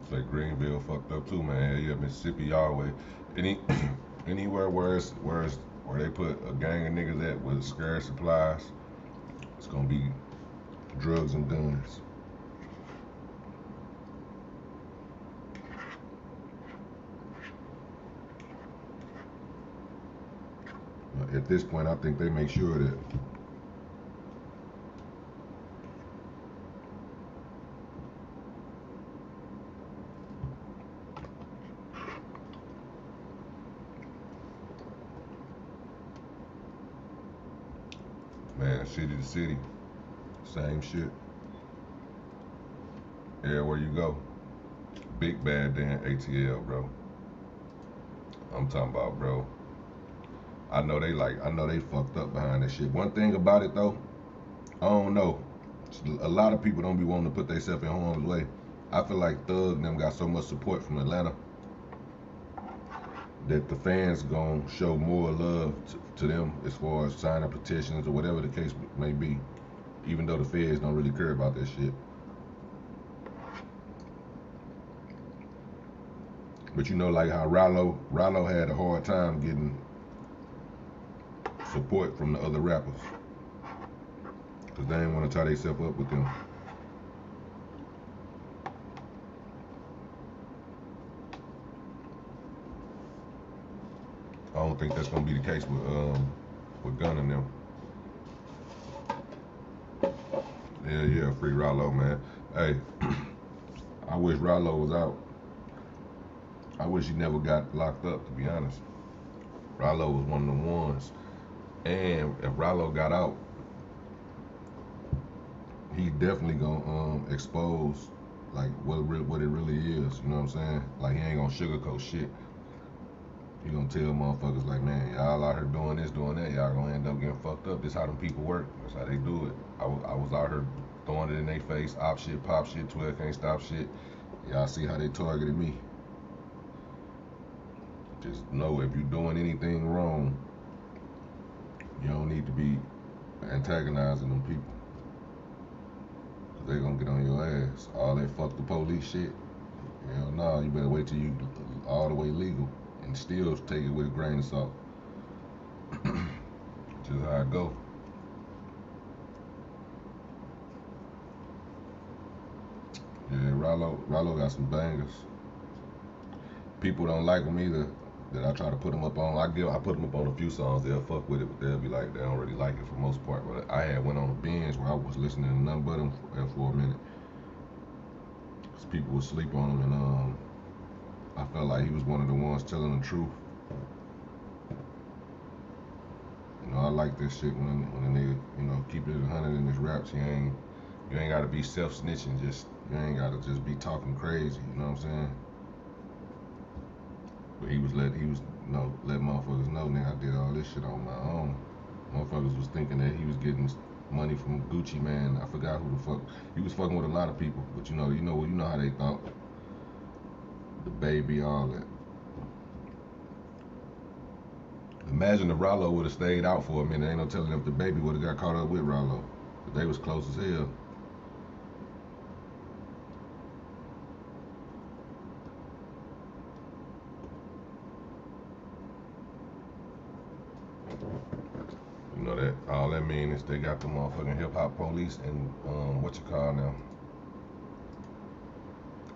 Say Greenville fucked up too, man. Yeah, Mississippi always. Anywhere where they put a gang of niggas at with scarce supplies, it's gonna be drugs and guns. At this point, I think they make sure that man, city to city, same shit. Everywhere you go, big bad damn ATL, bro. I'm talking about, bro. I know they fucked up behind that shit. One thing about it though, I don't know. A lot of people don't be wanting to put themselves in harm's way. I feel like Thug and them got so much support from Atlanta that the fans gonna show more love to them as far as signing petitions or whatever the case may be, even though the feds don't really care about that shit. But you know, like how Rollo had a hard time getting support from the other rappers because they didn't want to tie themselves up with them. I don't think that's gonna be the case with Gunna and them. Yeah, free Rollo, man. Hey, I wish Rollo was out. I wish he never got locked up, to be honest. Rollo was one of the ones. And if Rollo got out, he definitely gonna expose like what it really is. You know what I'm saying? Like he ain't gonna sugarcoat shit. He gonna tell motherfuckers like, man, y'all out here doing this, doing that. Y'all gonna end up getting fucked up. This how them people work. That's how they do it. I was out here throwing it in their face, op shit, pop shit, 12 can't stop shit. Y'all see how they targeted me. Just know if you're doing anything wrong, you don't need to be antagonizing them people. Cause they gonna get on your ass. All that fuck the police shit. Hell no, you better wait till you all the way legal and still take it with a grain of salt. Just how it go. Yeah, Rollo got some bangers. People don't like him either. That I try to put them up on. I put them up on a few songs. They'll fuck with it, but they'll be like, they don't really like it for the most part. But I had went on a binge where I was listening to nothing but him for a minute. Cause people would sleep on him, and I felt like he was one of the ones telling the truth. You know, I like this shit when a nigga, you know, keep it 100 in his raps. You ain't gotta be self-snitching. You ain't gotta just be talking crazy. You know what I'm saying? But he was letting motherfuckers know, nigga, I did all this shit on my own. Motherfuckers was thinking that he was getting money from Gucci Man. I forgot who the fuck. He was fucking with a lot of people, but you know how they thought. The baby, all that. Imagine if Rollo would have stayed out for a minute. Ain't no telling if the baby would have got caught up with Rollo. But they was close as hell. You know that all that mean is they got the motherfucking hip hop police and what you call now?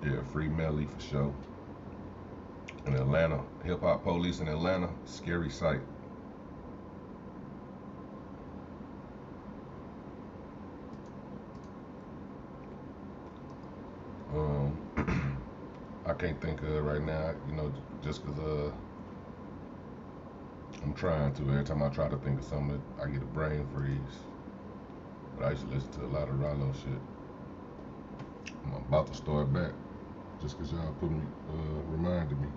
Yeah, free Melly for sure. In Atlanta, hip hop police in Atlanta, scary sight. I can't think of it right now, you know, just cause I'm trying to. Every time I try to think of something, I get a brain freeze. But I used to listen to a lot of Rollo shit. I'm about to start back, just cause y'all reminded me.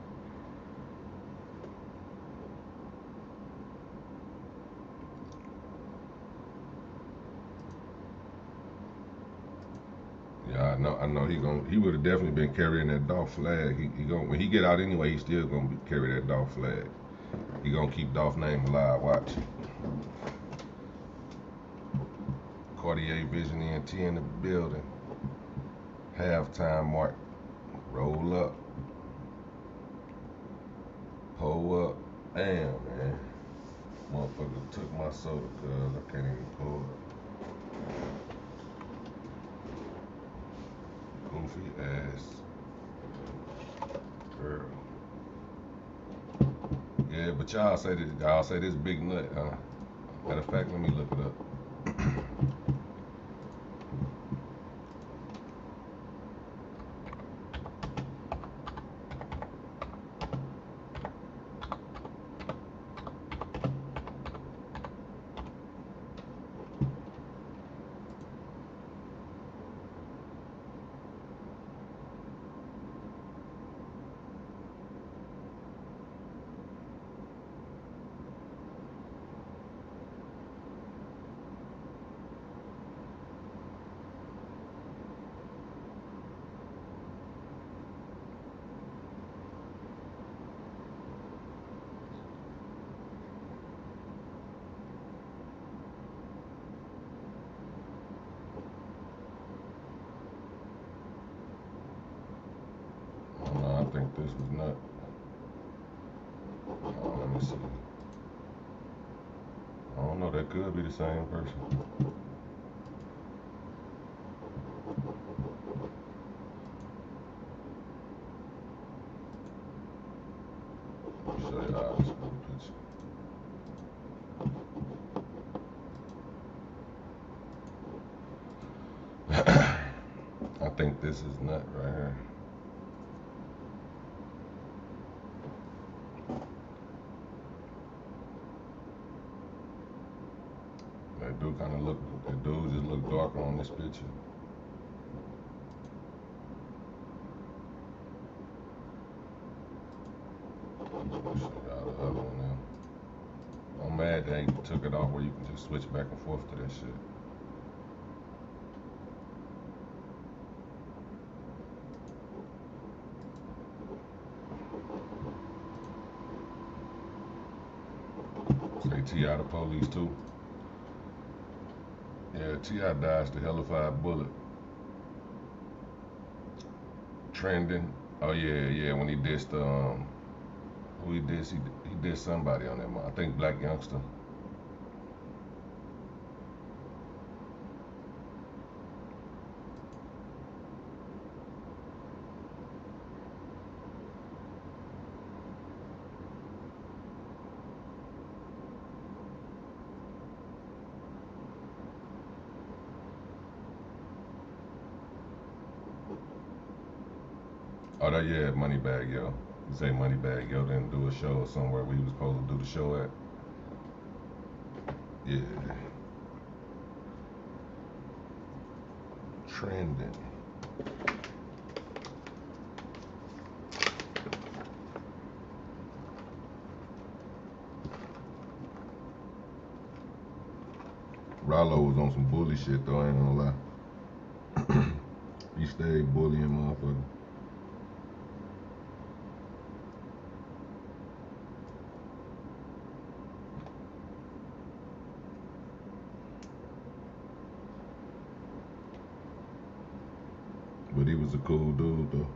Yeah, I know he would have definitely been carrying that Dolph flag. When he get out anyway, he still gonna carry that Dolph flag. He gonna keep Dolph's name alive. Watch. Cartier Vision ENT in the building. Halftime mark. Roll up. Pull up. Damn, man. Motherfucker took my soda, cuz I can't even pull it. Goofy ass girl. Yeah, but y'all say this big nut, huh? Matter of fact, let me look it up. this was not. Let me see. I don't know, that could be the same person. Show you how this picture. I think this is nut right here. That dude kind of look. That dude just look darker on this picture. The other one now. I'm mad they ain't took it off where you can just switch back and forth to that shit. Say T.I. the police too. Yeah, T.I. dodged the hellified bullet. Trending. Oh yeah, when he dissed who he dissed? He dissed somebody on that. I think Black Youngster. Oh, that, yeah, Moneybag Yo. You say Moneybag Yo didn't do a show somewhere where he was supposed to do the show at. Yeah. Trending. Rollo was on some bully shit though, I ain't gonna lie. He stayed bullying motherfucker. But he was a cool dude though.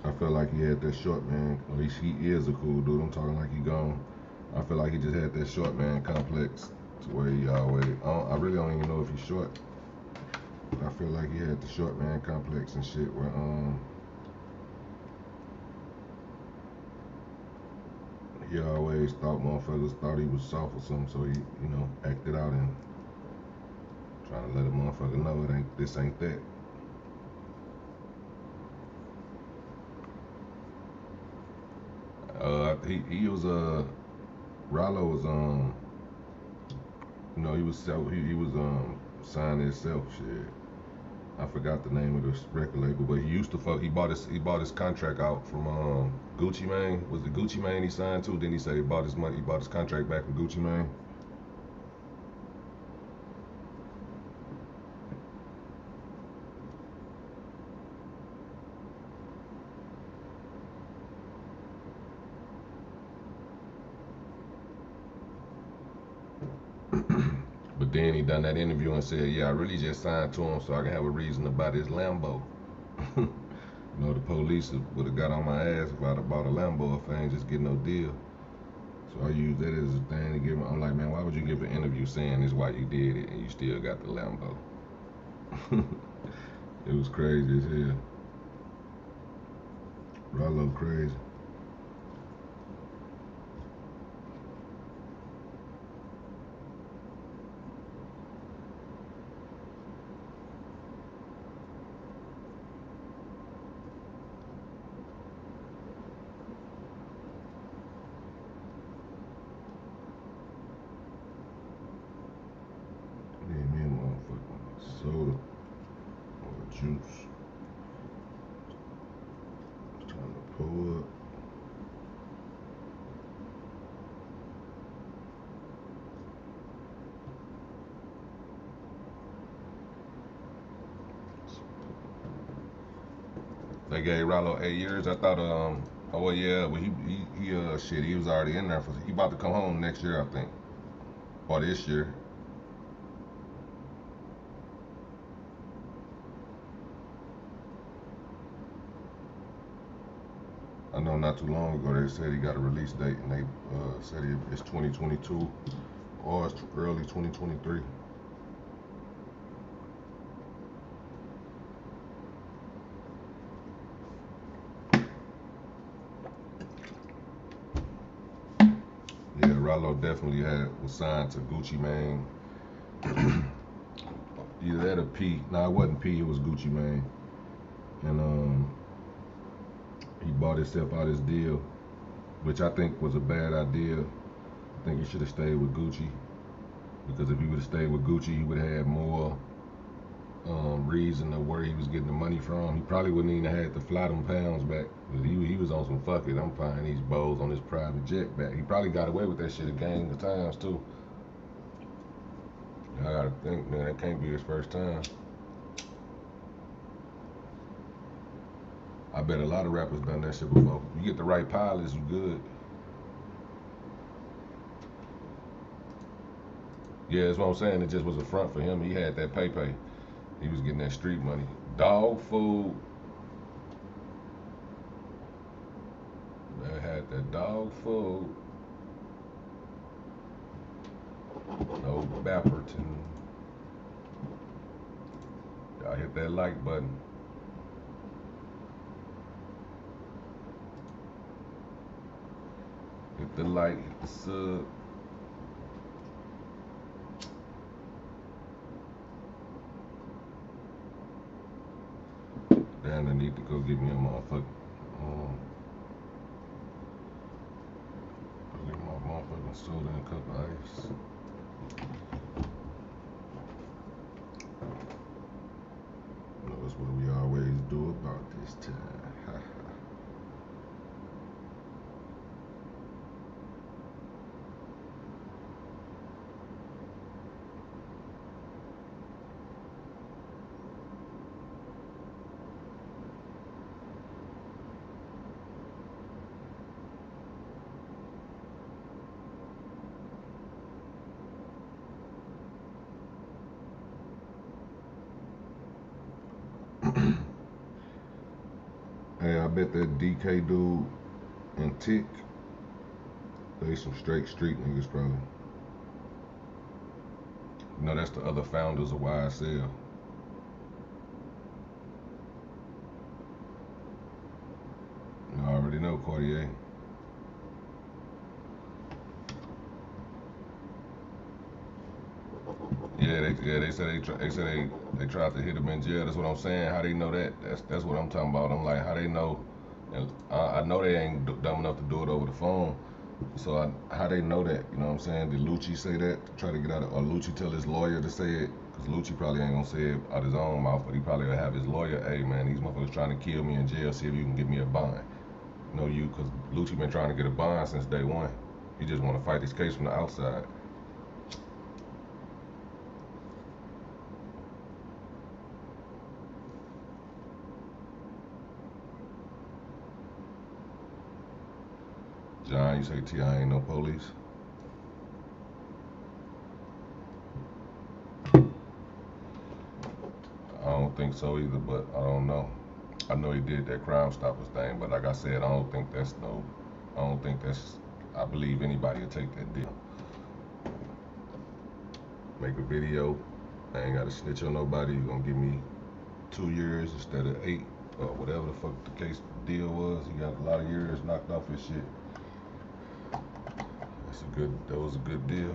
I felt like he had that short man, at least he is a cool dude. I'm talking like he gone. I feel like he just had that short man complex to where he always, I really don't even know if he's short. But I feel like he had the short man complex and shit where he always thought motherfuckers thought he was soft or something, so he, you know, acted out and trying to let a motherfucker know it ain't, this ain't that. He was Rollo was you know, he was signing himself shit. I forgot the name of the record label, but he used to fuck. He bought his contract out from Gucci Mane. Was it Gucci Mane he signed to? Then he said he bought his contract back from Gucci Mane. But then he done that interview and said, yeah, I really just signed to him so I can have a reason to buy this Lambo. You know, the police would have got on my ass if I'd have bought a Lambo if I ain't just get no deal. So I use that as a thing to give him. I'm like, man, why would you give an interview saying this is why you did it and you still got the Lambo? It was crazy as hell. Rollo crazy. Soda or juice. It's time to pull up. They gave Rollo 8 years. I thought, oh yeah, but he was already in there he about to come home next year, I think, or this year. I know not too long ago they said he got a release date, and they said it's 2022 or it's early 2023. Yeah, Rollo definitely was signed to Gucci Mane. Either that or P. No, it wasn't P. It was Gucci Mane, and he bought himself out his deal, which I think was a bad idea. I think he should have stayed with Gucci, because if he would have stayed with Gucci, he would have had more reason of where he was getting the money from. He probably wouldn't even have had to fly them pounds back. He was on some fuck it, I'm flying these bows on this private jet back. He probably got away with that shit a gang of times too. I gotta think, man, that can't be his first time. I bet a lot of rappers done that shit before. You get the right pilots, you good. Yeah, that's what I'm saying. It just was a front for him. He had that pay. He was getting that street money. Dog food. They had that dog food. No Bapperton. Y'all hit that like button. Hit the like, hit the sub. Damn, I need to go get me a motherfucker. Go get my motherfucking soda and a cup of ice. That's what we always do about this time. Hey, I bet that DK dude and Tick, they some straight street niggas probably. You know, that's the other founders of YSL. You already know Cartier. They said they tried to hit him in jail. That's what I'm saying. How they know that? That's what I'm talking about. I'm like, how they know? And I know they ain't dumb enough to do it over the phone. So how they know that? You know what I'm saying? Did Lucci say that? Try to get out of, or Lucci tell his lawyer to say it? Because Lucci probably ain't gonna say it out his own mouth, but he probably will have his lawyer, hey man, these motherfuckers trying to kill me in jail, see if you can get me a bond. You know because Lucci been trying to get a bond since day one. He just want to fight this case from the outside. John, you say T.I. ain't no police? I don't think so either, but I don't know. I know he did that Crime Stoppers thing, but like I said, I believe anybody will take that deal. Make a video, I ain't gotta snitch on nobody, you gonna give me 2 years instead of 8, or whatever the fuck the case deal was. He got a lot of years knocked off his shit. That was a good deal.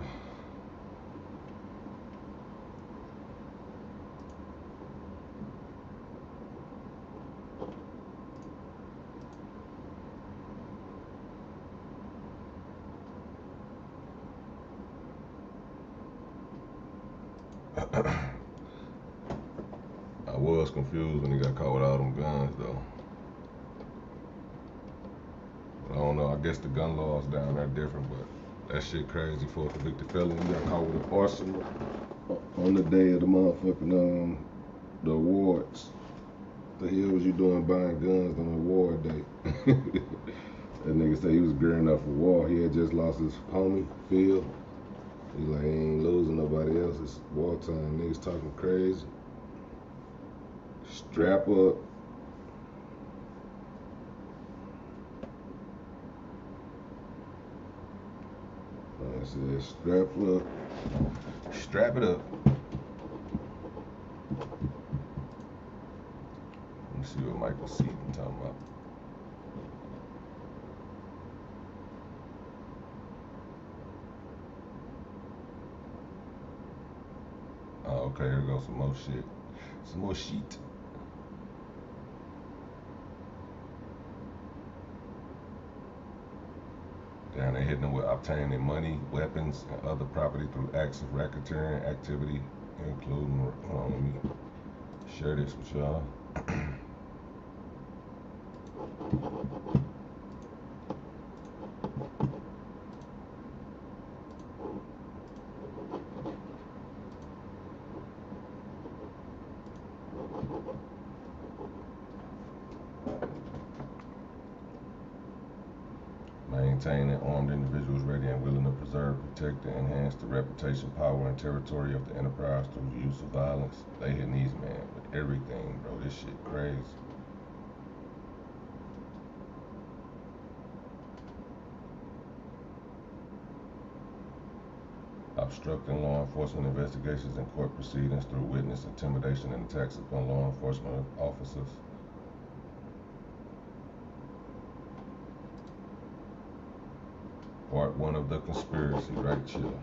I was confused when he got caught with all them guns though. But I don't know, I guess the gun laws down there different, but that shit crazy for a convicted felon. He got caught with an arsenal on the day of the motherfucking the awards. The hell was you doing buying guns on award day? That nigga said he was gearing up for war. He had just lost his homie, Phil. He like, he ain't losing nobody else. It's wartime. Niggas talking crazy. Strap up. said strap up. Strap it up. Let me see what Michael Seaton talking about. Oh, okay, here goes some more shit. Some more shit. Down there hitting them with obtaining money, weapons, and other property through acts of racketeering activity, including, hold on, let me share this with y'all. Maintaining armed individuals ready and willing to preserve, protect, and enhance the reputation, power, and territory of the enterprise through the use of violence. They hitting these man with everything, bro. This shit crazy. Obstructing law enforcement investigations and court proceedings through witness intimidation and attacks upon law enforcement officers. Part 1 of the conspiracy, right? Chill.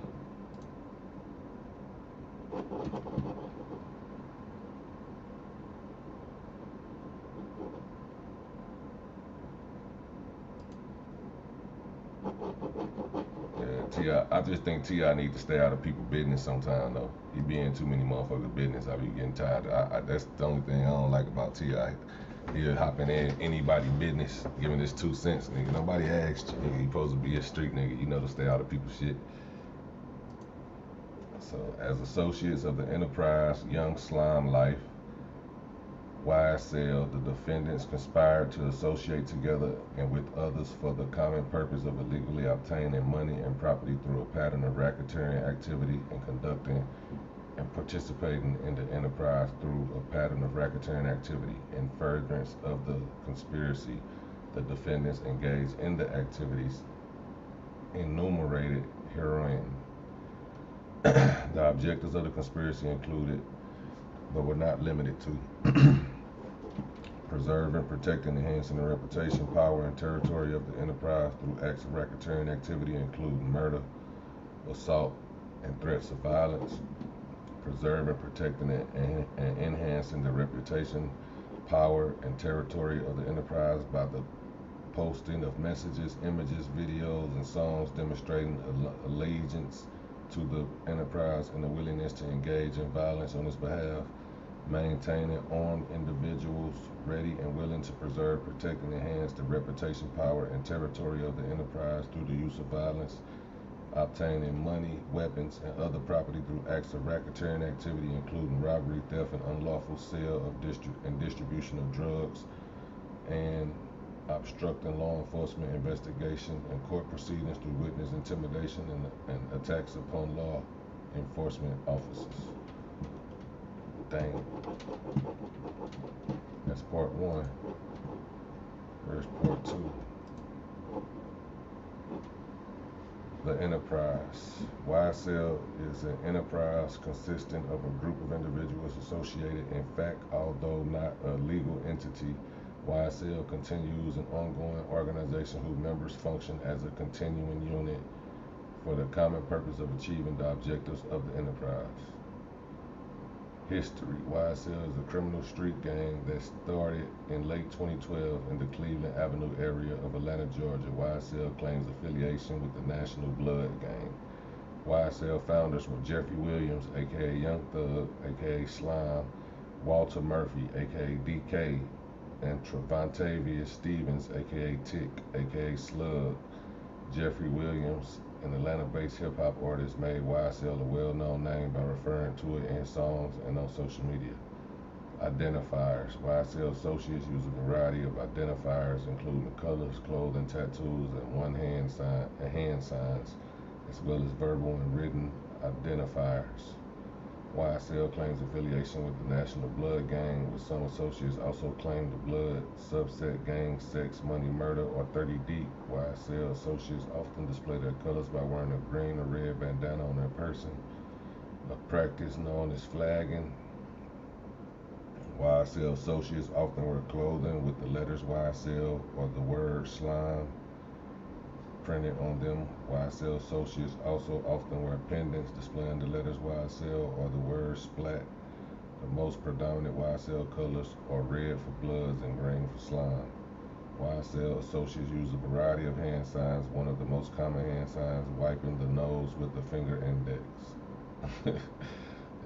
Yeah, I just think T.I. need to stay out of people's business sometime, though. He be in too many motherfuckers' business. I be getting tired. That's the only thing I don't like about T.I. He'll hop in anybody's business, giving his 2 cents, nigga. Nobody asked you, nigga. You supposed to be a street nigga. You know to stay out of people's shit. So, as associates of the enterprise, Young Slime Life, YSL, the defendants conspired to associate together and with others for the common purpose of illegally obtaining money and property through a pattern of racketeering activity and conducting and participating in the enterprise through a pattern of racketeering activity. In furtherance of the conspiracy, the defendants engaged in the activities enumerated herein. The objectives of the conspiracy included, but were not limited to, preserving, protecting, enhancing the reputation, power, and territory of the enterprise through acts of racketeering activity including murder, assault, and threats of violence, preserving, protecting, and enhancing the reputation, power, and territory of the enterprise by the posting of messages, images, videos, and songs demonstrating allegiance to the enterprise and a willingness to engage in violence on its behalf, maintaining armed individuals ready and willing to preserve, protect, and enhance the reputation, power, and territory of the enterprise through the use of violence, obtaining money, weapons, and other property through acts of racketeering activity including robbery, theft, and unlawful sale of and distribution of drugs, and obstructing law enforcement investigation and court proceedings through witness intimidation and attacks upon law enforcement officers. Dang. That's part 1. Here's part 2. The enterprise. YSL is an enterprise consisting of a group of individuals associated. In fact, although not a legal entity, YSL continues an ongoing organization whose members function as a continuing unit for the common purpose of achieving the objectives of the enterprise. History. YSL is a criminal street gang that started in late 2012 in the Cleveland Avenue area of Atlanta, Georgia. YSL claims affiliation with the National Blood Gang. YSL founders were Jeffrey Williams, aka Young Thug, aka Slime, Walter Murphy, aka DK, and Trevontavious Stevens, aka Tick, aka Slug. Jeffrey Williams, an Atlanta-based hip-hop artist, made YSL a well-known name by referring to it in his songs and on social media. Identifiers. YSL associates use a variety of identifiers, including colors, clothing, tattoos, and hand signs, as well as verbal and written identifiers. YSL claims affiliation with the National Blood Gang, with some associates also claim the Blood subset gang, sex, money, murder, or 30 deep. YSL associates often display their colors by wearing a green or red bandana on their person, a practice known as flagging. YSL associates often wear clothing with the letters YSL or the word slime printed on them. YSL associates also often wear pendants displaying the letters YSL or the word splat. The most predominant YSL colors are red for bloods and green for slime. YSL associates use a variety of hand signs. One of the most common hand signs, wiping the nose with the finger index.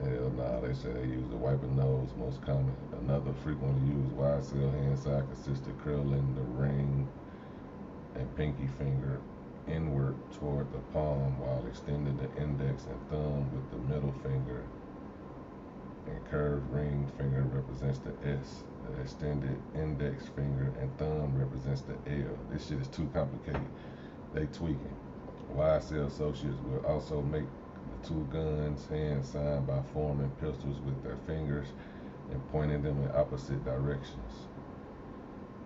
Hell nah, they say they use the wiping nose most common. Another frequently used YSL hand sign consists of curling the ring and pinky finger inward toward the palm while extending the index and thumb with the middle finger, and curved ring finger represents the S. The extended index finger and thumb represents the L. This shit is too complicated. They tweaking. YSL associates will also make the two guns hand sign by forming pistols with their fingers and pointing them in opposite directions.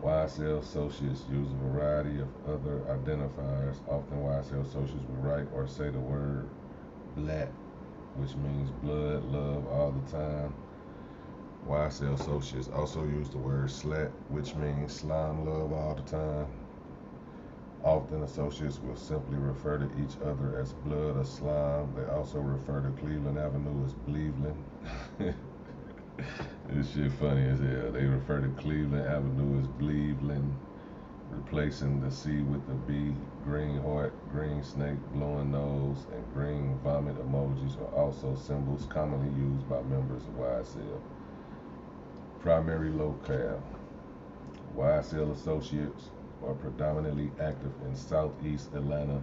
YSL associates use a variety of other identifiers. Often YSL associates will write or say the word black, which means blood, love, all the time. YSL associates also use the word slat, which means slime, love, all the time. Often associates will simply refer to each other as blood or slime. They also refer to Cleveland Avenue as Bleveland. This shit funny as hell. They refer to Cleveland Avenue as Bleveland, replacing the C with the B. Green heart, green snake, blowing nose, and green vomit emojis are also symbols commonly used by members of YSL. Primary locale. YSL associates are predominantly active in Southeast Atlanta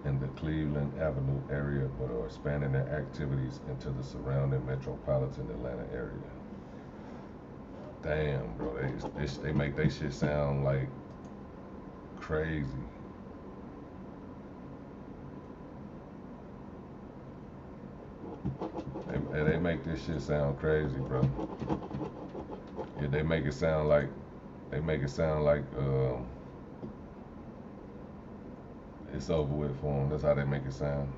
in the Cleveland Avenue area, but are expanding their activities into the surrounding metropolitan Atlanta area. Damn, bro, they make they shit sound like crazy. They make this shit sound crazy, bro. Yeah, they make it sound like it's over with for them. That's how they make it sound.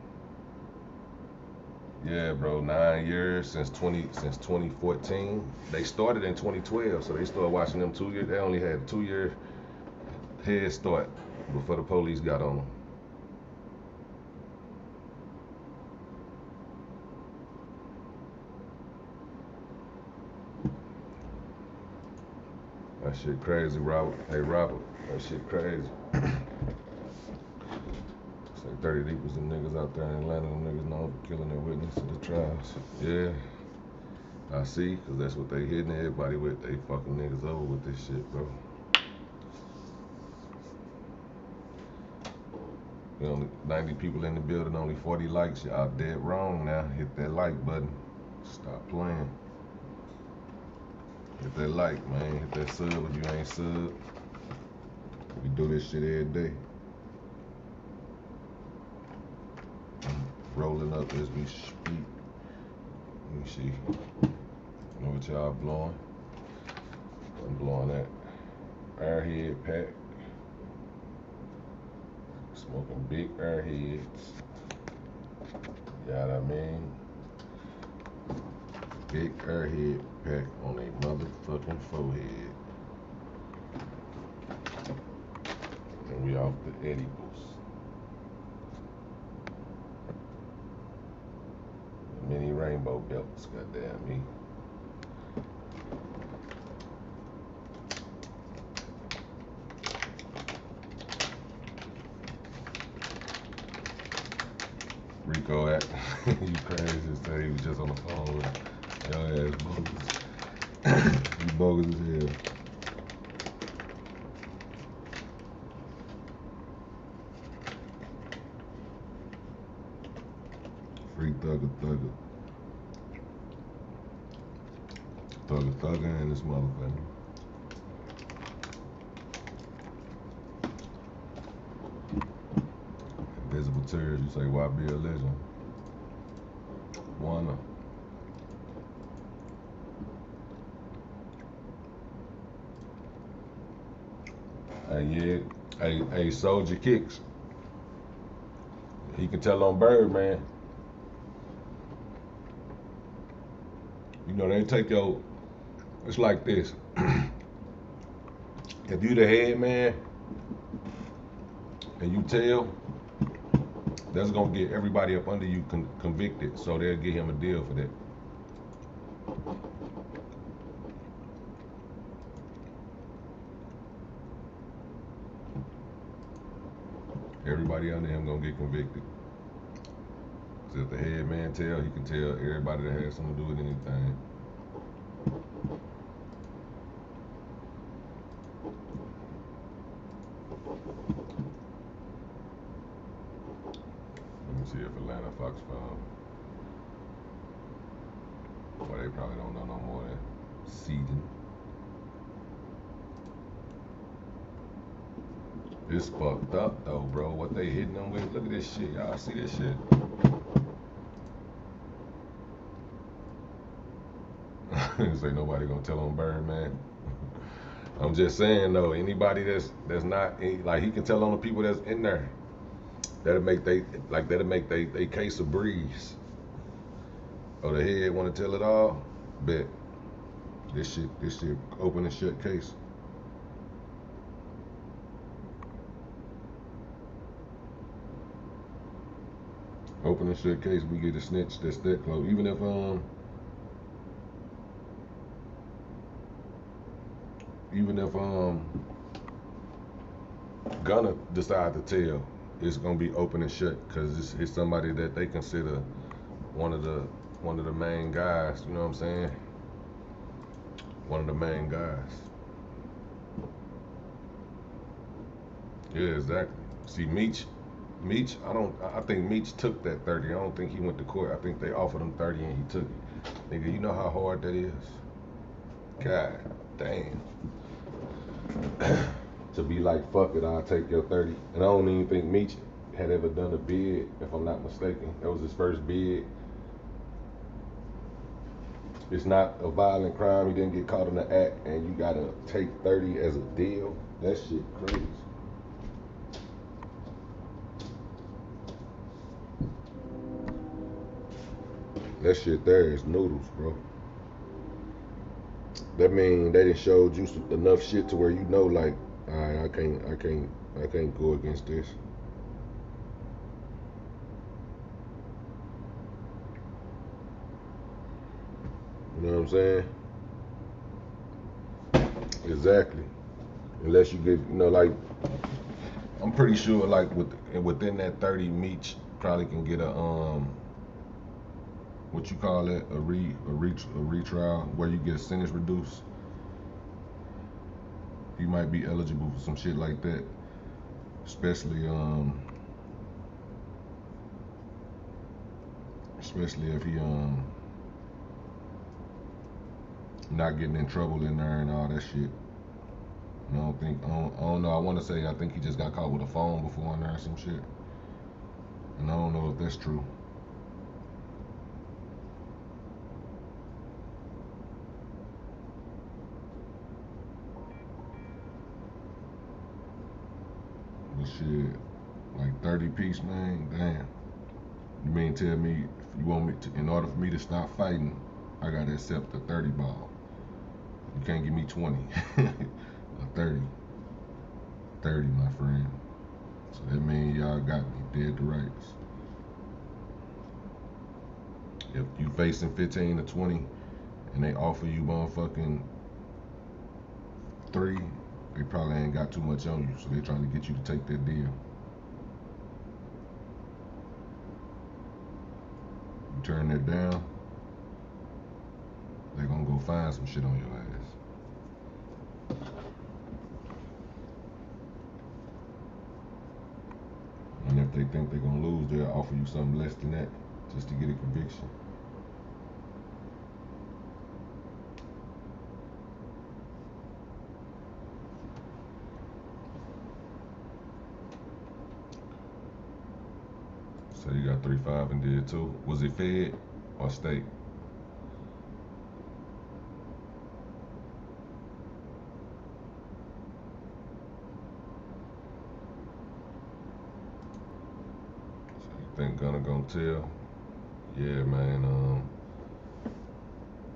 Yeah, bro, 9 years since 2014. They started in 2012, so they started watching them 2 years. They only had a 2-year head start before the police got on them. That shit crazy, Robert. Hey, Robert, that shit crazy. It's like 30 deep was them niggas out there in Atlanta. Them niggas known for killing their witness to the trials. Yeah, I see, because that's what they hitting everybody with. They fucking niggas over with this shit, bro. You only 90 people in the building, only 40 likes. Y'all dead wrong now. Hit that like button. Stop playing. Hit that like, man. Hit that sub if you ain't sub. We do this shit every day. Rolling up as we speak. Let me see. You know what y'all blowing? I'm blowing that airhead pack. Smoking big airheads. You know what I mean? Big airhead pack on a motherfucking forehead. And we off the edibles. Mini rainbow belts, goddamn me. Rico at you crazy as hell. He was just on the phone with your ass bogus. You bogus as hell. Free thugger. Thugger in this motherfucker. Invisible tears, you say, why be a legend? Wanna. Yeah. Hey, Soldier Kicks. He can tell on Bird, man. You know, they take your, it's like this. If you the head man and you tell, that's gonna get everybody up under you convicted, so they'll give him a deal for that. Everybody under him gonna get convicted. So if the head man tell, he can tell everybody that has something to do with anything. Let me see if Atlanta Fox found. Well, they probably don't know no more than seeding. It's fucked up though, bro. What they hitting them with? Look at this shit. Y'all see this shit? Say nobody gonna tell on Burn, man. I'm just saying though, anybody that's not like, he can tell on the people that's in there. That'll make they case a breeze. Oh, the head want to tell it all? Bet. This shit open and shut case. Open and shut case. We get a snitch that's that close. Even if Gunna decide to tell, it's gonna be open and shut, because it's somebody that they consider one of the main guys. You know what I'm saying? One of the main guys. Yeah, exactly. See, Meech, I think Meech took that 30. I don't think he went to court. I think they offered him 30 and he took it. Nigga, you know how hard that is? God damn. To be like, fuck it, I'll take your 30. And I don't even think Meech had ever done a bid, if I'm not mistaken. That was his first bid. It's not a violent crime. He didn't get caught in the act, and you gotta take 30 as a deal. That shit crazy. That shit there is noodles, bro. That mean they done showed you enough shit to where you know, like, alright, I can't go against this. You know what I'm saying? Exactly. Unless you get, like, I'm pretty sure, like, within that 30, Meech probably can get a what you call it, a retrial, where you get a sentence reduced. He might be eligible for some shit like that, especially if he not getting in trouble in there and all that shit. I don't know. I want to say, I think he just got caught with a phone before in there or some shit, and I don't know if that's true. But shit, like 30 piece, man, damn. You mean tell me, if you want me to, in order for me to stop fighting, I gotta accept the 30 ball. You can't give me 20. A 30. 30, my friend. So that means y'all got me dead to rights. If you facing 15 to 20 and they offer you motherfucking 3, they probably ain't got too much on you, so they trying to get you to take that deal. You turn that down, they gonna go find some shit on your ass. And if they think they're gonna lose, they'll offer you something less than that just to get a conviction. So you got 3-5 and did 2. Was it Fed or state? think Gunna gonna tell? Yeah, man.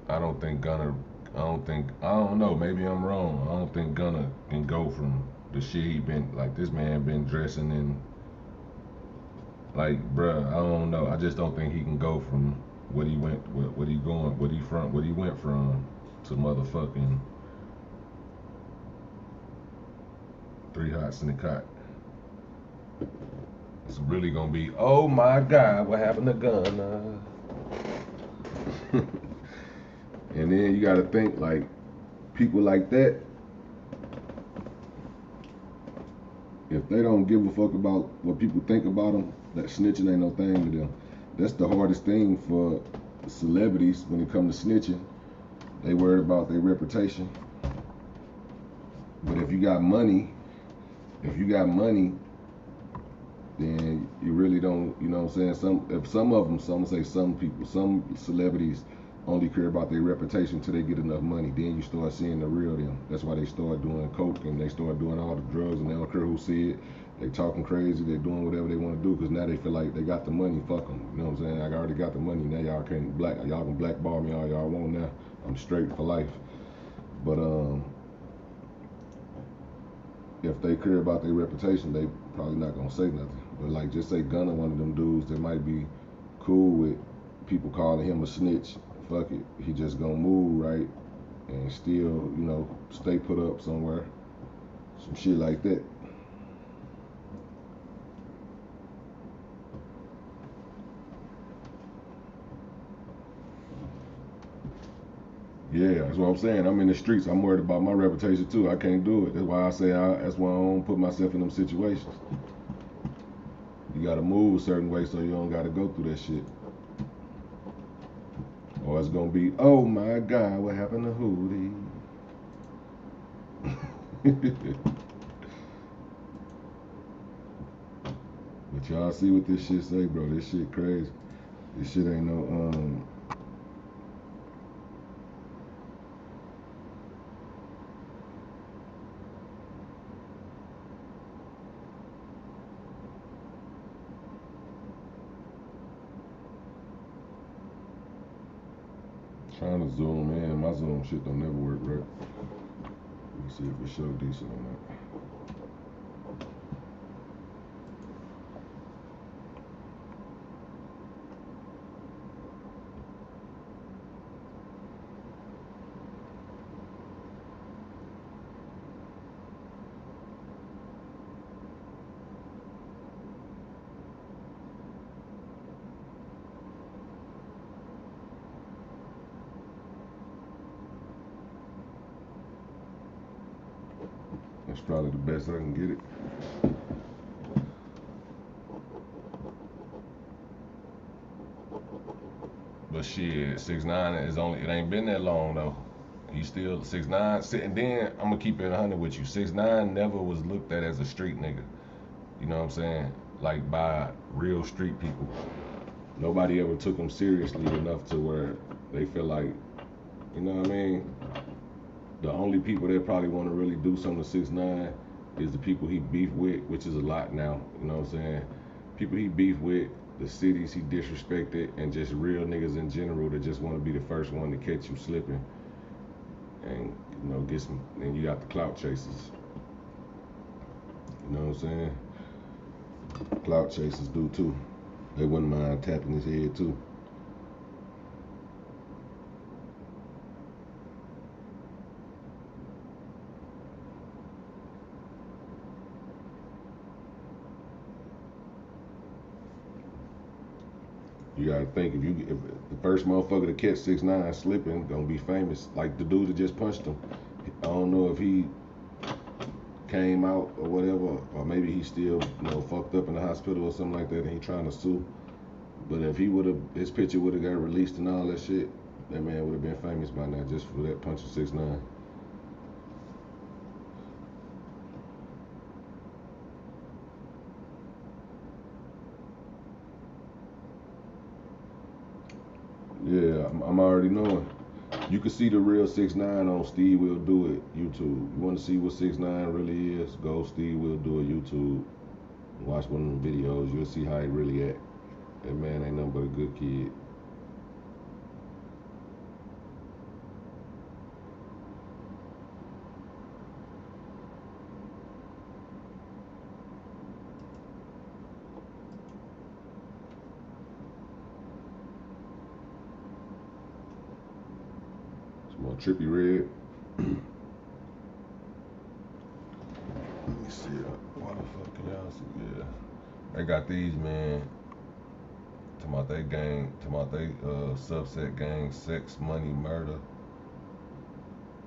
I don't know, maybe I'm wrong. I don't think Gunna can go from the shit he been, like, this man been dressing in, like, bruh, I don't know. I just don't think he can go from what he went from to motherfucking 3 Hots in the Cot. It's really gonna be, oh my God, what happened to Gunna? And then you gotta think, like, people like that, if they don't give a fuck about what people think about them, that snitching ain't no thing to them. That's the hardest thing for celebrities when it comes to snitching. They worried about their reputation. But if you got money, then you really don't, you know what I'm saying? Some celebrities only care about their reputation until they get enough money. Then you start seeing the real them. That's why they start doing coke and they start doing all the drugs and they don't care who see it. They talking crazy, they doing whatever they want to do because now they feel like they got the money, fuck them. You know what I'm saying? I already got the money, now y'all can blackball me all y'all want now. I'm straight for life. But if they care about their reputation, they probably not gonna say nothing. But like, just say Gunna, one of them dudes that might be cool with people calling him a snitch. Fuck it, he just gonna move right and still, you know, stay put up somewhere. Some shit like that. Yeah, that's what I'm saying. I'm in the streets. I'm worried about my reputation too. I can't do it. That's why that's why I don't put myself in them situations. You gotta move a certain way so you don't gotta go through that shit. Or it's gonna be, oh my God, what happened to Hootie? But y'all see what this shit say, bro. This shit crazy. This shit ain't no trying to zoom in. My zoom shit don't never work right. Let me see if it show decent on that. That's probably the best I can get it. But shit, 6ix9ine is only, it ain't been that long though. He still 6ix9ine, and then I'm gonna keep it 100 with you. 6ix9ine never was looked at as a street nigga. You know what I'm saying? Like by real street people. Nobody ever took him seriously enough to where they feel like, you know what I mean? The only people that probably want to really do something to 6ix9ine is the people he beef with, which is a lot now. You know what I'm saying? People he beef with, the cities he disrespected, and just real niggas in general that just want to be the first one to catch you slipping. And, you know, get some, and you got the clout chasers. You know what I'm saying? Clout chasers do too. They wouldn't mind tapping his head too. You gotta think, if the first motherfucker to catch 6ix9ine slipping gonna be famous, like the dude that just punched him. I don't know if he came out or whatever, or maybe he still, you know, fucked up in the hospital or something like that, and he trying to sue. But if he his picture would have got released and all that shit, that man would have been famous by now just for that punch of 6ix9ine. Yeah, I'm already knowing. You can see the real 6ix9ine on Steve Will Do It YouTube. You want to see what 6ix9ine really is? Go Steve Will Do It YouTube. Watch one of them videos. You'll see how he really act. That man ain't nothing but a good kid. Some more Trippy Red. Let me see. Why the fuck can y'all see? Yeah. They got these, man. Talking about they gang, talking about they subset gang, sex, money, murder.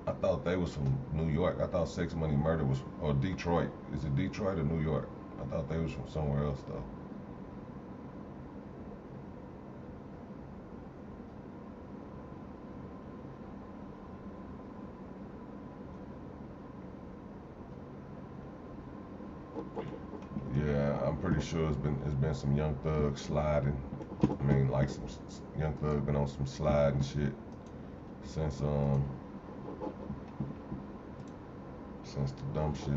I thought they was from New York. I thought sex, money, murder was, or Detroit. Is it Detroit or New York? I thought they was from somewhere else though. Yeah, I'm pretty sure it's been some Young Thug sliding. I mean, like some Young Thug been on some sliding shit since the dumb shit.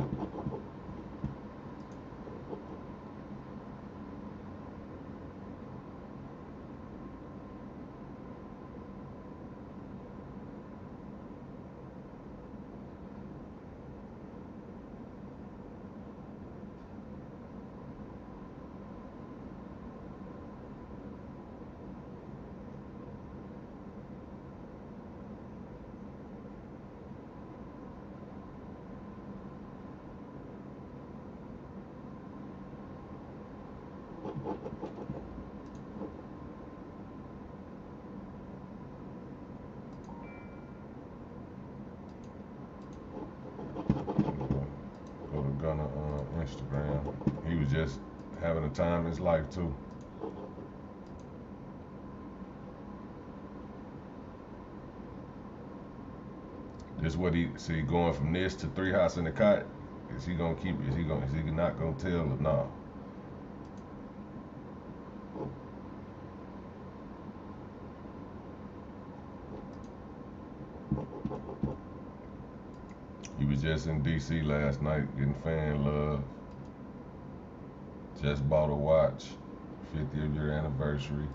Go to Gunna Instagram. He was just having a time in his life too. This what he see going from this to 3 House in the Cot. Is he gonna keep? Is he not gonna tell or no? He was just in DC last night getting fan love. Just bought a watch, 50th year anniversary.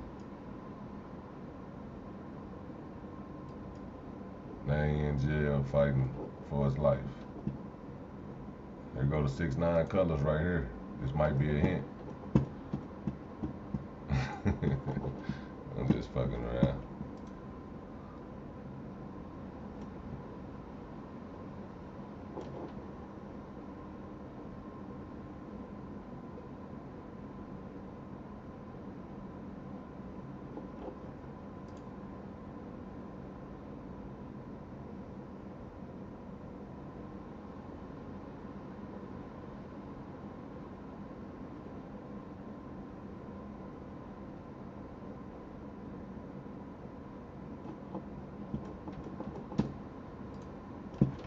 Now he in jail fighting for his life. There go the 6ix9ine colors right here. This might be a hint. I'm just fucking around.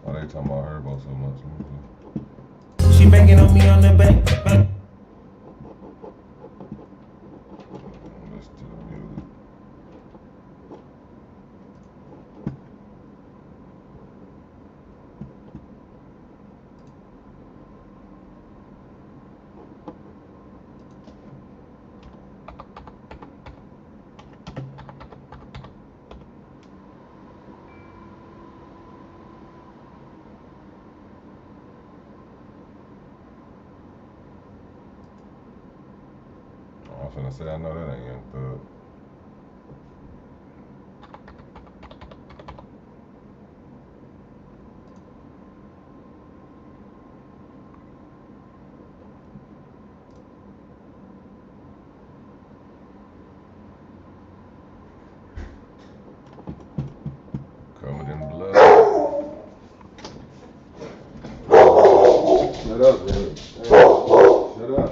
Why they talking about Herbo so much? She banging on me on the back. Listen to the music. I was finna say, I know that ain't Young Thug. Covered in blood. Shut up, man. Hey, shut up.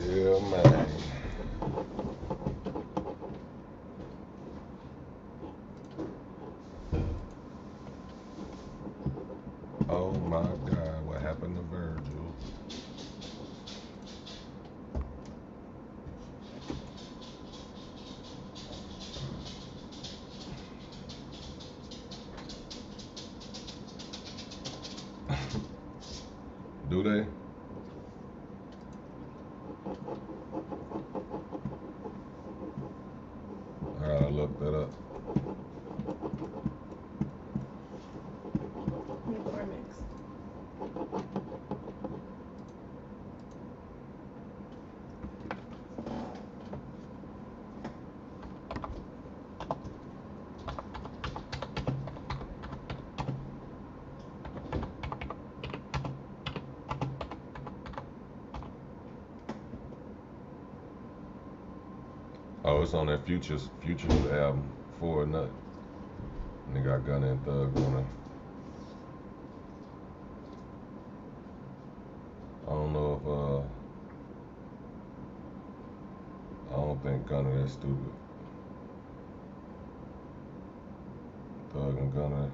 Yeah, man. Do they? I gotta look that up. Oh, it's on that Futures album, For a Nut. And they got Gunna and Thug on it. I don't know if I don't think Gunna that stupid. Thug and Gunna.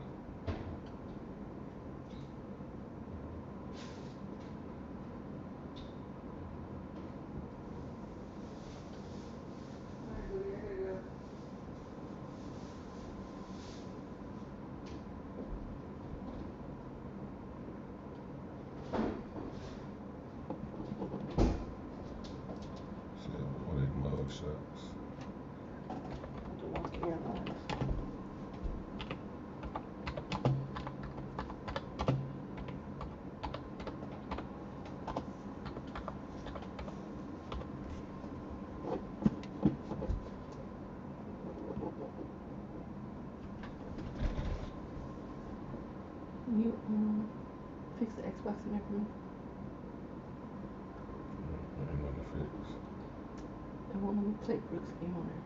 You fix the Xbox in there for me? Ain't nothing to fix. I won't let me play Brooks' game on there.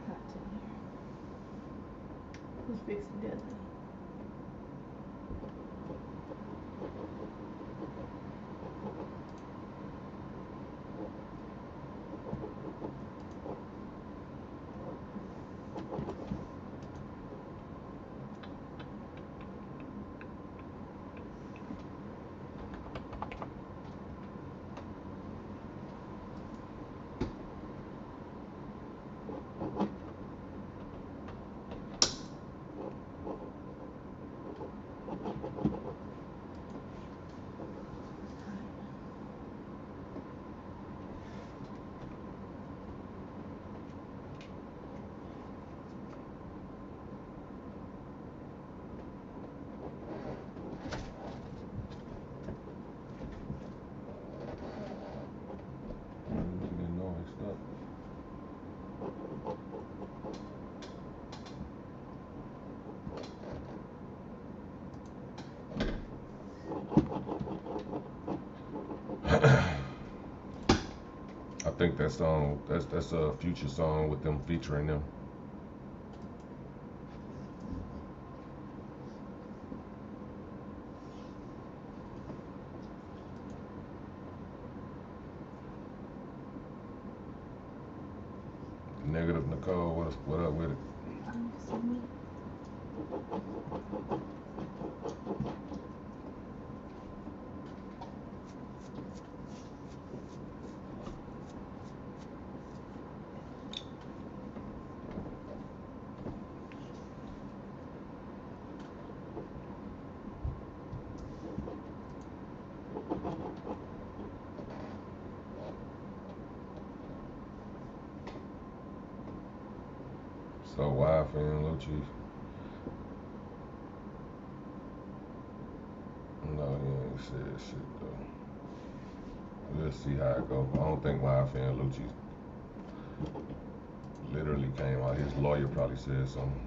Hot in here. Who's fixing Deadly? I think that song, that's a Future song with them featuring them. Negative Nicole, what up with it? So Wife and Lil Chief. No, he ain't said shit though. We'll see how it go. I don't think Wife and Lil Chief literally came out. His lawyer probably said something.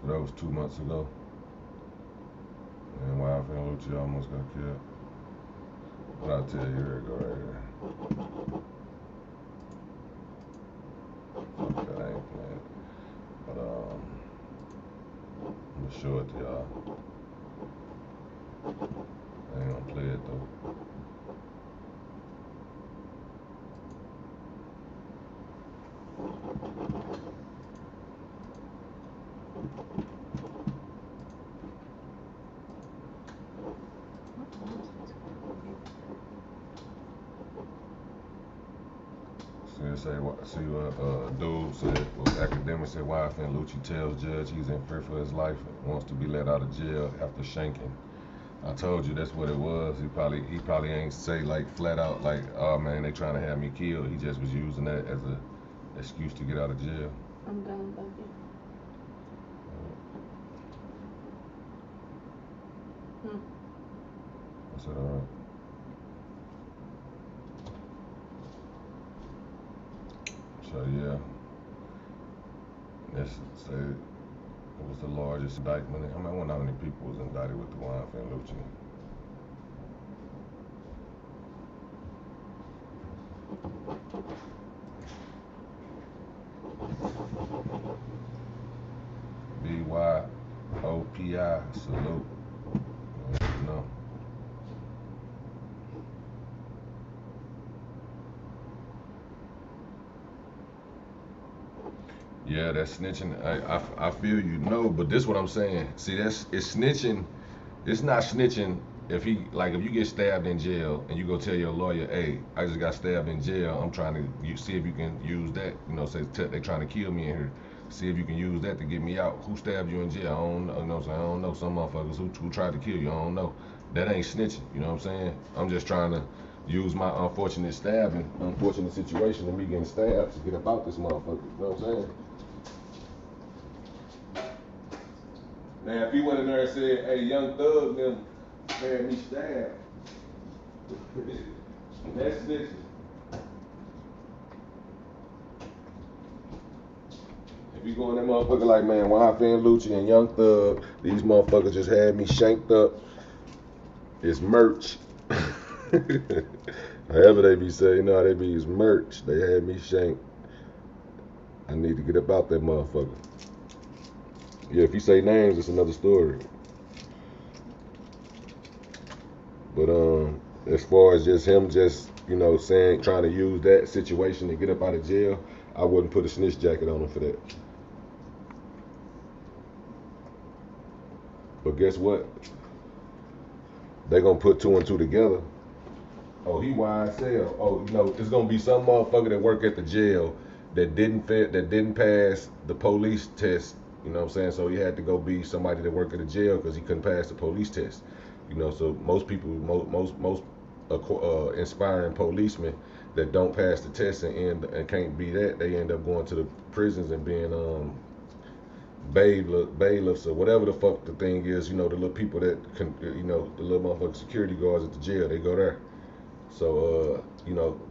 So that was 2 months ago. And Wife and Lil Chief almost got killed. But I'll tell you, here it go right here. Fuck that, I ain't playing. But I'm gonna show it to y'all. I ain't gonna play it though. Dude said, academic said, YFN Lucci tells judge he's in fear for his life and wants to be let out of jail after shanking. I told you that's what it was. He probably ain't say like flat out like, oh man, they trying to have me killed. He just was using that as a excuse to get out of jail. I'm done, thank you. I said, all right. So yeah, this said it was the largest indictment. I wonder how many people was indicted with the YFN Lucci. BYOPI, salute. No. Yeah, that's snitching. I feel you. No, but this what I'm saying. See, it's snitching. It's not snitching if if you get stabbed in jail and you go tell your lawyer, hey, I just got stabbed in jail. I'm trying to see if you can use that. Say they trying to kill me in here. See if you can use that to get me out. Who stabbed you in jail? I don't know. You know what I'm saying? I don't know. Some motherfuckers who tried to kill you. I don't know. That ain't snitching. You know what I'm saying? I'm just trying to use my unfortunate situation of me getting stabbed to get about this motherfucker. You know what I'm saying? Now, if he went in there and said, hey, Young Thug, them had me stabbed, that's snitching. If you go in that motherfucker like, man, YFN Lucci and Young Thug, these motherfuckers just had me shanked up, it's merch. However they be saying, they be it's merch. They had me shanked. I need to get about that motherfucker. Yeah, if you say names, it's another story. But as far as just him saying, trying to use that situation to get up out of jail, I wouldn't put a snitch jacket on him for that. But guess what? They gonna put 2 and 2 together. Oh, he YSL. Oh, it's gonna be some motherfucker that work at the jail that didn't pass the police test. You know what I'm saying? So he had to go be somebody that worked at the jail because he couldn't pass the police test. So most people, most inspiring policemen that don't pass the test and can't be that, they end up going to the prisons and being bailiffs or whatever the fuck the thing is. The little people that can, the little motherfucking security guards at the jail, they go there. So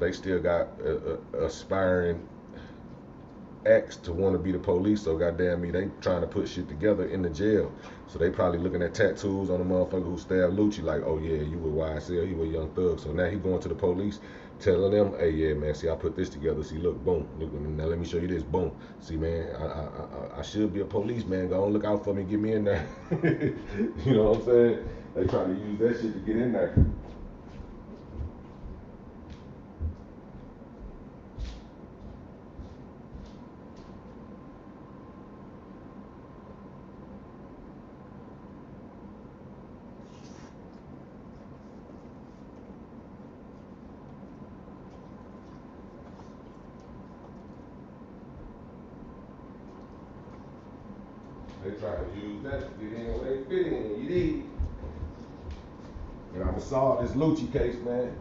they still got aspiring acts to want to be the police, so goddamn me, they trying to put shit together in the jail. So they probably looking at tattoos on the motherfucker who stabbed Lucci, like, oh yeah, you were YSL, he was Young Thug. So now he going to the police, telling them, hey yeah man, see I put this together, see look, boom, look, now let me show you this, boom. See man, I should be a policeman, go on look out for me, get me in there. You know what I'm saying? They trying to use that shit to get in there. They try to use that to get in where they fit in, you dig? And I'ma solve this Lucci case, man.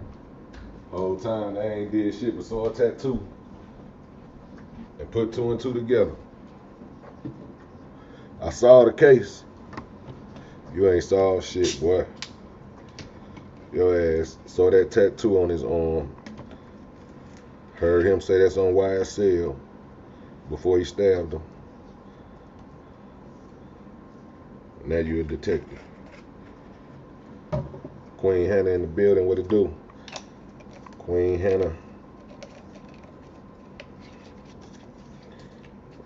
Whole time they ain't did shit but saw a tattoo and put 2 and 2 together. I saw the case. You ain't saw shit, boy. Your ass saw that tattoo on his arm. Heard him say that's on YSL before he stabbed him. Now you a detective. Queen Hannah in the building, what it do? Queen Hannah.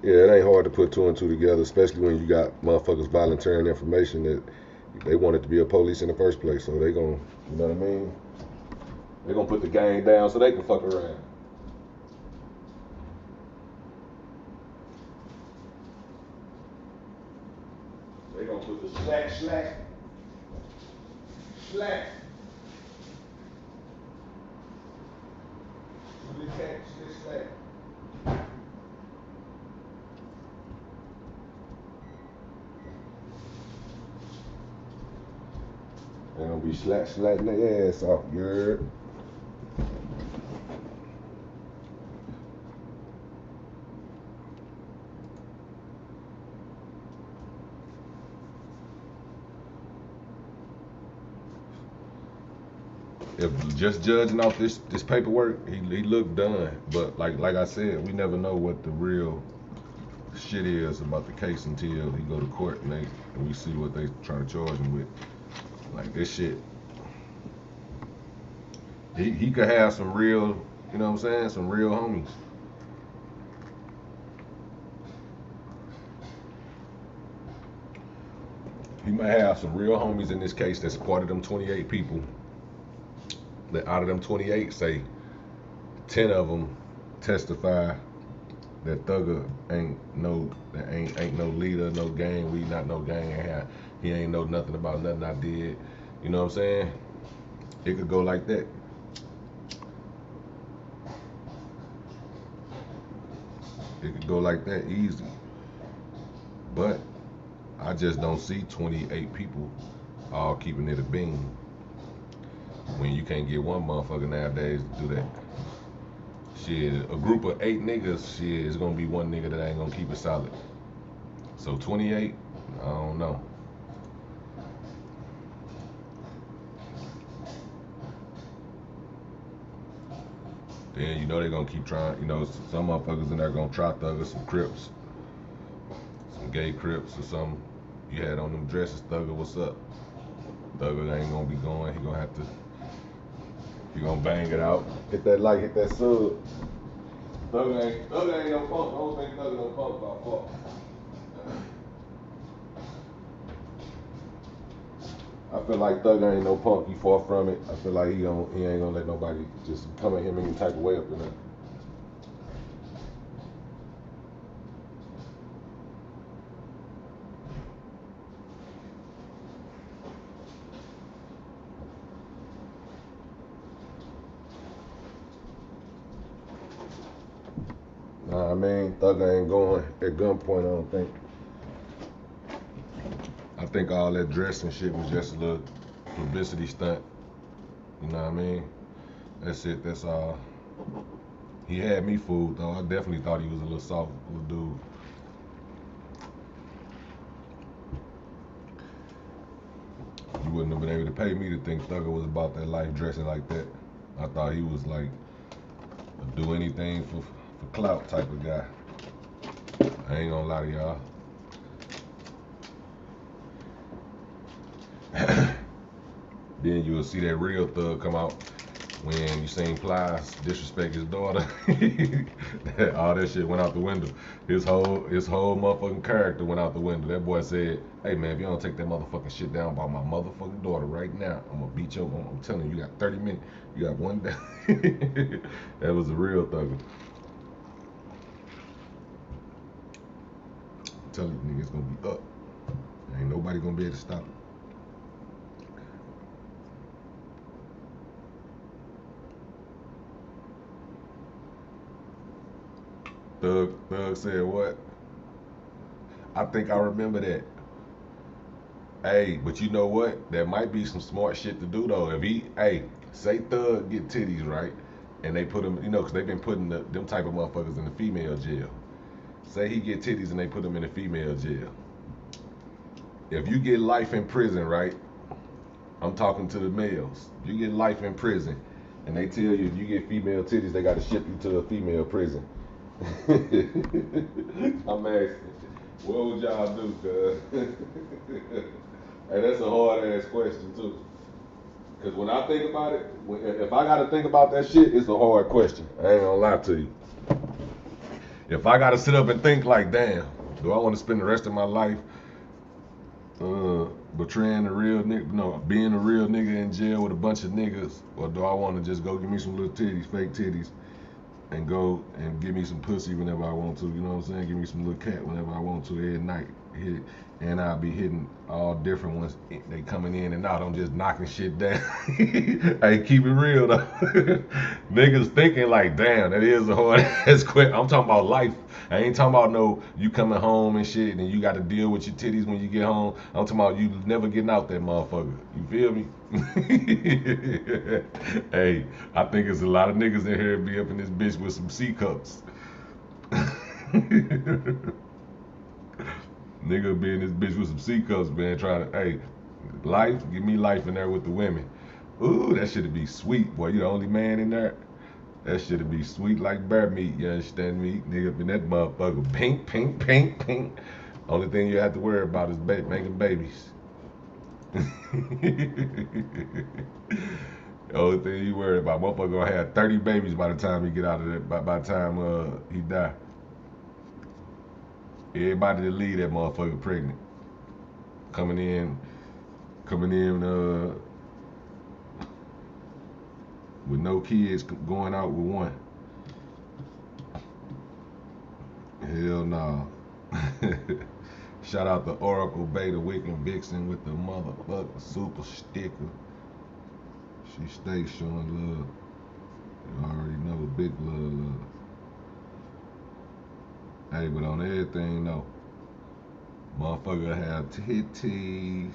Yeah, it ain't hard to put 2 and 2 together, especially when you got motherfuckers volunteering information that they wanted to be a police in the first place. So they gon', you know what I mean? They gonna put the gang down so they can fuck around. gonna put the slack. Really catch this slack. They're gonna be slacking their ass off, you heard? If just judging off this paperwork, he looked done. But like I said, we never know what the real shit is about the case until he go to court and we see what they trying to charge him with. Like this shit, he could have some real, you know what I'm saying, some real homies. He might have some real homies in this case that's part of them 28 people. That out of them 28, say 10 of them testify that Thugger ain't no leader, no gang. We not no gang. He ain't know nothing about nothing I did. You know what I'm saying? It could go like that. It could go like that easy. But I just don't see 28 people all keeping it a bean when you can't get one motherfucker nowadays to do that. Shit, a group of 8 niggas, shit, it's gonna be one nigga that ain't gonna keep it solid. So 28, I don't know. Then you know they're gonna keep trying, you know, some motherfuckers in there gonna try Thugger, some Crips, some gay Crips or something. You had on them dresses, Thugger, what's up? Thugger ain't gonna be going, he gonna bang it out. Hit that like, hit that sub. Thugger ain't no punk. I don't think Thugger no punk by far. I feel like Thugger ain't no punk. He far from it. I feel like he ain't gonna let nobody just come at him any type of way up in there. Nah, I mean, Thugger ain't going at gunpoint, I don't think. I think all that dress and shit was just a little publicity stunt. You know what I mean? That's it, that's all. He had me fooled though. I definitely thought he was a little soft little dude. You wouldn't have been able to pay me to think Thugger was about that life dressing like that. I thought he was like a do anything for clout type of guy. I ain't gonna lie to y'all. Then you'll see that real thug come out when you seen Plies disrespect his daughter. All that shit went out the window. His whole motherfucking character went out the window. That boy said, hey man, if you don't take that motherfucking shit down about my motherfucking daughter right now, I'm gonna beat you up. I'm telling you, you got 30 minutes. You got one day. That was a real thugger. I'm telling you, nigga, it's gonna be up. Ain't nobody gonna be able to stop it. Thug said what? I think I remember that. Hey, but you know what? There might be some smart shit to do though. If he, say Thug get titties, right? And they put him, you know, because they've been putting them type of motherfuckers in the female jail. Say he get titties and they put him in the female jail. If you get life in prison, right? I'm talking to the males. You get life in prison and they tell you if you get female titties, they got to ship you to a female prison. I'm asking, what would y'all do, cuz? Hey, that's a hard ass question too. Cause when I think about it, if I gotta think about that shit, it's a hard question. I ain't gonna lie to you. If I gotta sit up and think like, damn, do I want to spend the rest of my life betraying a real nigga, no, being a real nigga in jail with a bunch of niggas, or do I want to just go give me some little titties, fake titties, and go and give me some pussy whenever I want to, you know what I'm saying? Give me some little cat whenever I want to every night. and I'll be hitting all different ones. They coming in and out. I'm just knocking shit down. Hey, keep it real though. Niggas thinking like, damn, that is a hard ass quit. I'm talking about life. I ain't talking about no you coming home and shit and you got to deal with your titties when you get home. I'm talking about you never getting out that motherfucker. You feel me? Hey, I think it's a lot of niggas in here be up in this bitch with some C cups. Nigga be in this bitch with some C cups, man, trying to, hey, life, give me life in there with the women. Ooh, that shit'd be sweet, boy. You the only man in there. That shit'd be sweet like bear meat, you understand me? Nigga up in that motherfucker, pink, pink, pink, pink. Only thing you have to worry about is making babies. The only thing you worry about, motherfucker gonna have 30 babies by the time he get out of that, by the time he die. Everybody that leave that motherfucker pregnant. Coming in with no kids, going out with one. Hell no. Shout out to Oracle Beta Wiccan Vixen with the motherfucker super sticker. She stays showing love. You already know, big love. Hey, but on everything though, motherfucker have titties.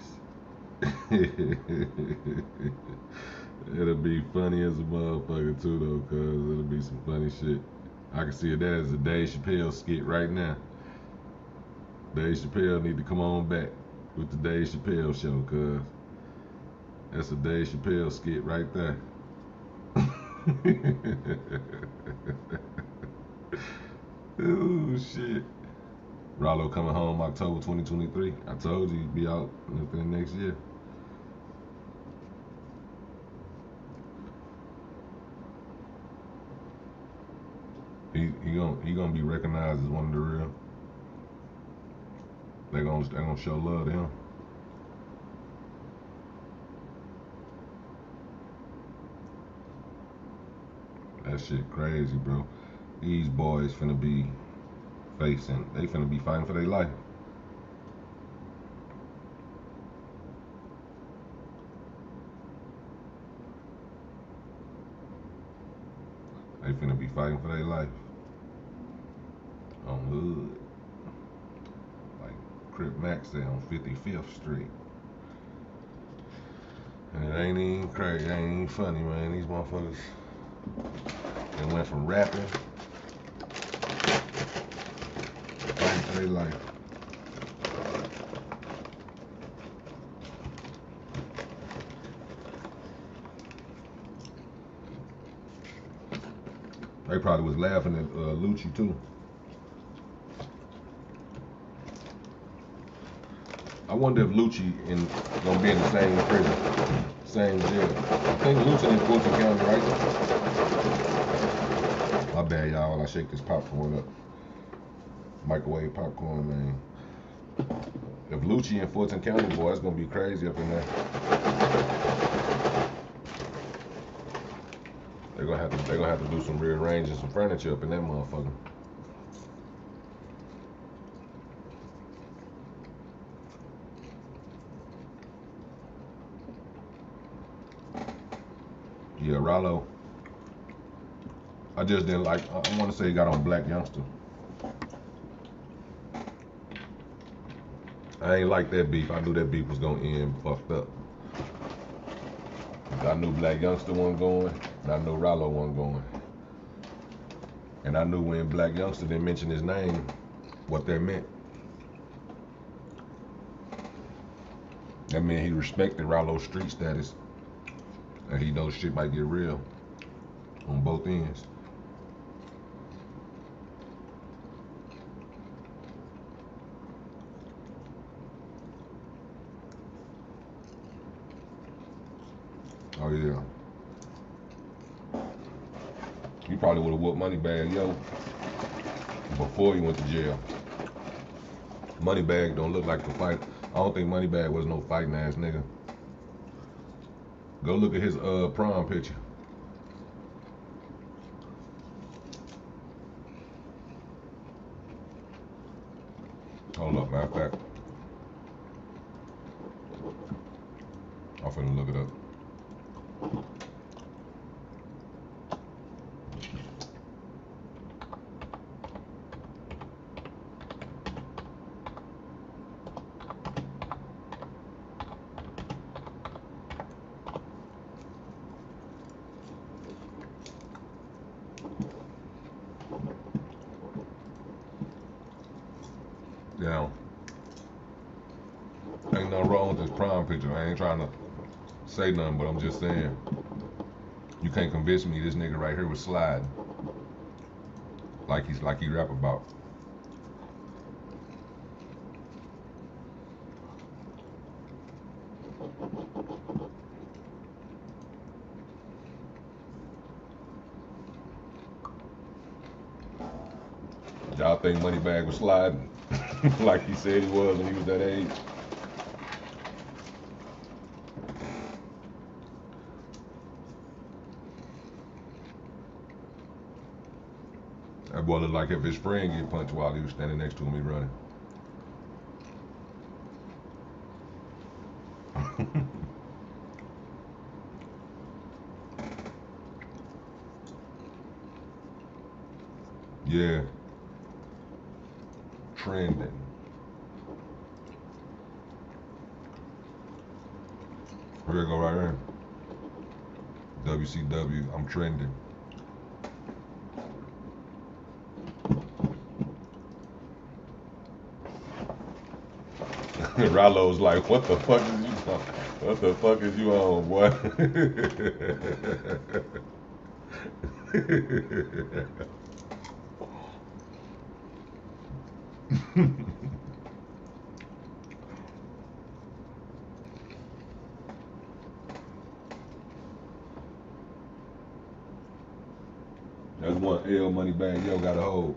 It'll be funny as a motherfucker too though, cause it'll be some funny shit. I can see that as a Dave Chappelle skit right now. Dave Chappelle need to come on back with the Dave Chappelle show, cause that's a Dave Chappelle skit right there. Oh shit. Rollo coming home October 2023. I told you he'd be out within next year. He gonna be recognized as one of the real. They gonna show love to him. That shit crazy, bro. These boys finna be they finna be fighting for their life. They finna be fighting for their life. On hood. Like Crip Max said on 55th Street. And it ain't even crazy, it ain't even funny, man. These motherfuckers, they went from rapping to fighting for their life. They probably was laughing at Lucci too. I wonder if Lucci gonna be in the same prison, same jail. I think Lucci in Fulton County, right? My bad, y'all, while I shake this popcorn up. Microwave popcorn, man. If Lucci in Fulton County, boy, it's gonna be crazy up in there. They're gonna have to do some rearranging some furniture up in that motherfucker. Yeah, Rollo. I just didn't like, I want to say he got on Black Youngster. I ain't like that beef. I knew that beef was gonna end fucked up. I knew Black Youngster wasn't going, and I knew Rollo wasn't going. And I knew when Black Youngster didn't mention his name, what that meant. That meant he respected Rollo's street status, and he knows shit might get real on both ends. Oh yeah. He probably would have whooped Moneybag, yo, before he went to jail. Moneybag don't look like the fight. I don't think Moneybag was no fighting ass nigga. Go look at his prom picture. Hold up, matter of fact. I'm finna look it up. Now, ain't nothing wrong with this prom picture. I ain't trying to say nothing, but I'm just saying, you can't convince me this nigga right here was sliding like he rap about. Y'all think Moneybagg was sliding like he said he was when he was that age? That boy looked like if his friend get punched while he was standing next to him, he running. Yeah. Trending. Here we go right here. WCW, I'm trending. Rallo's like, what the fuck is you on? What the fuck is you on, boy? That's one L Moneybagg Yo got a hold.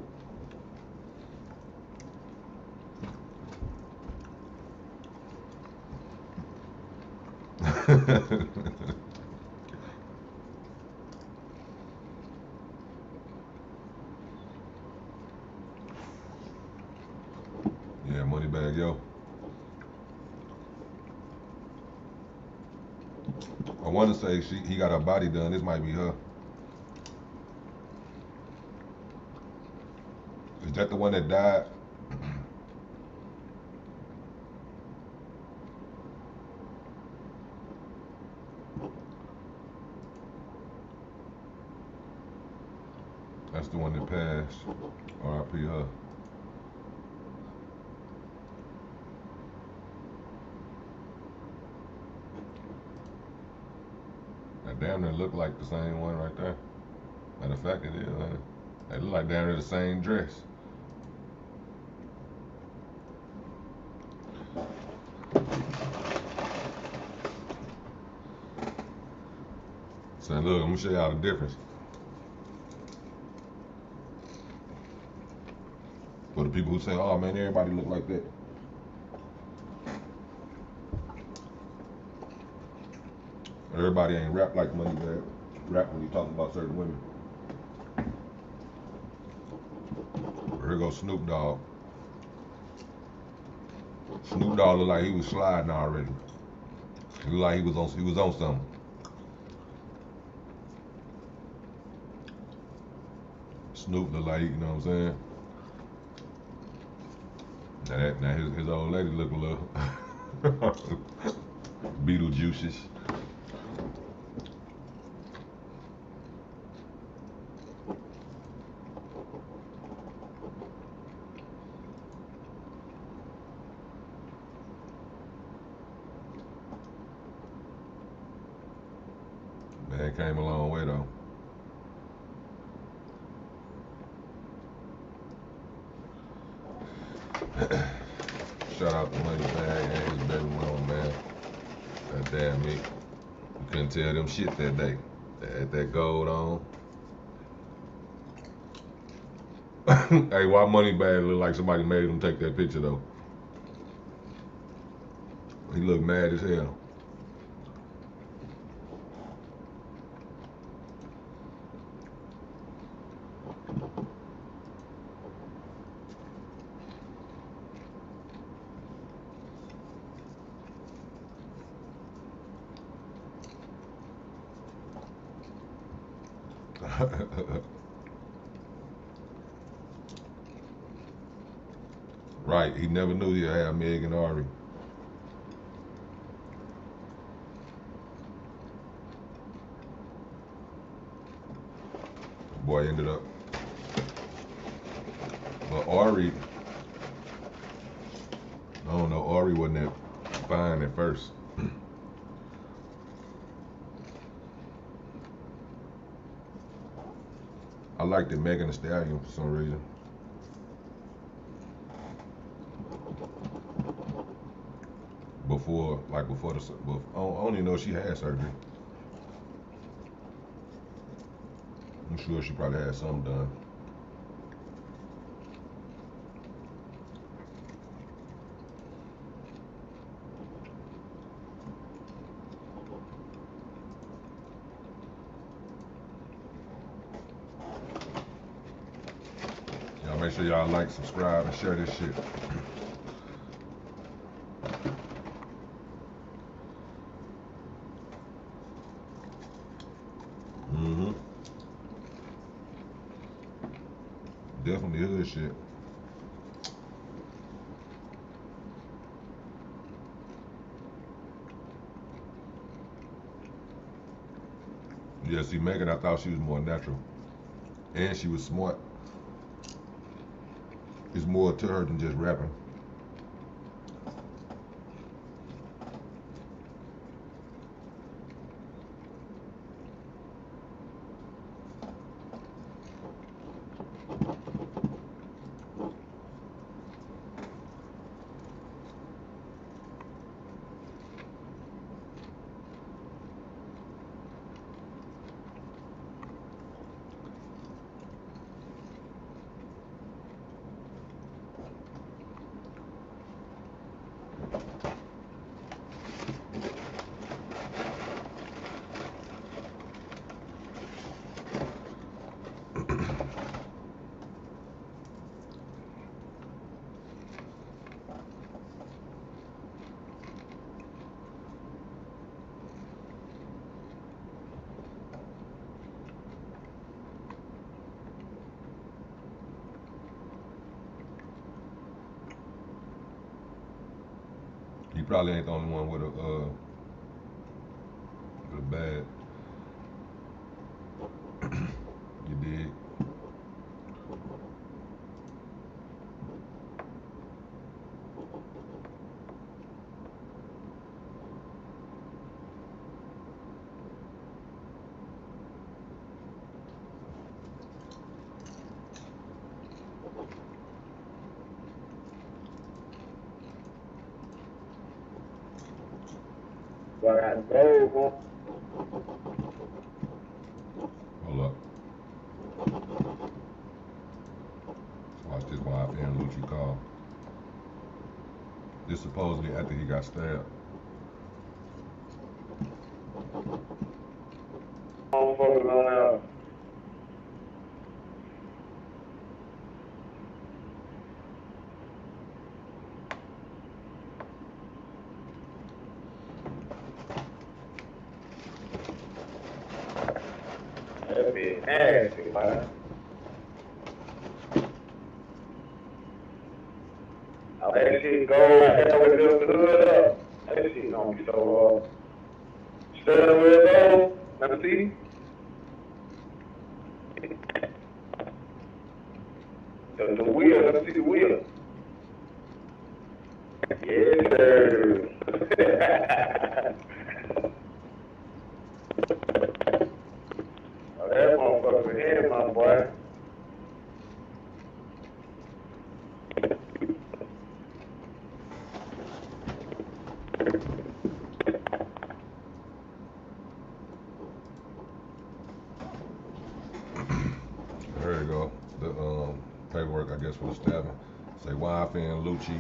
Yeah, Moneybagg Yo. I want to say he got her body done. This might be her. Is that the one that died? That's the one that passed. R.I.P. her. That damn near look like the same one right there. Matter of fact, it is, huh? They look like damn near the same dress. So look, I'm gonna show y'all the difference. For the people who say, oh man, everybody look like that. Everybody ain't rap like Moneybagg. Rap when you talking about certain women. Here goes Snoop Dogg. Snoop Dogg looked like he was sliding already. He looked like he was on something. Snoop looked like, you know what I'm saying? Now his old lady look a little Beetlejuices. Man, came a long way though. Shout out to Moneybagg and his baby mama, man. God damn me. You couldn't tell them shit that day. They had that gold on. Hey, why Moneybagg look like somebody made him take that picture though? He looked mad as hell. Right, he never knew he'd have Meg and Ari. Boy ended up. But Ari, I don't know, Ari wasn't that fine at first. I liked the Megan Thee Stallion for some reason. Before the, I don't even know if she had surgery. I'm sure she probably had something done. Y'all make sure y'all like, subscribe, and share this shit. Definitely hood shit. Yeah, see, Megan, I thought she was more natural. And she was smart. It's more to her than just rapping. He probably ain't the only one with a bad. You dig? Hold up. Watch this YFN Lucci call. This supposedly after he got stabbed. That'd be nasty, man. I'll let that shit go right there with the hood up. That shit gonna be so steering wheel go. Let me see. The wheel, let me see the wheel. Yes, sir. Oh, that motherfucker here, my boy. There you go. The paperwork, I guess, for the stabbing. Say YFN Lucci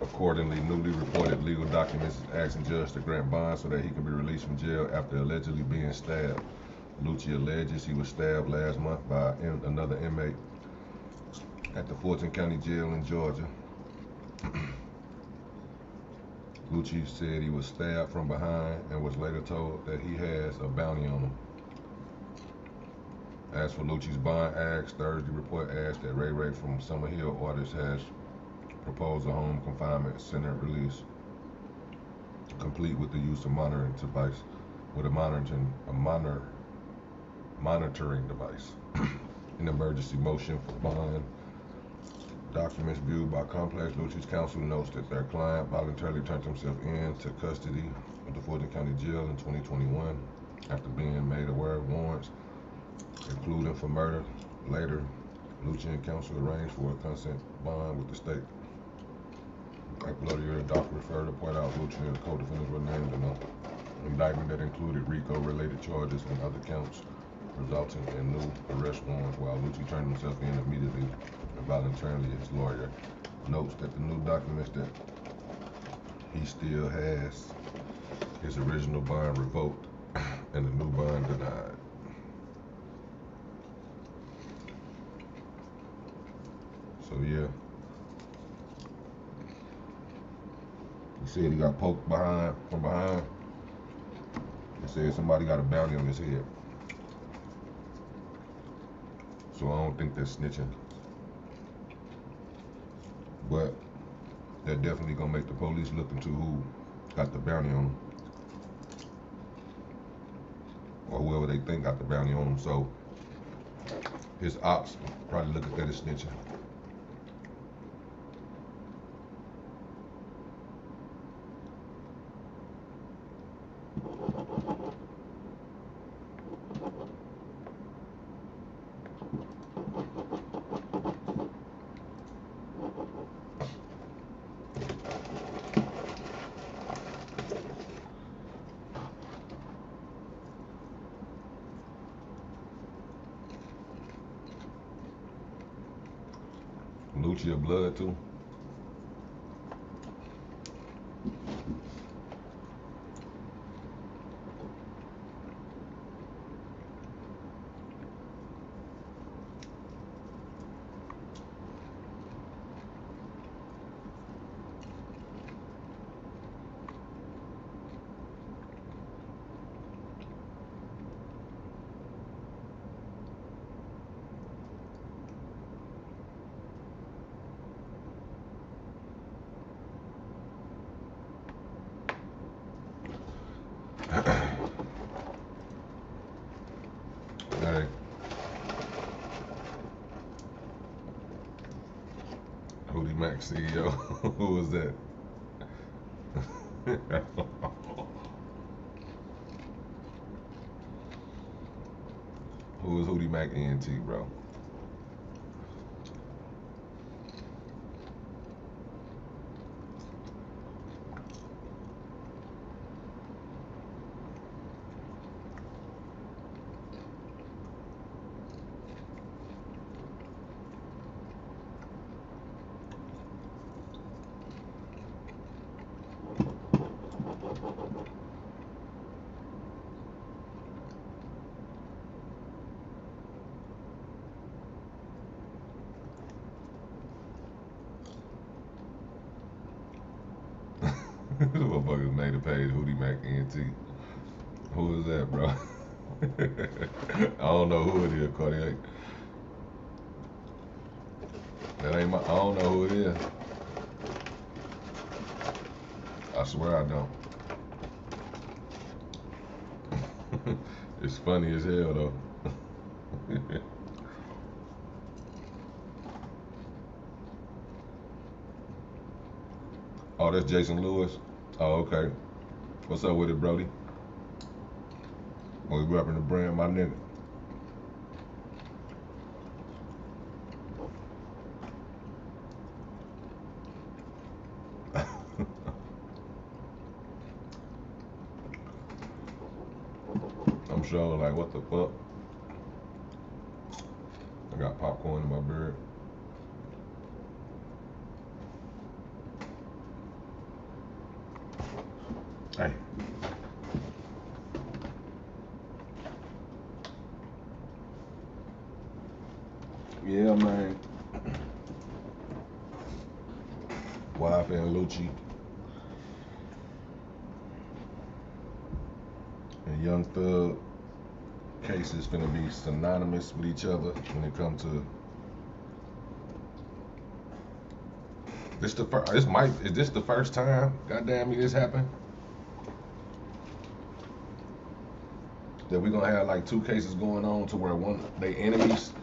accordingly newly reported legal documents is asking judge to grant bond so that he can be released from jail after allegedly being stabbed. Lucci alleges he was stabbed last month by another inmate at the Fulton County Jail in Georgia. Lucci said he was stabbed from behind and was later told that he has a bounty on him. As for Lucci's bond acts, Thursday report adds that Ray Ray from Summer Hill Artists has proposed a home confinement center release, complete with the use of monitoring device, with a monitoring device. An emergency motion for bond documents viewed by Complex. Lucci's counsel notes that their client voluntarily turned himself into custody of the Fulton County Jail in 2021 after being made aware of warrants, including for murder. Later, Lucci and counsel arranged for a consent bond with the state. Like bloodier, the doc referred to point out Lucci and the co-defendants were named in an indictment that included RICO-related charges and other counts, resulting in new arrest warrants, while Lucci turned himself in immediately and voluntarily. His lawyer notes that the new documents that he still has his original bond revoked and the new bond denied. So yeah, he said he got poked from behind. He said somebody got a bounty on his head. So I don't think that's snitching. But they're definitely gonna make the police look into who got the bounty on him. Or whoever they think got the bounty on him. So his ops probably look at that as snitching. Lucci of blood too. Hey. Hootie Mac CEO. Who was that? Who was Hootie Mac ENT, bro? This motherfuckers made a page, Hootie Mac ENT. Who is that, bro? I don't know who it is, Cardiac. That ain't my, I don't know who it is. I swear I don't. It's funny as hell, though. Oh, that's Jason Lewis? Oh, okay. What's up with it, Brody? Oh, we repping the brand, my nigga. I'm sure, like, what the fuck? I got popcorn in my beard. Hey. Yeah, man. Wife and Lucci. And Young Thug cases finna be synonymous with each other when it comes to this. Is this the first time? Goddamn me, this happened. That we're gonna have like two cases going on to where they enemies,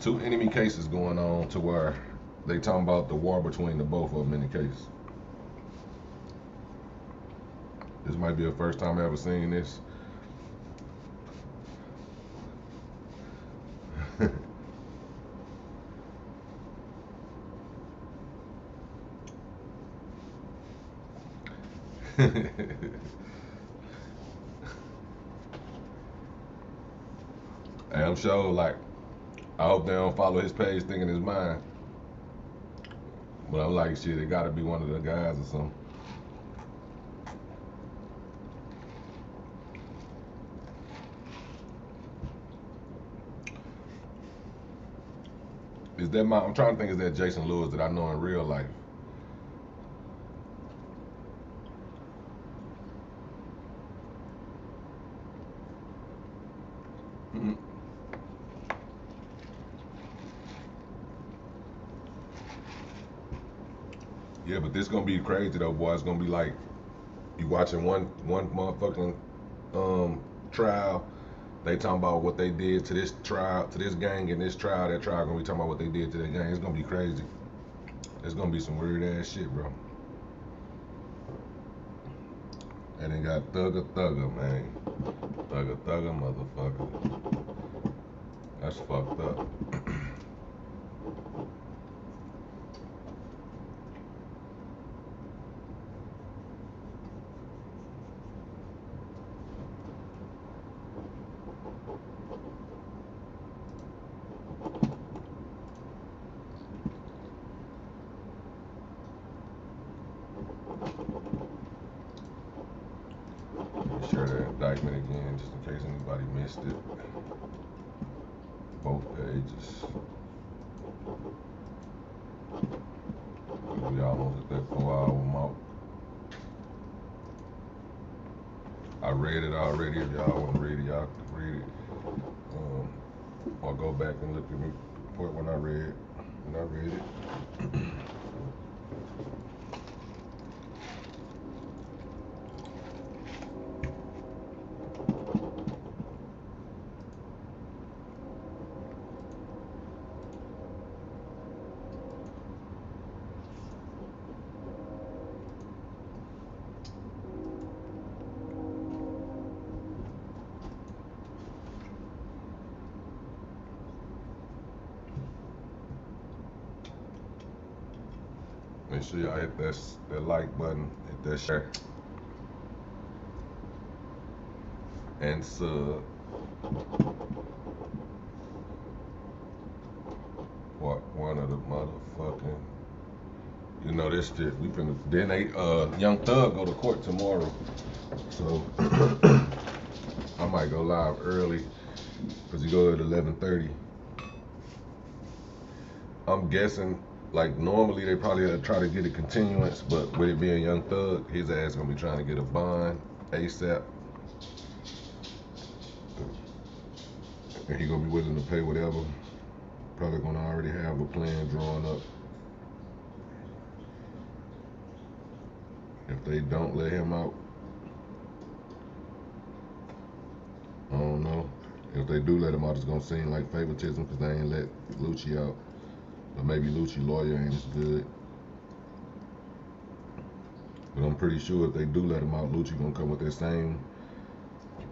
two enemy cases going on to where they talking about the war between the both of them in the case. This might be the first time I ever seen this. And I'm sure, like, I hope they don't follow his page thinking it's mine. But I'm like, shit, it gotta be one of the guys or something. Is that I'm trying to think, is that Jason Lewis that I know in real life? Mm-hmm. Yeah, but this gonna be crazy though, boy. It's gonna be like you watching one motherfucking trial. They talking about what they did to this trial, to this gang, and this trial, that trial gonna be talking about what they did to that gang. It's gonna be crazy. It's gonna be some weird ass shit, bro. And then got Thugger, man. Thugger, motherfucker. That's fucked up. Share the indictment again, just in case anybody missed it. Both pages. We almost at that 4-hour mark. I read it already. If y'all want to read it, y'all can read it. Or go back and look at me report when I read it. Make sure y'all hit that like button, hit that share, and sub. What one of the motherfucking, you know this shit. We finna then Young Thug go to court tomorrow, so I might go live early because he go at 11:30. I'm guessing. Like normally they probably try to get a continuance, but with it being Young Thug, his ass gonna be trying to get a bond ASAP. And he gonna be willing to pay whatever. Probably gonna already have a plan drawn up. If they don't let him out, I don't know. If they do let him out, it's gonna seem like favoritism because they ain't let Lucci out. But maybe Lucci lawyer ain't as good. But I'm pretty sure if they do let him out, Lucci gonna come with that same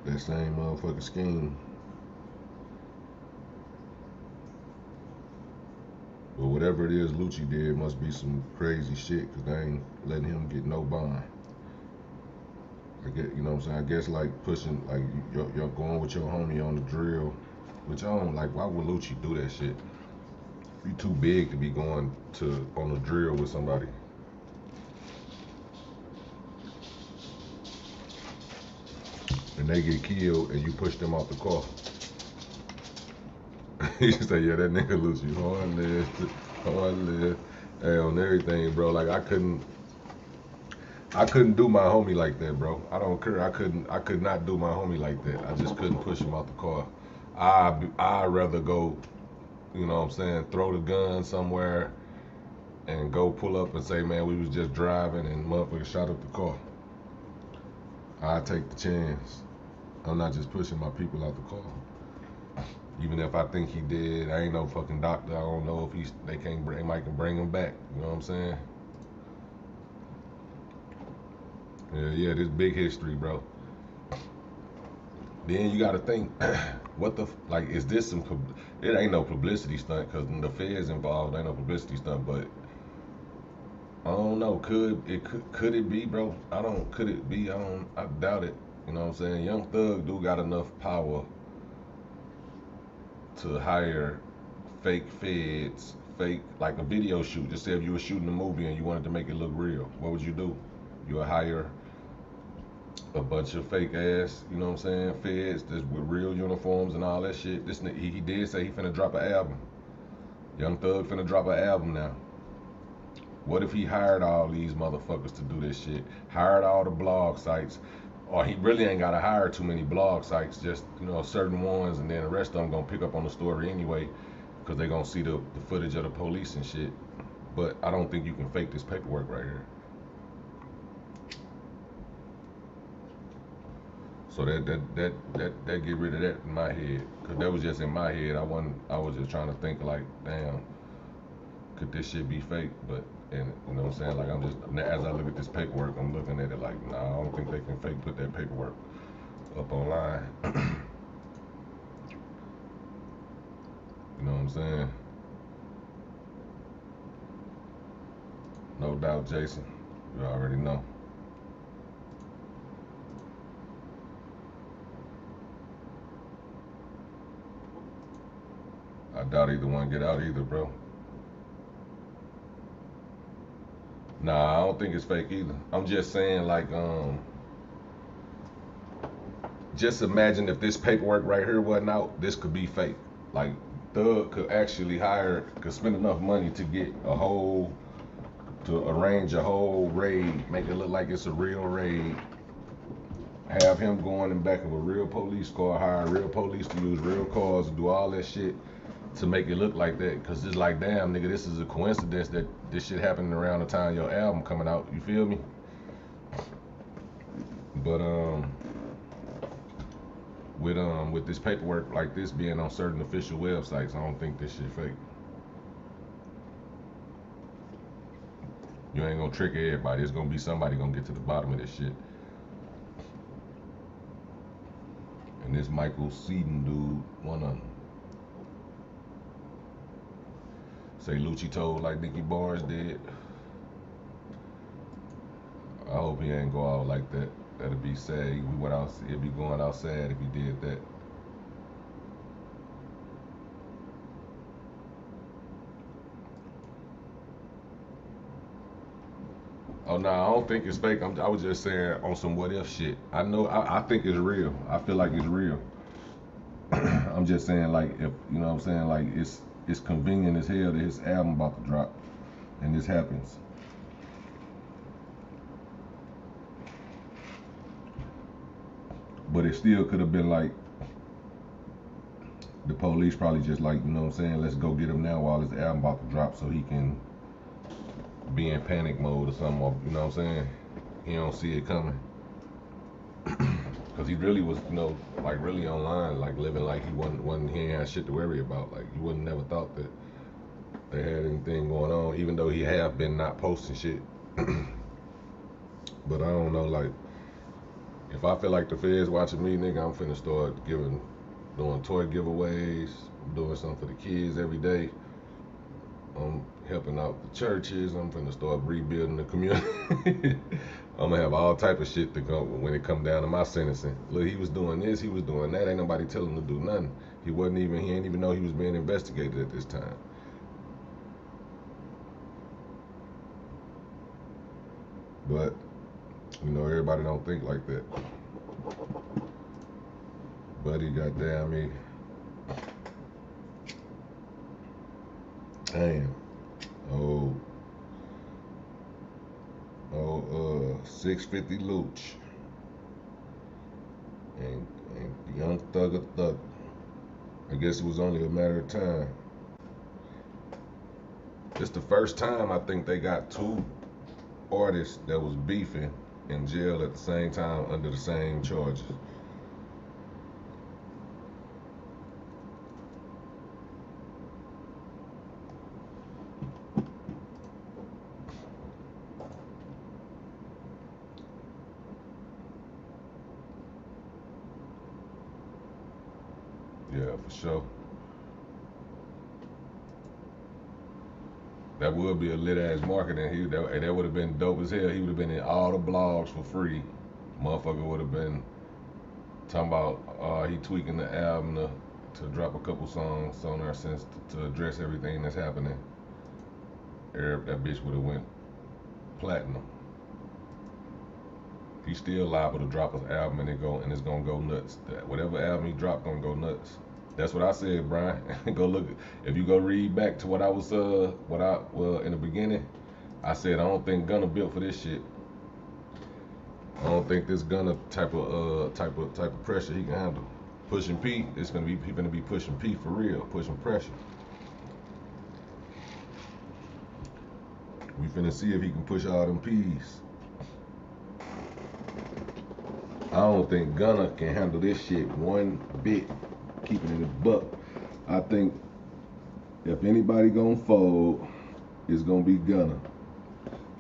motherfucking scheme. But whatever it is Lucci did must be some crazy shit because they ain't letting him get no bond. I get, you know what I'm saying? I guess like pushing, like you're going with your homie on the drill, which I don't like. Why would Lucci do that shit? You too big to be going on a drill with somebody. And they get killed and you push them off the car. You say, yeah, that nigga Lucci hard lived. Hey, on everything, bro. Like I I couldn't do my homie like that, bro. I don't care. I could not do my homie like that. I just couldn't push him out the car. I'd rather go, you know what I'm saying, throw the gun somewhere and go pull up and say, man, we was just driving and motherfucker shot up the car. I take the chance. I'm not just pushing my people out the car. Even if I think he did, I ain't no fucking doctor. I don't know if they might can bring him back. You know what I'm saying? Yeah, this big history, bro. Then you gotta think, is this some, it ain't no publicity stunt, cause the feds involved, ain't no publicity stunt, but I don't know, could it be, bro? Could it be? I doubt it. You know what I'm saying? Young Thug do got enough power to hire fake feds, like a video shoot. Just say if you were shooting a movie and you wanted to make it look real, what would you do? You would hire a bunch of fake ass, you know what I'm saying, feds that's with real uniforms and all that shit. He did say he finna drop an album. Young Thug finna drop an album now. What if he hired all these motherfuckers to do this shit? Hired all the blog sites, or he really ain't gotta hire too many blog sites, just, you know, certain ones, and then the rest of them gonna pick up on the story anyway, because they gonna see the footage of the police and shit. But I don't think you can fake this paperwork right here. So that get rid of that in my head, cause that was just in my head. I was just trying to think like, damn, could this shit be fake? But, and you know what I'm saying, like, I'm just, as I look at this paperwork, I'm looking at it like, nah, I don't think they can put that paperwork up online. You know what I'm saying? No doubt, Jason. You already know. I doubt either one get out either, bro. Nah, I don't think it's fake either. I'm just saying, like, just imagine if this paperwork right here wasn't out, this could be fake. Like, Thug could actually could spend enough money to arrange a whole raid, make it look like it's a real raid, have him going in back of a real police car, hire real police to use real cars, and do all that shit to make it look like that. Cause it's like, damn, nigga, this is a coincidence that this shit happened around the time your album coming out. You feel me? But with this paperwork like this being on certain official websites, I don't think this shit fake. You ain't gonna trick everybody. It's gonna be somebody gonna get to the bottom of this shit. And this Michael Seaton dude, one of them. Say Lucci told like Nicky Barnes did. I hope he ain't go out like that. That'd be sad. He'd be going out sad if he did that. Oh no, I don't think it's fake. I was just saying on some what if shit. I think it's real. I feel like it's real. I'm just saying, like, if you know what I'm saying, like, it's convenient as hell that his album about to drop and this happens. But it still could have been like the police probably just like, you know what I'm saying, let's go get him now while his album about to drop so he can be in panic mode or something, or, you know what I'm saying? He don't see it coming. Cause he really was, you know, like really online, like living like he ain't had shit to worry about. Like you wouldn't never thought that they had anything going on, even though he have been not posting shit. But I don't know, like, if I feel like the feds watching me, nigga, I'm finna start doing toy giveaways, doing something for the kids every day. I'm helping out the churches. I'm finna start rebuilding the community. I'm gonna have all type of shit to go when it come down to my sentencing. Look, he was doing this, he was doing that. Ain't nobody telling him to do nothing. He ain't even know he was being investigated at this time. But, you know, everybody don't think like that. Buddy, goddamn me. Damn. 650 Luch. And Young Thugger Thug. I guess it was only a matter of time. It's the first time I think they got two artists that was beefing in jail at the same time under the same charges. Yeah, for sure. That would be a lit ass marketing. That would have been dope as hell. He would have been in all the blogs for free. Motherfucker would have been talking about he tweaking the album to drop a couple songs on there since to address everything that's happening. That bitch would have went platinum. He's still liable to drop his album and it's gonna go nuts. Whatever album he dropped gonna go nuts. That's what I said, Brian. Go look. If you go read back to what I was in the beginning, I said I don't think Gunna built for this shit. I don't think this Gunna type of pressure he can handle. Pushing P, he's gonna be pushing P for real, pushing pressure. We finna see if he can push all them P's. I don't think Gunna can handle this shit one bit. Keeping it a buck. I think if anybody gonna fold, it's gonna be Gunna.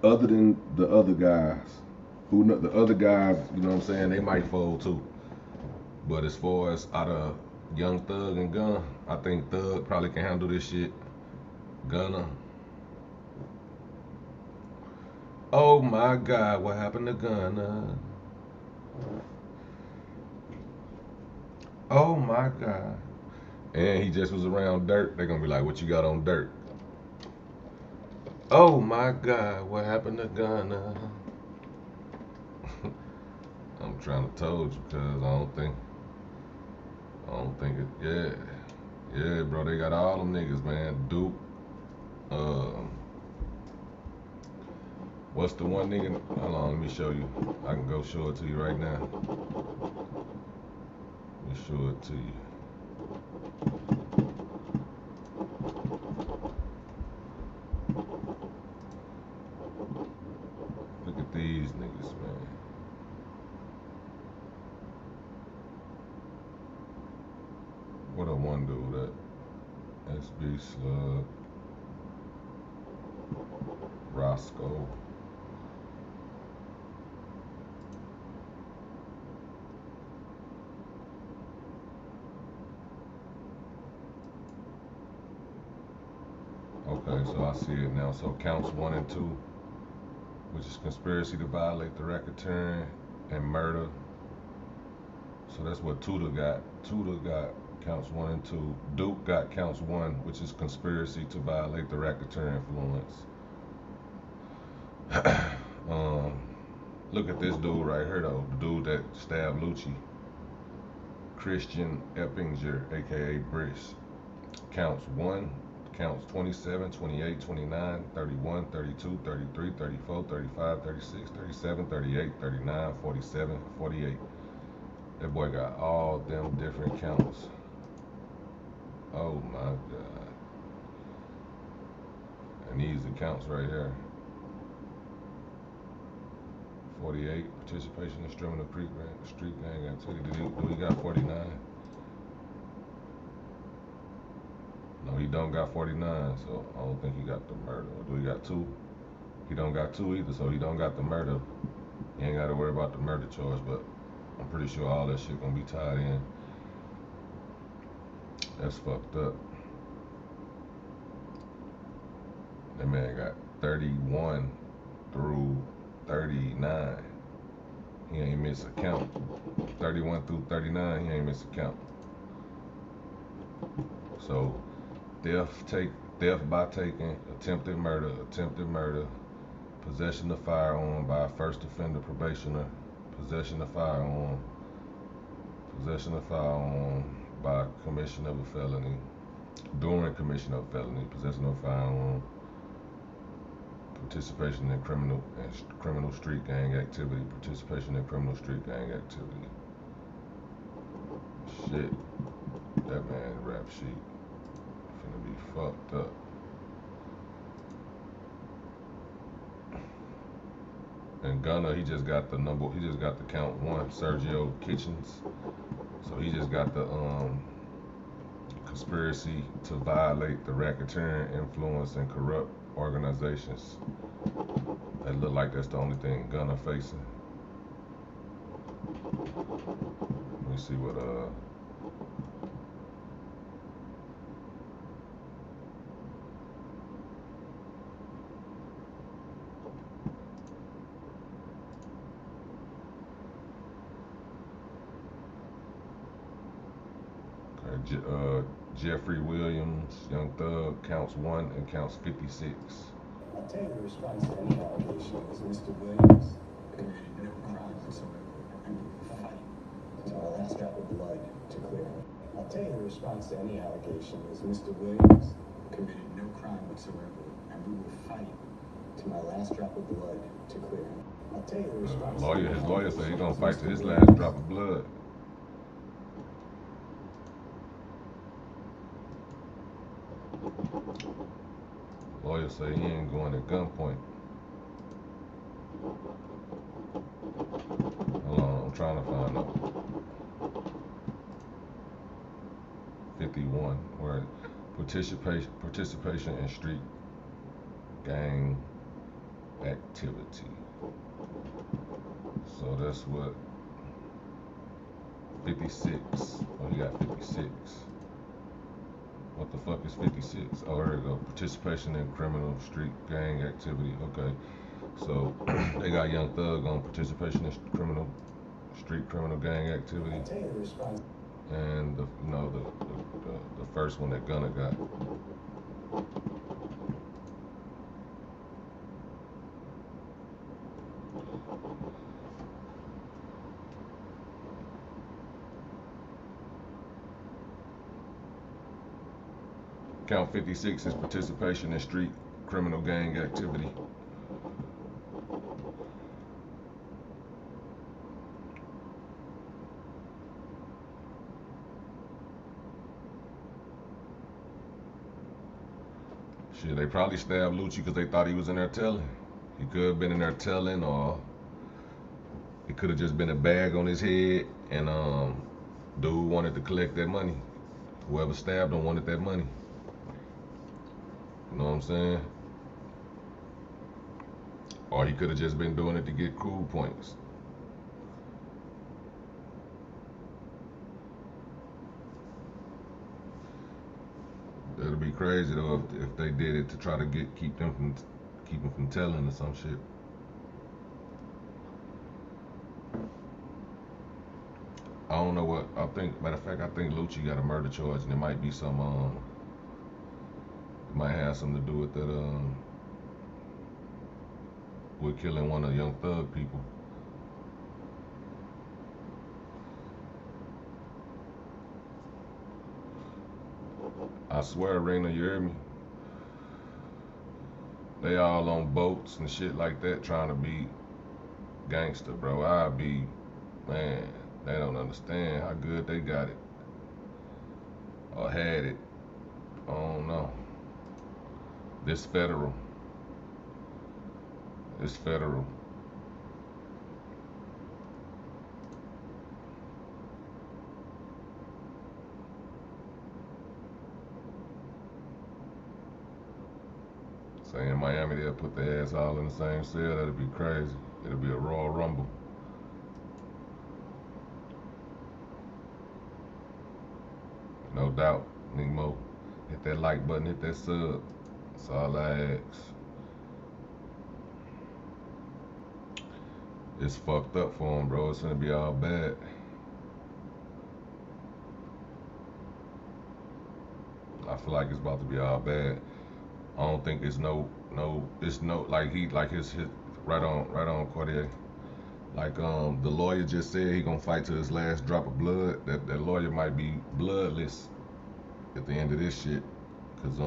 Other than the other guys, the other guys, you know what I'm saying, they might fold too. But as far as out of Young Thug and Gunna, I think Thug probably can handle this shit. Gunna. Oh my God, what happened to Gunna? Oh my God. And he just was around Dirt. They're gonna be like, what you got on Dirt? Oh my God, what happened to Gunna? I'm trying to told you because I don't think it, yeah, bro, they got all them niggas, man. Duke, what's the one nigga? Hold on, let me show you. I can go show it to you right now. Let me show it to you. Look at these niggas, man. What a one dude, that SB Slug, Roscoe. Okay, so I see it now. So counts 1 and 2, which is conspiracy to violate the racketeering and murder. So that's what Tudor got. Tudor got counts 1 and 2. Duke got counts 1, which is conspiracy to violate the racketeering influence. Look at this dude right here though. The dude that stabbed Lucci. Christian Eppinger, aka Briss. Counts 1. Counts 27, 28, 29, 31, 32, 33, 34, 35, 36, 37, 38, 39, 47, 48. That boy got all them different counts. Oh my God. And these are counts right here. 48, participation in street gang activity. Do he got 49? No, he don't got 49, so I don't think he got the murder. Or do he got 2? He don't got 2 either, so he don't got the murder. He ain't got to worry about the murder charge, but I'm pretty sure all that shit gonna be tied in. That's fucked up. That man got 31 through 39. He ain't miss a count. 31 through 39, he ain't miss a count. So theft by taking, attempted murder, possession of firearm by a first offender probationer, possession of firearm by commission of a felony, during commission of a felony, possession of firearm, participation in criminal street gang activity. Participation in criminal street gang activity. Shit, that man rap sheet finna be fucked up. And Gunna, he just got the count 1, Sergio Kitchens. So he just got the conspiracy to violate the racketeering, influence, and corrupt organizations. That look like that's the only thing Gunna facing. Let me see what Jeffrey Williams, Young Thug, counts 1 and counts 56. I'll tell you the response to any allegation is Mr. Williams committed no crime whatsoever and will fight to the last drop of blood to clear him. I'll tell you the response to any allegation is Mr. Williams committed no crime whatsoever and we will fight to my last drop of blood to clear him. I'll tell you the response. His lawyer said he's gonna fight to his last drop of blood. Lawyer say he ain't going at gunpoint. Hold on, I'm trying to find out. 51, where participation in street gang activity. So that's what 56. Oh, you got 56. What the fuck is 56? Oh, here we go. Participation in criminal street gang activity. Okay. So they got Young Thug on participation in street criminal gang activity. And the first one that Gunna got. Count 56 is participation in street criminal gang activity. Shit, they probably stabbed Lucci because they thought he was in there telling. He could have been in there telling, or it could have just been a bag on his head, and dude wanted to collect that money. Whoever stabbed him wanted that money. You know what I'm saying? Or he could have just been doing it to get cool points. It'll be crazy though if they did it to try to keep him from telling or some shit. I don't know what I think. Matter of fact, I think Lucci got a murder charge, and it might be some it might have something to do with that with killing one of Young Thug people. I swear, Rena, you hear me? They all on boats and shit like that trying to be gangster, bro. Man, they don't understand how good they got it. Or had it. I don't know. This federal. It's federal. Say in Miami they'll put their ass all in the same cell. That'd be crazy. It'll be a Royal Rumble. No doubt. Nemo, hit that like button, hit that sub. That's all I ask. It's fucked up for him, bro. It's gonna be all bad. I feel like it's about to be all bad. I don't think it's like his right on Cordier. Like the lawyer just said he gonna fight to his last drop of blood. That lawyer might be bloodless at the end of this shit, cause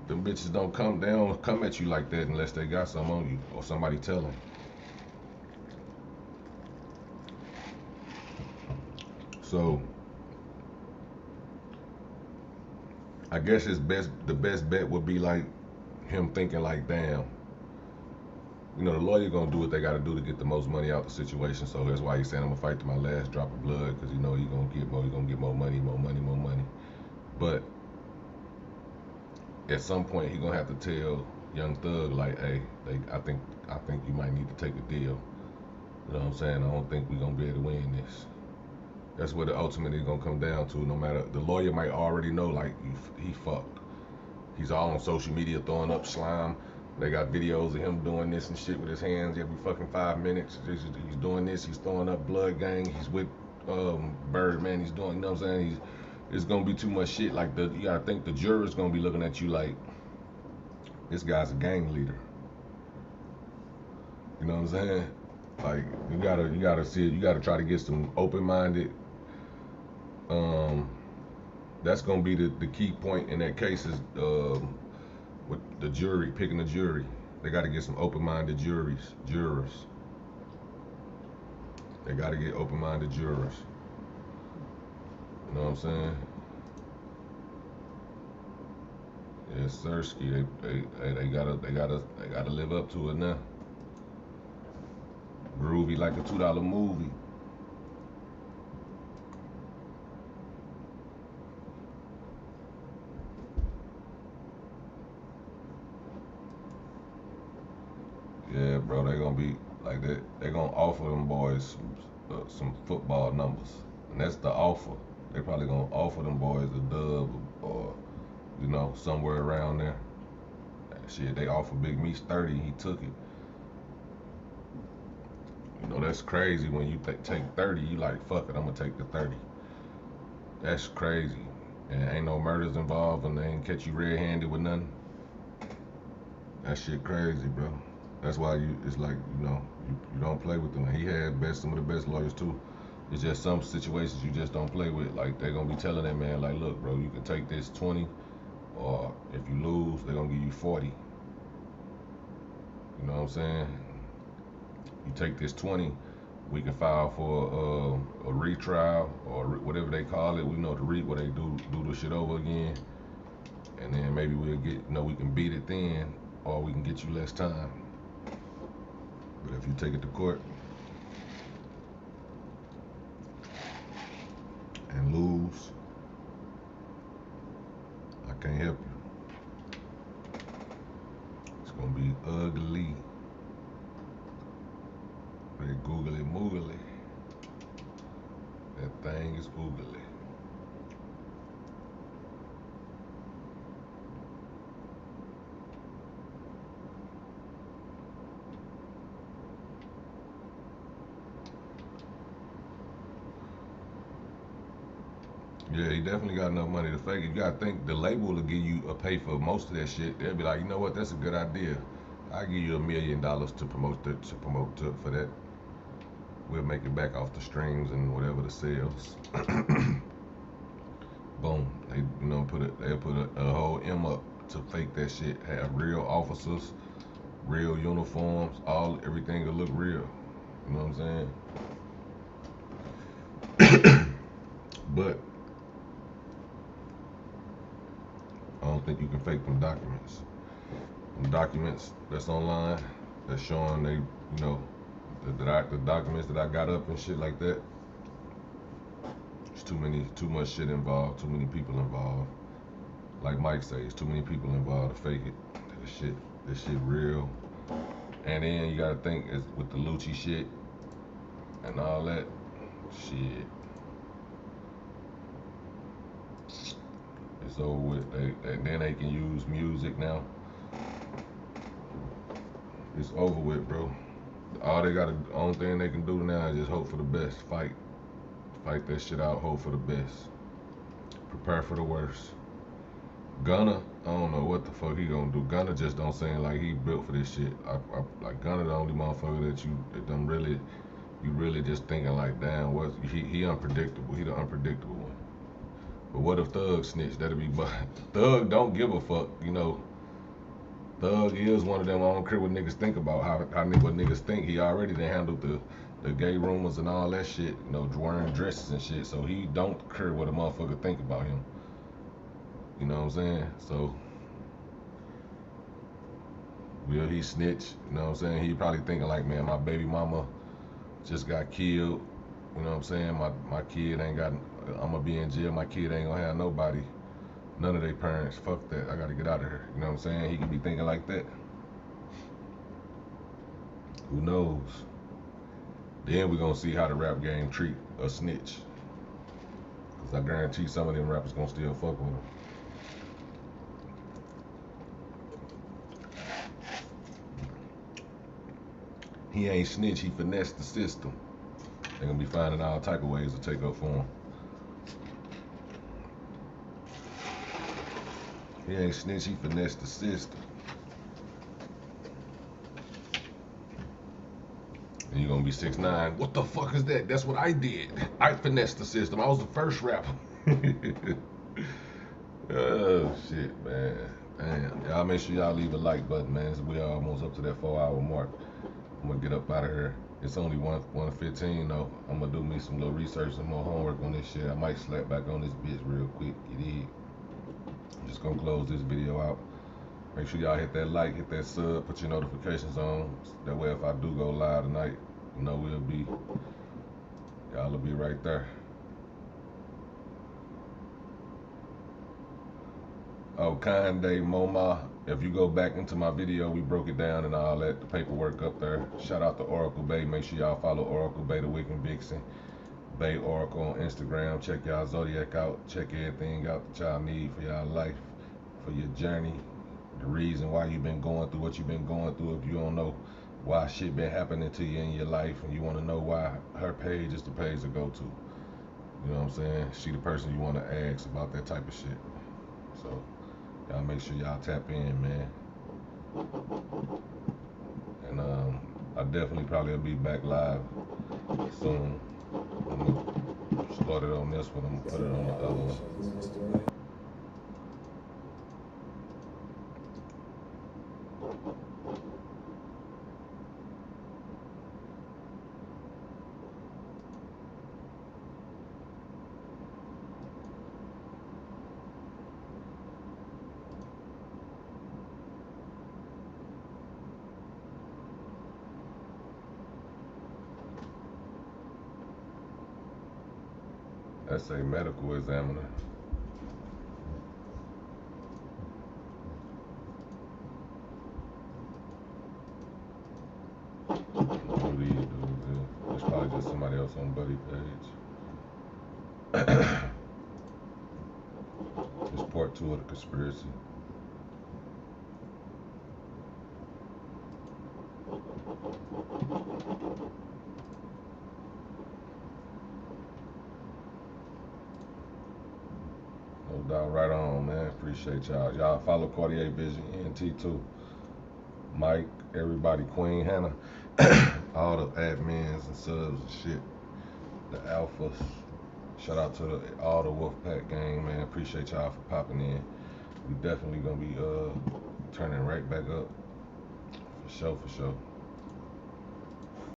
them bitches don't come down, come at you like that unless they got something on you or somebody tell them. So I guess the best bet would be like him thinking like, damn, you know, the lawyer gonna do what they gotta do to get the most money out the situation. So that's why he's saying I'm gonna fight to my last drop of blood, because you know he gonna get more, more money. But at some point he gonna have to tell Young Thug like, hey, I think you might need to take a deal. You know what I'm saying? I don't think we gonna be able to win this. That's what it ultimately gonna come down to. No matter, the lawyer might already know like he fucked. He's all on social media throwing up slime. They got videos of him doing this and shit with his hands every fucking 5 minutes. He's doing this. He's throwing up blood gang. He's with Birdman. He's doing, you know what I'm saying? It's gonna be too much shit. Like you gotta think the juror's gonna be looking at you like, this guy's a gang leader. You know what I'm saying? Like you gotta see it. You gotta try to get some open-minded. That's gonna be the key point in that case is with the jury, picking the jury. They gotta get some open-minded jurors. They gotta get open-minded jurors. You know what I'm saying? Yes, Sirski. They gotta live up to it now. Groovy like a $2 movie. Yeah, bro, they gonna be like that. They gonna offer them boys some football numbers, and that's the offer. They probably gonna offer them boys a dub or you know, somewhere around there. Shit, they offered Big Meech 30, he took it. You know, that's crazy when you take 30, you like, fuck it, I'm gonna take the 30. That's crazy. And ain't no murders involved and they ain't catch you red-handed with nothing. That shit crazy, bro. That's why it's like, you know, you don't play with them. He had some of the best lawyers too. It's just some situations you just don't play with. Like, they're gonna be telling that man, like, look, bro, you can take this 20, or if you lose, they're gonna give you 40. You know what I'm saying? You take this 20, we can file for a retrial or whatever they call it. We know where they do the shit over again, and then maybe we'll get, you know, we can beat it then, or we can get you less time. But if you take it to court and lose, I can't help you. It's gonna be ugly. They googly moogly. That thing is oogly. Yeah, he definitely got enough money to fake it. You gotta think the label will give you a pay for most of that shit. They'll be like, you know what, that's a good idea. I'll give you $1 million to promote for that. We'll make it back off the streams and whatever the sales. Boom. They, you know, they'll put a whole M up to fake that shit. Have real officers, real uniforms, everything will look real. You know what I'm saying? But I don't think you can fake them documents. Them documents that's online, that's showing they, you know, the documents that I got up and shit like that. There's too much shit involved, too many people involved. Like Mike says, too many people involved to fake it. This shit real. And then you gotta think with the Lucci shit and all that shit. It's over with. And then they can use music now. It's over with, bro. The only thing they can do now is just hope for the best. Fight that shit out. Hope for the best. Prepare for the worst. Gunna, I don't know what the fuck he gonna do. Gunna just don't seem like he built for this shit. Like Gunna, the only motherfucker you really just thinking like, damn, he unpredictable. He the unpredictable one. But what if Thug snitch? That'd be Thug don't give a fuck, you know. Thug is one of them. I don't care what niggas think about what niggas think. He already done handled the gay rumors and all that shit. You know, wearing dresses and shit. So he don't care what a motherfucker think about him. You know what I'm saying? So will he snitch? You know what I'm saying? He probably thinking like, man, my baby mama just got killed. You know what I'm saying? My kid ain't got, I'm gonna be in jail. My kid ain't gonna have nobody. None of their parents. Fuck that. I gotta get out of here. You know what I'm saying? He could be thinking like that. Who knows? Then we're gonna see how the rap game treat a snitch. Cause I guarantee some of them rappers gonna still fuck with him. He ain't snitch, he finessed the system. They're gonna be finding all type of ways to take up for him. He ain't snitch, he finessed the system. And you're gonna be 6'9". What the fuck is that? That's what I did. I finessed the system. I was the first rapper. Oh shit, man. Damn. Y'all make sure y'all leave a like button, man. We are almost up to that 4-hour mark. I'm gonna get up out of here. It's only 1:15 though. I'm gonna do me some little research and more homework on this shit. I might slap back on this bitch real quick. You dig? I'm just gonna close this video out. Make sure y'all hit that like, hit that sub, put your notifications on. That way if I do go live tonight, you know y'all will be right there. Oh, Kande Moma. If you go back into my video, we broke it down and all that, the paperwork up there. Shout out to Oracle Bay. Make sure y'all follow Oracle Bay, the Wick and Vixen. Bay Oracle on Instagram. Check y'all Zodiac out. Check everything out that y'all need for y'all life, for your journey. The reason why you've been going through what you've been going through. If you don't know why shit been happening to you in your life and you want to know why, her page is the page to go to. You know what I'm saying? She the person you want to ask about that type of shit. So y'all make sure y'all tap in, man. And I definitely probably will be back live soon. I'm gonna start it on this one. I'm gonna put it on the other one. That's a medical examiner. Who these dudes is? It's probably just somebody else on Buddy page. It's part 2 of the conspiracy. No doubt, right on, man. Appreciate y'all. Y'all follow Cartier Vision, ENT too. Mike, everybody, Queen Hannah, all the admins and subs and shit. The alphas. Shout out to all the Wolfpack gang, man. Appreciate y'all for popping in. We definitely gonna be turning right back up. For sure, for sure.